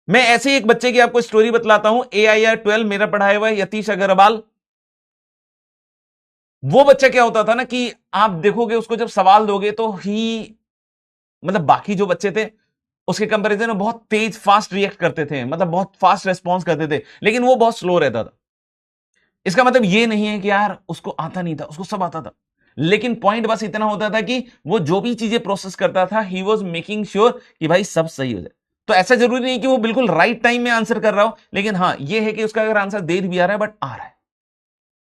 Speaker 1: मैं ऐसे ही एक बच्चे की आपको स्टोरी बतलाता हूं, AIR 12 मेरा पढ़ाया हुआ है यतीश अग्रवाल। वो बच्चा क्या होता था ना कि आप देखोगे उसको जब सवाल दोगे तो ही, मतलब बाकी जो बच्चे थे उसके कंपैरिजन में बहुत तेज फास्ट रिएक्ट करते थे, मतलब बहुत फास्ट रेस्पॉन्स करते थे, लेकिन वो बहुत स्लो रहता था। इसका मतलब ये नहीं है कि यार उसको आता नहीं था, उसको सब आता था, लेकिन पॉइंट बस इतना होता था कि वो जो भी चीजें प्रोसेस करता था, ही वॉज मेकिंग श्योर कि भाई सब सही हो जाए। तो ऐसा जरूरी नहीं कि वो बिल्कुल राइट टाइम में आंसर कर रहा हो, लेकिन हाँ ये है कि उसका अगर आंसर देर भी आ रहा है बट आ रहा है।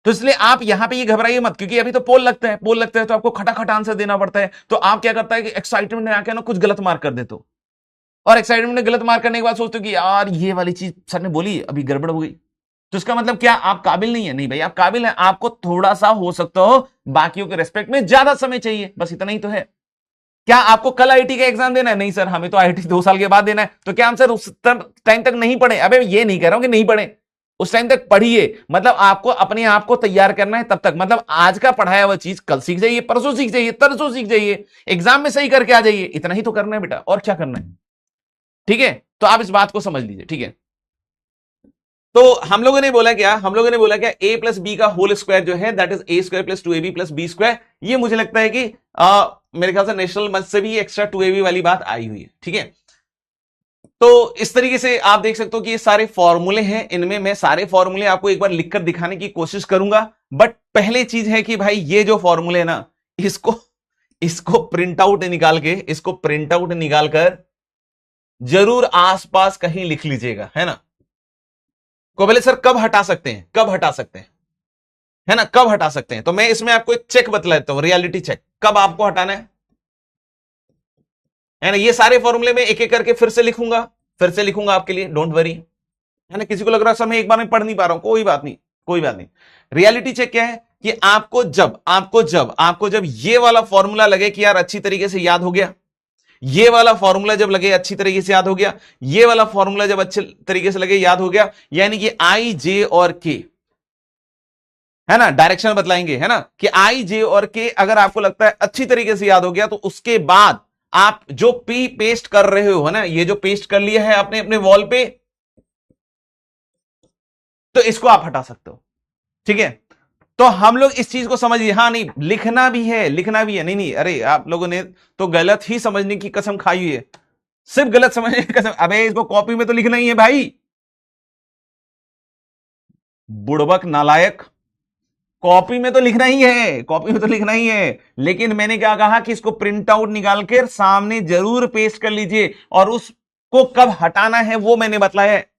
Speaker 1: तो इसलिए आप यहां पे ये घबराइए मत, क्योंकि अभी तो पोल लगता है, पोल लगता है तो आपको खटाखट आंसर देना पड़ता है। तो आप क्या करता है कि एक्साइटमेंट में आके ना कुछ गलत मार्क कर देते हो, और एक्साइटमेंट में गलत मार्क करने के बाद सोचते हो कि यार ये वाली चीज सर ने बोली अभी गड़बड़ हो गई। तो इसका मतलब क्या, आप काबिल नहीं है? नहीं भाई, आप काबिल हैं, आपको थोड़ा सा हो सकता हो बाकियों के रेस्पेक्ट में ज्यादा समय चाहिए, बस इतना ही तो है। क्या आपको कल आईटी का एग्जाम देना है? नहीं सर, हमें तो आईटी 2 साल के बाद देना है। तो क्या हम सर उस टाइम तक नहीं पढ़े? अबे ये नहीं कह रहा हूं कि नहीं पढ़े, उस टाइम तक पढ़िए, मतलब आपको अपने आप को तैयार करना है तब तक, मतलब आज का पढ़ाया हुआ चीज कल सीख जाइए, परसों सीख जाइए, तरसों सीख जाइए, एग्जाम में सही करके आ जाइए, इतना ही तो करना है बेटा, और क्या करना है, ठीक है। तो आप इस बात को समझ लीजिए, ठीक है। तो हम लोगों ने बोला क्या, हम लोगों ने बोला क्या, a प्लस बी का होल स्क्वायर जो है that is a square plus 2ab plus B square. ये मुझे लगता है कि मेरे ख्याल से नेशनल मंच से भी एक्स्ट्रा 2ab वाली बात आई हुई है, ठीक है। तो इस तरीके से आप देख सकते हो कि ये सारे फॉर्मूले हैं, इनमें मैं सारे फॉर्मूले आपको एक बार लिखकर दिखाने की कोशिश करूंगा। बट पहले चीज है कि भाई ये जो फॉर्मूले है ना, इसको इसको प्रिंट आउट निकाल के, इसको प्रिंट आउट निकाल कर जरूर आसपास कहीं लिख लीजिएगा, है ना। को बोले सर कब हटा सकते हैं, कब हटा सकते हैं, है ना, कब हटा सकते हैं? तो मैं इसमें आपको एक चेक बतला देता हूं, रियलिटी चेक, कब आपको हटाना है ना। ये सारे फॉर्मूले में एक एक करके फिर से लिखूंगा आपके लिए, डोंट वरी, है ना। किसी को लग रहा है सर मैं एक बार में पढ़ नहीं पा रहा हूं, कोई बात नहीं, कोई बात नहीं। रियलिटी चेक क्या है कि आपको जब ये वाला फॉर्मूला लगे कि यार अच्छी तरीके से याद हो गया, ये वाला फॉर्मूला जब लगे अच्छी तरीके से याद हो गया, ये वाला फॉर्मूला जब अच्छे तरीके से लगे याद हो गया, यानी कि आई जे और के, है ना, डायरेक्शन बतलाएंगे, है ना, कि आई जे और के अगर आपको लगता है अच्छी तरीके से याद हो गया, तो उसके बाद आप जो पी पेस्ट कर रहे हो, है ना, ये जो पेस्ट कर लिया है आपने अपने वॉल पे, तो इसको आप हटा सकते हो। ठीक है, तो हम लोग इस चीज को समझिए। हाँ नहीं, लिखना भी है, लिखना भी है। नहीं नहीं, अरे आप लोगों ने तो गलत ही समझने की कसम खाई हुई है, सिर्फ गलत समझने की कसम। अबे इसको कॉपी में तो लिखना ही है भाई, बुड़बक नालायक, कॉपी में तो लिखना ही है, कॉपी में तो लिखना ही है। लेकिन मैंने क्या कहा कि इसको प्रिंट आउट निकाल कर सामने जरूर पेस्ट कर लीजिए, और उसको कब हटाना है वो मैंने बताया है।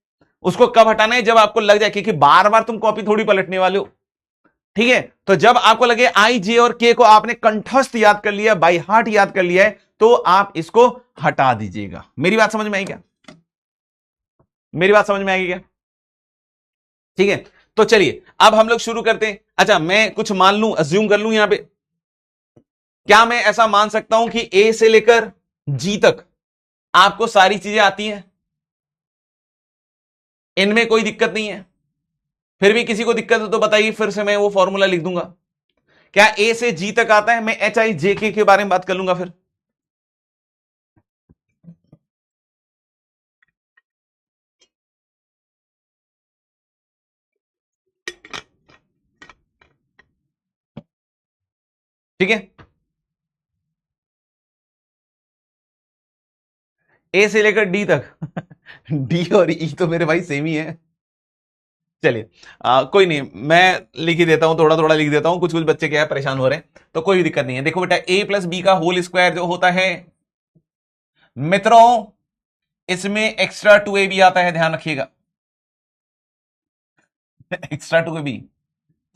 Speaker 1: उसको कब हटाना है, जब आपको लग जाए, क्योंकि बार बार तुम कॉपी थोड़ी पलटने वाले हो। ठीक है, तो जब आपको लगे आई जे और के को आपने कंठस्थ याद कर लिया, बाई हार्ट याद कर लिया है, तो आप इसको हटा दीजिएगा। मेरी बात समझ में आई क्या? मेरी बात समझ में आएगी क्या? ठीक है, तो चलिए अब हम लोग शुरू करते हैं। अच्छा, मैं कुछ मान लूं, अज्यूम कर लूं यहां पे, क्या मैं ऐसा मान सकता हूं कि ए से लेकर जी तक आपको सारी चीजें आती हैं, इनमें कोई दिक्कत नहीं है? फिर भी किसी को दिक्कत है तो बताइए, फिर से मैं वो फॉर्मूला लिख दूंगा। क्या ए से जी तक आता है? मैं एच आई जे के बारे में बात कर लूंगा फिर। ठीक है, ए से लेकर डी तक डी और ई तो मेरे भाई सेम ही है। चलिए कोई नहीं, मैं लिख ही देता हूं, थोड़ा थोड़ा लिख देता हूं, कुछ कुछ बच्चे क्या है परेशान हो रहे हैं, तो कोई भी दिक्कत नहीं है। देखो बेटा, ए प्लस बी का होल स्क्वायर जो होता है मित्रों, इसमें एक्स्ट्रा 2ab आता है, ध्यान रखिएगा। एक्स्ट्रा 2ab,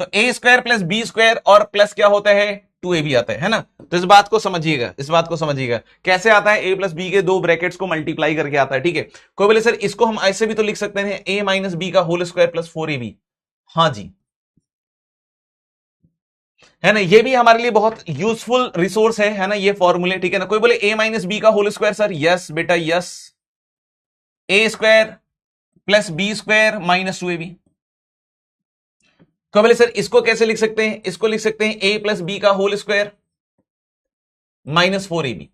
Speaker 1: तो ए स्क्वायर प्लस बी स्क्वायर और प्लस क्या होता है, 2ab आता है ना? तो इस बात को समझिएगा, इस बात को समझिएगा कैसे आता है। ए प्लस बी के दो ब्रैकेट्स को मल्टीप्लाई करके आता है। ठीक है, कोई बोले सर इसको हम ऐसे भी तो लिख सकते हैं, ए माइनस बी का होल स्क्वायर प्लस 4ab। हाँ जी, है ना, ये भी हमारे लिए बहुत यूजफुल रिसोर्स है ना, ये फॉर्मूले। ठीक है ना, कोई बोले ए माइनस बी का होल स्क्वायर, सर यस बेटा yes, A square plus B square minus 2ab। कोई बोले सर इसको कैसे लिख सकते हैं, इसको लिख सकते हैं ए प्लस बी का होल स्क्वायर माइनस 4ab।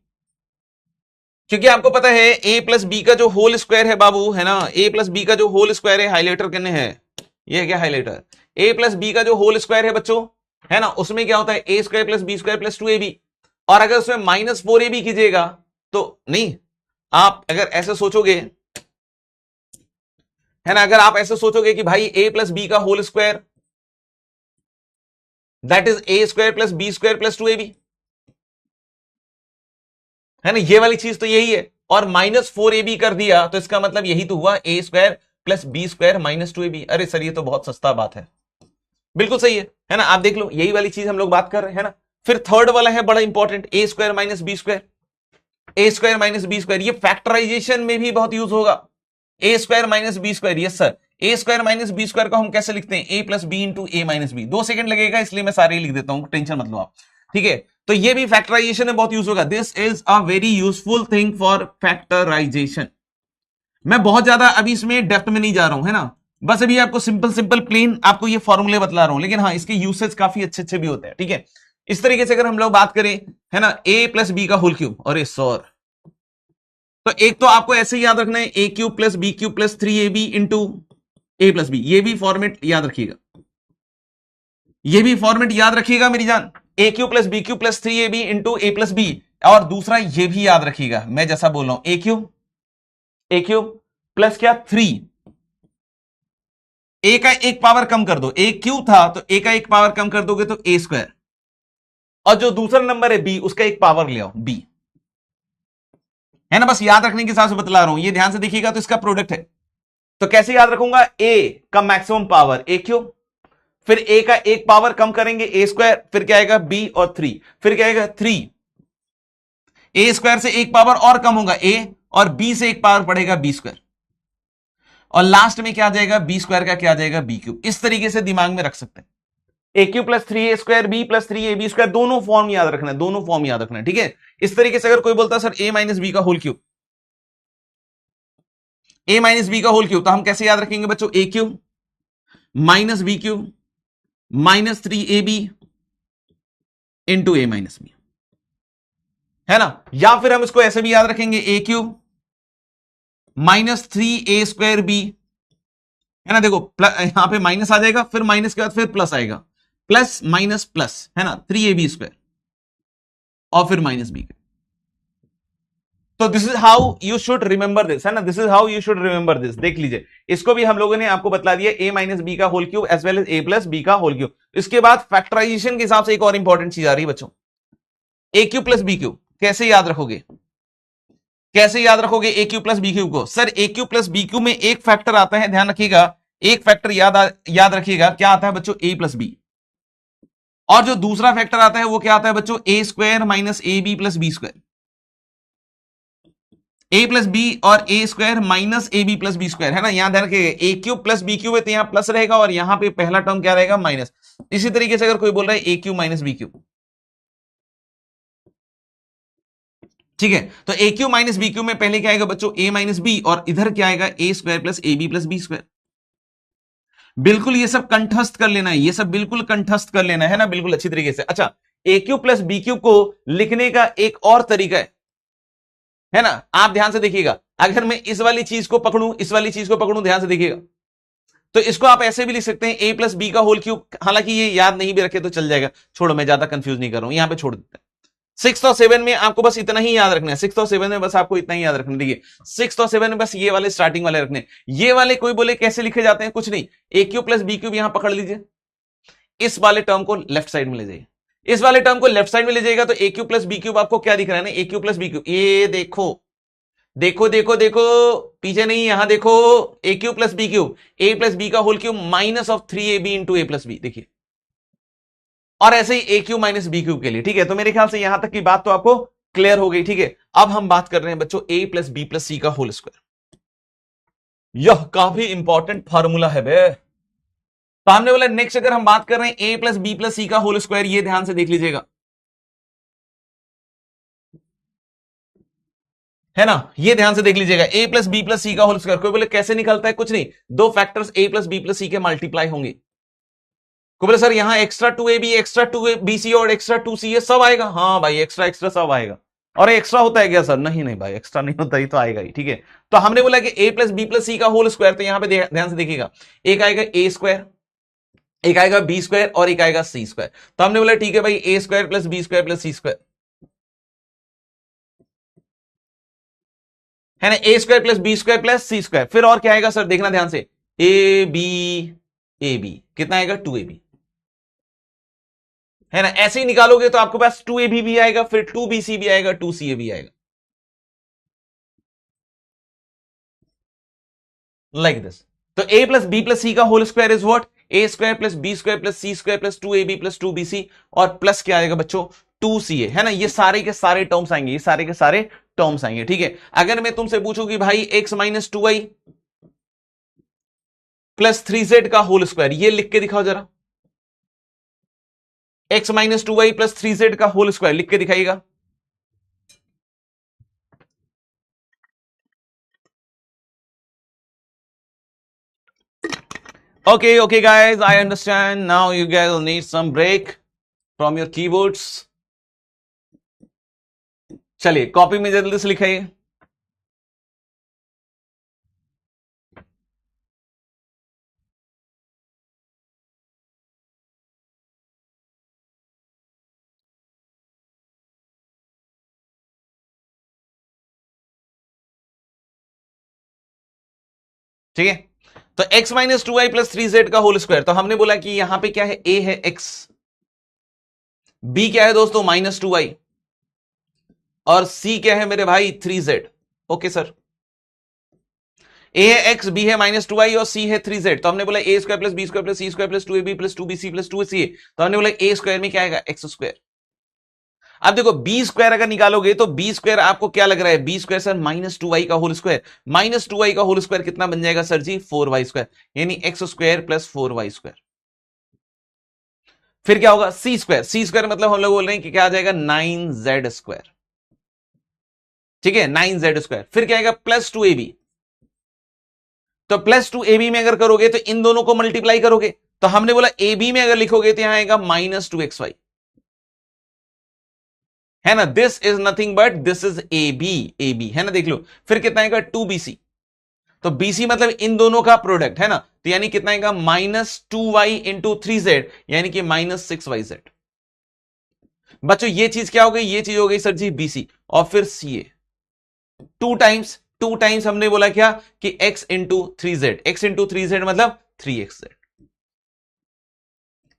Speaker 1: क्योंकि आपको पता है ए प्लस बी का जो होल स्क्वायर है बाबू, है ना, ए प्लस बी का जो होल स्क्वायर है, हाईलाइटर करने हैं, ये क्या हाईलाइटर, ए प्लस बी का जो होल स्क्वायर है बच्चों, है ना, उसमें क्या होता है, A square plus B square plus 2ab। और अगर उसमें माइनस 4ab कीजिएगा तो नहीं, आप अगर ऐसे सोचोगे, है ना, अगर आप ऐसे सोचोगे कि भाई ए प्लस बी का whole square that is A square plus B square plus 2ab, है ना, ये वाली चीज तो यही है। और माइनस 4ab कर दिया तो इसका मतलब यही तो हुआ, A square plus B square minus 2ab। अरे सर ये तो बहुत सस्ता बात है, बिल्कुल सही है ना, आप देख लो यही वाली चीज हम लोग बात कर रहे हैं ना। फिर थर्ड वाला है बड़ा important, A square minus B square, A square minus B square, ये फैक्टराइजेशन में भी बहुत यूज होगा। A square minus B square, yes sir, A square minus B square को हम कैसे लिखते हैं, A plus B into A minus B. 2 second लगेगा इसलिए मैं सारे ही लिख देता हूं, टेंशन मत लो आप। ठीक है, तो ये भी फैक्टराइजेशन में बहुत यूज होगा। This is a very useful thing for factorisation. मैं बहुत ज्यादा अभी इसमें डेप्थ में नहीं जा रहा हूं, है ना, बस अभी आपको सिंपल सिंपल प्लेन आपको ये फॉर्मूले बतला रहा हूं, लेकिन हाँ इसके यूसेज काफी अच्छे अच्छे भी होते हैं। ठीक है, इस तरीके से अगर हम लोग बात करें, है ना, ए प्लस बी का होल क्यूब, अरे सर, तो एक तो आपको ऐसे याद रखना है, A cube plus B cube plus 3ab into A plus B, ये भी फॉर्मेट याद रखिएगा, ये भी फॉर्मेट याद रखिएगा मेरी जान, A Q plus B cube plus 3ab into A plus B. और दूसरा ये भी याद रखिएगा, मैं जैसा बोल रहा हूं, ए क्यूब प्लस क्या 3, ए का एक पावर कम कर दो, ए क्यू था तो ए का एक पावर कम कर दोगे तो ए स्क्वायर, और जो दूसरा नंबर है बी उसका एक पावर ले आओ बी, है ना, बस याद रखने के हिसाब से बतला रहा हूं, ये ध्यान से देखिएगा। तो इसका प्रोडक्ट है, तो कैसे याद रखूंगा, ए का मैक्सिमम पावर ए क्यूब, फिर ए का एक पावर कम करेंगे ए स्क्वायर, फिर क्या आएगा बी और 3, फिर क्या आएगा 3, ए स्क्वायर से एक पावर और कम होगा ए, और बी से एक पावर पड़ेगा बी स्क्वायर, और लास्ट में क्या आ जाएगा, बी स्क्वायर का क्या आ जाएगा, बी क्यूब। इस तरीके से दिमाग में रख सकते हैं, A Q plus 3a square B plus 3ab square, दोनों फॉर्म याद रखना है, दोनों फॉर्म याद रखना है। ठीक है, इस तरीके से अगर कोई बोलता है सर ए माइनस बी का whole cube, A minus B का होल क्यूब, तो हम कैसे याद रखेंगे बच्चों, A cube minus B cube minus 3ab into A minus B, है ना, या फिर हम इसको ऐसे भी याद रखेंगे, A cube minus 3a square B है ना। देखो यहां पे माइनस आ जाएगा, फिर माइनस के बाद फिर प्लस आएगा, प्लस माइनस प्लस, है ना, 3ab² और फिर माइनस बी। तो this is how you should remember this, है ना, this is how you should remember this. देख लीजिए, इसको भी हम लोगों ने आपको बता दिया, a माइनस बी का whole cube as well as a plus B का होल क्यूब। इसके बाद फैक्टराइजेशन के हिसाब से एक और इंपॉर्टेंट चीज आ रही है बच्चों, a cube plus B cube. कैसे याद रखोगे, कैसे याद रखोगे A Q plus B Q को? Sir A Q plus B Q में एक फैक्टर आता है, ध्यान रखिएगा, एक फैक्टर याद रखिएगा, क्या आता है बच्चों? ए प्लस बी। और जो दूसरा फैक्टर आता है वो क्या आता है बच्चों? A square minus A B plus B square. A plus B और A square minus A B plus B square, है ना। यहां ध्यान रखिएगा, A cube plus B cube है तो यहां प्लस रहेगा और यहां पे पहला टर्म क्या रहेगा? माइनस। इसी तरीके से अगर कोई बोल रहा है A cube minus B cube, ठीक है, तो A Q minus B Q में पहले क्या आएगा बच्चों? ए माइनस बी, और इधर क्या आएगा? A square plus A B plus B square. बिल्कुल ये सब कंठस्थ कर लेना है, ये सब बिल्कुल कंठस्थ कर लेना है ना, बिल्कुल अच्छी तरीके से। अच्छा, ए क्यू प्लस बी क्यू को लिखने का एक और तरीका है ना, आप ध्यान से देखिएगा। अगर मैं इस वाली चीज को पकड़ूं, इस वाली चीज को पकड़ूं, ध्यान से देखिएगा, तो इसको आप ऐसे भी लिख सकते हैं, ए प्लस बी का होल क्यूब। हालांकि ये याद नहीं भी रखे तो चल जाएगा, छोड़ो, मैं ज्यादा कंफ्यूज नहीं कर रहा हूं, यहां पे छोड़ देते हैं। 6 और 7 में आपको बस इतना ही याद रखना है, 6 और 7 में बस आपको इतना ही याद रखना है। देखिए 6 और 7 में बस ये वाले स्टार्टिंग वाले रखने, ये वाले कोई बोले कैसे लिखे जाते हैं, कुछ नहीं, ए क्यू प्लस बी क्यूब यहां पकड़ लीजिए, इस वाले टर्म को लेफ्ट साइड में ले जाइए, इस वाले टर्म को लेफ्ट साइड में ले जाएगा तो A Q plus B cube आपको क्या दिख रहा है ना? A Q plus B cube, ये देखो देखो देखो देखो, पीछे नहीं, यहां देखो, A Q plus B cube, A plus B का whole cube minus of 3ab into A plus B, देखिए। और ऐसे ही A Q minus B cube के लिए, ठीक है। तो मेरे ख्याल से यहां तक की बात तो आपको क्लियर हो गई, ठीक है। अब हम बात कर रहे हैं बच्चों ए प्लस बी प्लस सी का होल स्क्वायर। यह काफी इंपॉर्टेंट फार्मूला है बे। सामने वाला नेक्स्ट, अगर हम बात कर रहे हैं A plus B plus C का होल स्क्वायर, ये ध्यान से देख लीजिएगा, है ना, ये ध्यान से देख लीजिएगा, ए प्लस बी प्लस सी का होल स्क्वायर। कोई बोले कैसे निकलता है? कुछ नहीं, दो फैक्टर्स ए प्लस बी प्लस सी के मल्टीप्लाई होंगे। कोई बोले सर यहां एक्स्ट्रा 2ab, एक्स्ट्रा 2bc और एक्स्ट्रा 2ca सब आएगा। हाँ भाई, एक्स्ट्रा एक्स्ट्रा सब आएगा। और एक्स्ट्रा होता है क्या सर? नहीं नहीं भाई, एक्स्ट्रा नहीं होता, ही तो आएगा ही, ठीक है। तो हमने बोला कि ए प्लस बी प्लस सी का होल स्क्वायर, तो यहां पे ध्यान से देखिएगा, एक आएगा ए स्क्वायर, एक आएगा बी स्क्वायर और एक आएगा सी स्क्वायर। तो हमने बोला ठीक है भाई, A square plus B square plus C square, है ना, A square plus B square plus C square. फिर और क्या आएगा सर? देखना ध्यान से, ए बी कितना आएगा? 2ab, है ना। ऐसे ही निकालोगे तो आपके पास 2ab भी आएगा, फिर 2bc भी आएगा, 2ca भी आएगा, लाइक दिस। तो a plus B plus C का whole square is what? A square plus B square plus C square plus 2ab plus 2bc, और प्लस क्या आएगा बच्चों? 2ca, है ना। ये सारे के सारे टर्म्स आएंगे, ये सारे के सारे टर्म्स आएंगे, ठीक है। अगर मैं तुमसे पूछूं कि भाई x minus 2i plus 3z का होल स्क्वायर, ये लिख के दिखाओ जरा, x minus 2i plus 3z का होल स्क्वायर लिख के दिखाइएगा। Okay, guys, I understand. Now you guys will need some break from your keyboards. चलिए कॉपी में जल्दी से लिखाइए। ठीक है, तो x minus 2i plus 3z का होल स्क्वायर, तो हमने बोला कि यहां पे क्या है? a है x, b क्या है दोस्तों? माइनस 2i, और c क्या है मेरे भाई? 3z। ओके सर, a है x, b है माइनस 2i और c है 3z। तो हमने बोला a square plus B square plus C square plus 2ab plus 2bc plus 2ca। तो हमने बोला a स्क्वायर में क्या आएगा? x square. अब देखो बी स्क्वायर अगर निकालोगे तो बी स्क्वायर आपको क्या लग रहा है? B square sir minus 2i का होल स्क्वायर, माइनस 2i का होल स्क्वायर कितना बन जाएगा सर जी? 4y स्क्वायर, यानी x square plus 4y square. फिर क्या होगा? सी स्क्वायर, सी स्क्वायर मतलब हम लोग बोल रहे हैं कि क्या आ जाएगा? 9z स्क्वायर, ठीक है, 9z स्क्वायर। फिर क्या आएगा? प्लस 2ab, तो प्लस 2ab में अगर करोगे तो इन दोनों को मल्टीप्लाई करोगे, तो हमने बोला ab में अगर लिखोगे तो यहां आएगा माइनस 2xy, है ना। This is nothing but this is A B, है ना, देख लो। फिर कितना आएगा? 2bc, तो BC मतलब इन दोनों का प्रोडक्ट है ना, तो यानी कितना आएगा -2y इंटू 3z, यानी कि -6yz। बच्चों ये चीज क्या हो गई, ये चीज हो गई सर जी BC, और फिर CA टू टाइम्स हमने बोला क्या कि x into 3z, x into 3z मतलब 3xz।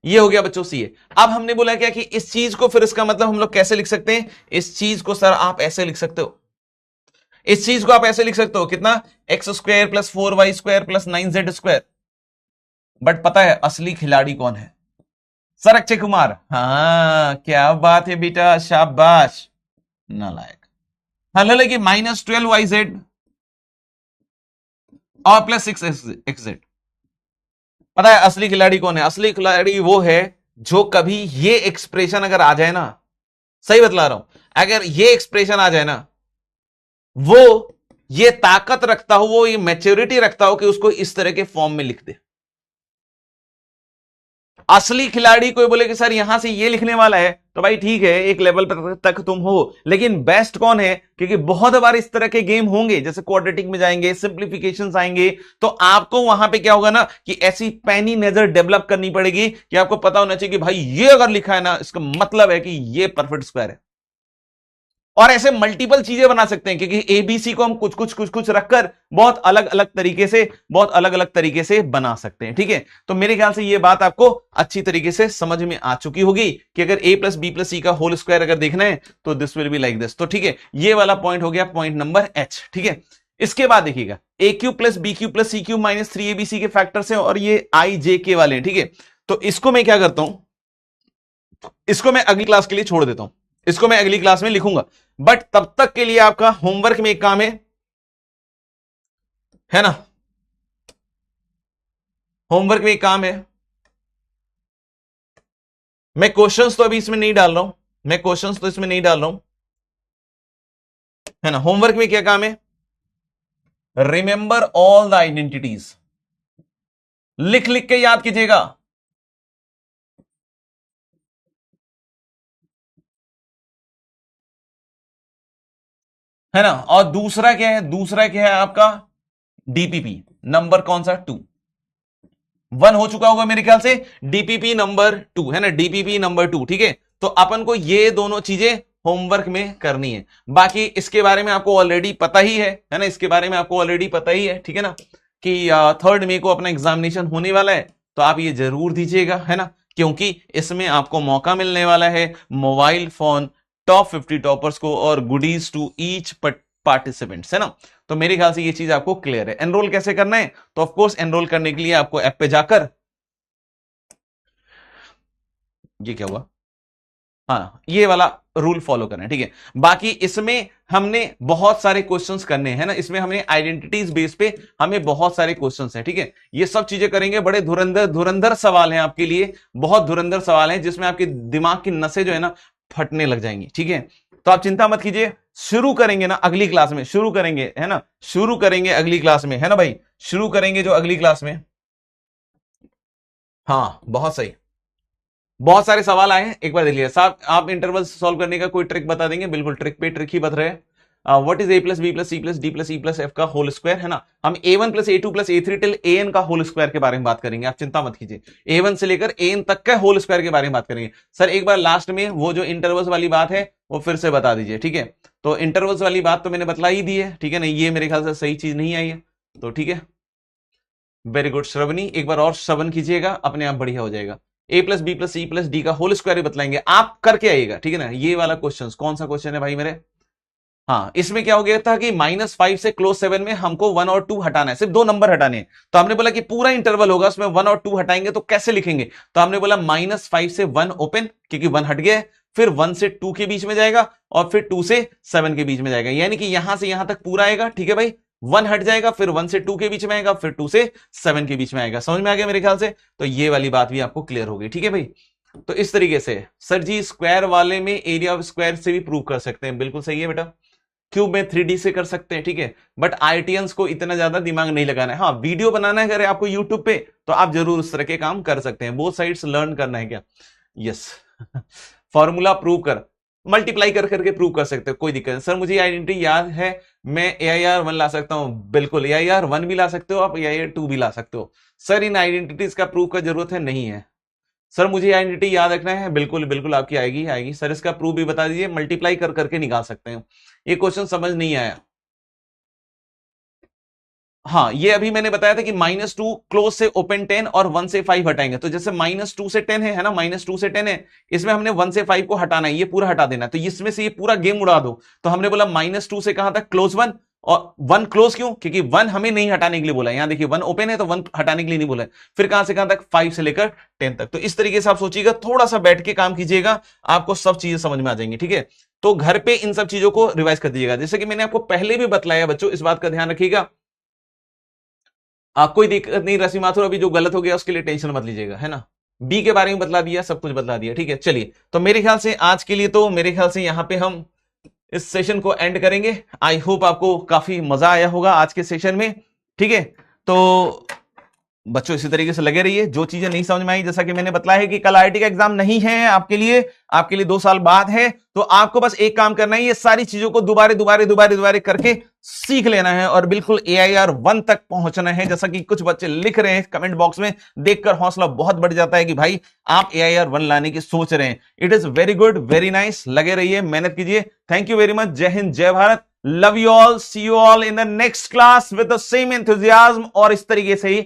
Speaker 1: ये हो गया बच्चों CA। अब हमने बोला क्या कि इस चीज को फिर इसका मतलब हम लोग कैसे लिख सकते हैं, इस चीज को सर आप ऐसे लिख सकते हो, इस चीज को आप ऐसे लिख सकते हो, कितना x² + 4y² + 9z²। बट पता है असली खिलाड़ी कौन है, सर अक्षय कुमार। हाँ क्या बात है बेटा, शाबाश, नालायक। हाँ लगे -12yz और +6xz। पता है असली खिलाड़ी कौन है, असली खिलाड़ी वो है जो कभी ये एक्सप्रेशन अगर आ जाए ना, सही बतला रहा हूं, अगर ये एक्सप्रेशन आ जाए ना, वो ये ताकत रखता हो, वो ये मैच्योरिटी रखता हो कि उसको इस तरह के फॉर्म में लिख दे। असली खिलाड़ी कोई बोले कि सर यहां से ये लिखने वाला है, तो भाई ठीक है एक लेवल पर तक तुम हो, लेकिन बेस्ट कौन है, क्योंकि बहुत बार इस तरह के गेम होंगे, जैसे क्वाड्रेटिक में जाएंगे, सिंप्लीफिकेशंस आएंगे, तो आपको वहां पे क्या होगा ना कि ऐसी पैनी नजर डेवलप करनी पड़ेगी कि आपको पता होना चाहिए कि भाई ये अगर लिखा है ना, इसका मतलब है कि ये परफेक्ट स्क्वायर है। और ऐसे मल्टीपल चीजें बना सकते हैं, क्योंकि एबीसी को हम कुछ रखकर बहुत अलग अलग तरीके से बना सकते हैं। ठीक है, तो मेरे ख्याल से ये बात आपको अच्छी तरीके से समझ में आ चुकी होगी कि अगर a + b + c का होल स्क्वायर अगर देखना है तो this will be like this. तो ठीक है, ये वाला पॉइंट हो गया पॉइंट नंबर H। ठीक है, इसके बाद देखिएगा a³ + b³ + c³ - 3abc के फैक्टर्स हैं, और ये i j k वाले हैं। ठीक है, तो इसको मैं क्या करता हूं, इसको मैं अगली क्लास के लिए छोड़ देता हूं, इसको मैं अगली क्लास में लिखूंगा। बट तब तक के लिए आपका होमवर्क में एक काम है ना, होमवर्क में एक काम है, मैं क्वेश्चंस तो अभी इसमें नहीं डाल रहा हूं, मैं क्वेश्चंस तो इसमें नहीं डाल रहा हूं, है ना। होमवर्क में क्या काम है, रिमेंबर ऑल द आइडेंटिटीज, लिख लिख के याद कीजिएगा। है ना, और दूसरा क्या है, दूसरा क्या है आपका डीपीपी नंबर कौन सा 2, 1 हो चुका होगा मेरे ख्याल से, डीपीपी नंबर 2 है ना, डीपीपी नंबर 2। ठीक है, तो अपन को ये दोनों चीजें होमवर्क में करनी है। बाकी इसके बारे में आपको ऑलरेडी पता ही है ना, इसके बारे में आपको ऑलरेडी पता ही है, ठीक है ना, कि 3 मई को अपना एग्जामिनेशन होने वाला है, तो आप ये जरूर दीजिएगा, है ना, क्योंकि इसमें आपको मौका मिलने वाला है मोबाइल फोन टॉप 50 टॉपर्स को और गुडीज टू ईच पार्टिसिपेंट्स, है ना। तो मेरे ख्याल से ये चीज आपको क्लियर है। एनरोल कैसे करना है, तो ऑफ कोर्स एनरोल करने के लिए आपको ऐप पे जाकर, ये क्या हुआ, हाँ ये वाला रूल फॉलो करना है। ठीक है, बाकी इसमें हमने बहुत सारे क्वेश्चंस करने हैं ना, इसमें हमने आइडेंटिटीज बेस पे हमें बहुत सारे क्वेश्चंस हैं। ठीक है, ये सब चीजें करेंगे, बड़े धुरंधर धुरंधर सवाल हैं आपके लिए, बहुत धुरंधर सवाल हैं जिसमें आपके दिमाग की नसें जो है ना फटने लग जाएंगी। ठीक है, तो आप चिंता मत कीजिए, शुरू करेंगे ना अगली क्लास में, शुरू करेंगे, है ना, शुरू करेंगे अगली क्लास में, है ना भाई, शुरू करेंगे जो अगली क्लास में। हाँ बहुत सही, बहुत सारे सवाल आए हैं, एक बार देख लीजिए साहब। आप इंटरवल सॉल्व करने का कोई ट्रिक बता देंगे, बिल्कुल ट्रिक पे ट्रिक ही बता रहे हैं। What is a + b + c + d + e + f का होल स्क्वायर, है ना। हम a1 + a2 + a3 till an का होल स्क्वायर के बारे में बात करेंगे, आप चिंता मत कीजिए, a1 से लेकर an तक का होल स्क्वायर के बारे में बात करेंगे। सर एक बार लास्ट में वो जो इंटरवल्स वाली बात है वो फिर से बता दीजिए। ठीक है, तो इंटरवल्स वाली बात तो मैंने बतला ही दी है, ठीक है ना, ये मेरे ख्याल से सही चीज नहीं आई है, तो ठीक है, वेरी गुड श्रवणी, एक बार और श्रवण कीजिएगा, अपने आप बढ़िया हो जाएगा। a + b + c + d का होल स्क्वायर बतलाएंगे, आप करके आइएगा, ठीक है ना। ये वाला क्वेश्चन कौन सा क्वेश्चन है भाई मेरे, हाँ इसमें क्या हो गया था कि -5 से +7 में हमको 1 और 2 हटाना है, सिर्फ 2 नंबर हटाने हैं। तो हमने बोला कि पूरा इंटरवल होगा उसमें 1 और 2 हटाएंगे, तो कैसे लिखेंगे, तो हमने बोला -5 से 1 ओपन, क्योंकि 1 हट गया है, फिर 1 से 2 के बीच में जाएगा, और फिर 2 से 7 के बीच में जाएगा, यानी कि यहां से यहां तक पूरा आएगा। ठीक है भाई, 1 हट जाएगा, फिर 1 से 2 के बीच में आएगा, फिर 2 से 7 के बीच में आएगा। समझ में आ गया मेरे ख्याल से, तो ये वाली बात भी आपको क्लियर हो गई। ठीक है भाई, तो इस तरीके से सर जी स्क्वायर वाले में एरिया ऑफ स्क्वायर से भी प्रूव कर सकते हैं, बिल्कुल सही है बेटा। क्यूब में 3D से कर सकते हैं, ठीक है, बट आईटीएंस को इतना ज्यादा दिमाग नहीं लगाना है। हाँ वीडियो बनाना है अगर आपको यूट्यूब पे, तो आप जरूर उस तरह के काम कर सकते हैं, वो साइड्स लर्न करना है क्या, यस फॉर्मूला प्रूव कर, मल्टीप्लाई कर करके प्रूव कर सकते हो, कोई दिक्कत नहीं। सर मुझे आइडेंटिटी याद है मैं AIR 1 ला सकता हूं, बिल्कुल AIR 1 भी ला सकते हो आप, AIR 2 भी ला सकते हो। सर इन आइडेंटिटीज का प्रूफ का जरूरत है, नहीं है सर, मुझे आइडेंटिटी याद रखना है, बिल्कुल बिल्कुल आपकी आएगी आएगी सर, इसका प्रूफ भी बता दीजिए, मल्टीप्लाई कर करके निकाल सकते हैं। ये क्वेश्चन समझ नहीं आया। हाँ, ये अभी मैंने बताया था कि -2 क्लोज से ओपन 10 और 1 से 5 हटाएंगे, तो जैसे -2 से 10 है ना, -2 से 10 है, इसमें हमने 1 से 5 को हटाना है, ये पूरा हटा देना है, तो इसमें से ये पूरा गेम उड़ा दो। तो हमने बोला -2 से कहां तक, क्लोज 1, और 1 क्लोज क्यों, क्योंकि 1 हमें नहीं हटाने के लिए बोला है, यहां देखिए 1 ओपन है तो 1 हटाने के लिए नहीं बोला है। फिर कहां से कहां तक, 5 से लेकर 10 तक। तो इस तरीके से आप सोचिएगा, थोड़ा सा बैठ के काम कीजिएगा, आपको सब चीजें समझ में आ जाएंगी, ठीक है। तो घर पे इन सब चीजों को रिवाइज कर दीजिएगा, जैसे कि मैंने आपको पहले भी बतलाया बच्चों, इस बात का ध्यान रखिएगा। कोई दिक्कत नहीं रसी माथुर, अभी जो गलत हो गया उसके लिए टेंशन मत लीजिएगा, है ना। बी के बारे में बतला दिया, सब कुछ बतला दिया, ठीक है। चलिए, तो मेरे ख्याल से आज के लिए, तो मेरे ख्याल से यहां पे हम इस सेशन को एंड करेंगे। आई होप आपको काफी मजा आया होगा आज के सेशन में, ठीक है। तो बच्चों इसी तरीके से लगे रहिए, जो चीजें नहीं समझ में आई, जैसा कि मैंने बताया है कि कल IIT का एग्जाम नहीं है आपके लिए 2 साल बाद है, तो आपको बस एक काम करना है, ये सारी चीजों को दोबारे करके सीख लेना है और बिल्कुल AIR 1 तक पहुंचना है। जैसा कि कुछ बच्चे लिख रहे हैं कमेंट बॉक्स में, देखकर हौसला बहुत बढ़ जाता है कि भाई आप AIR 1 लाने की सोच रहे हैं। It is very good, very nice, लगे रहिए, मेहनत कीजिए। थैंक यू वेरी मच, जय हिंद, जय Bharat, love you all, see you all in the next class with the same enthusiasm, और इस तरीके से ही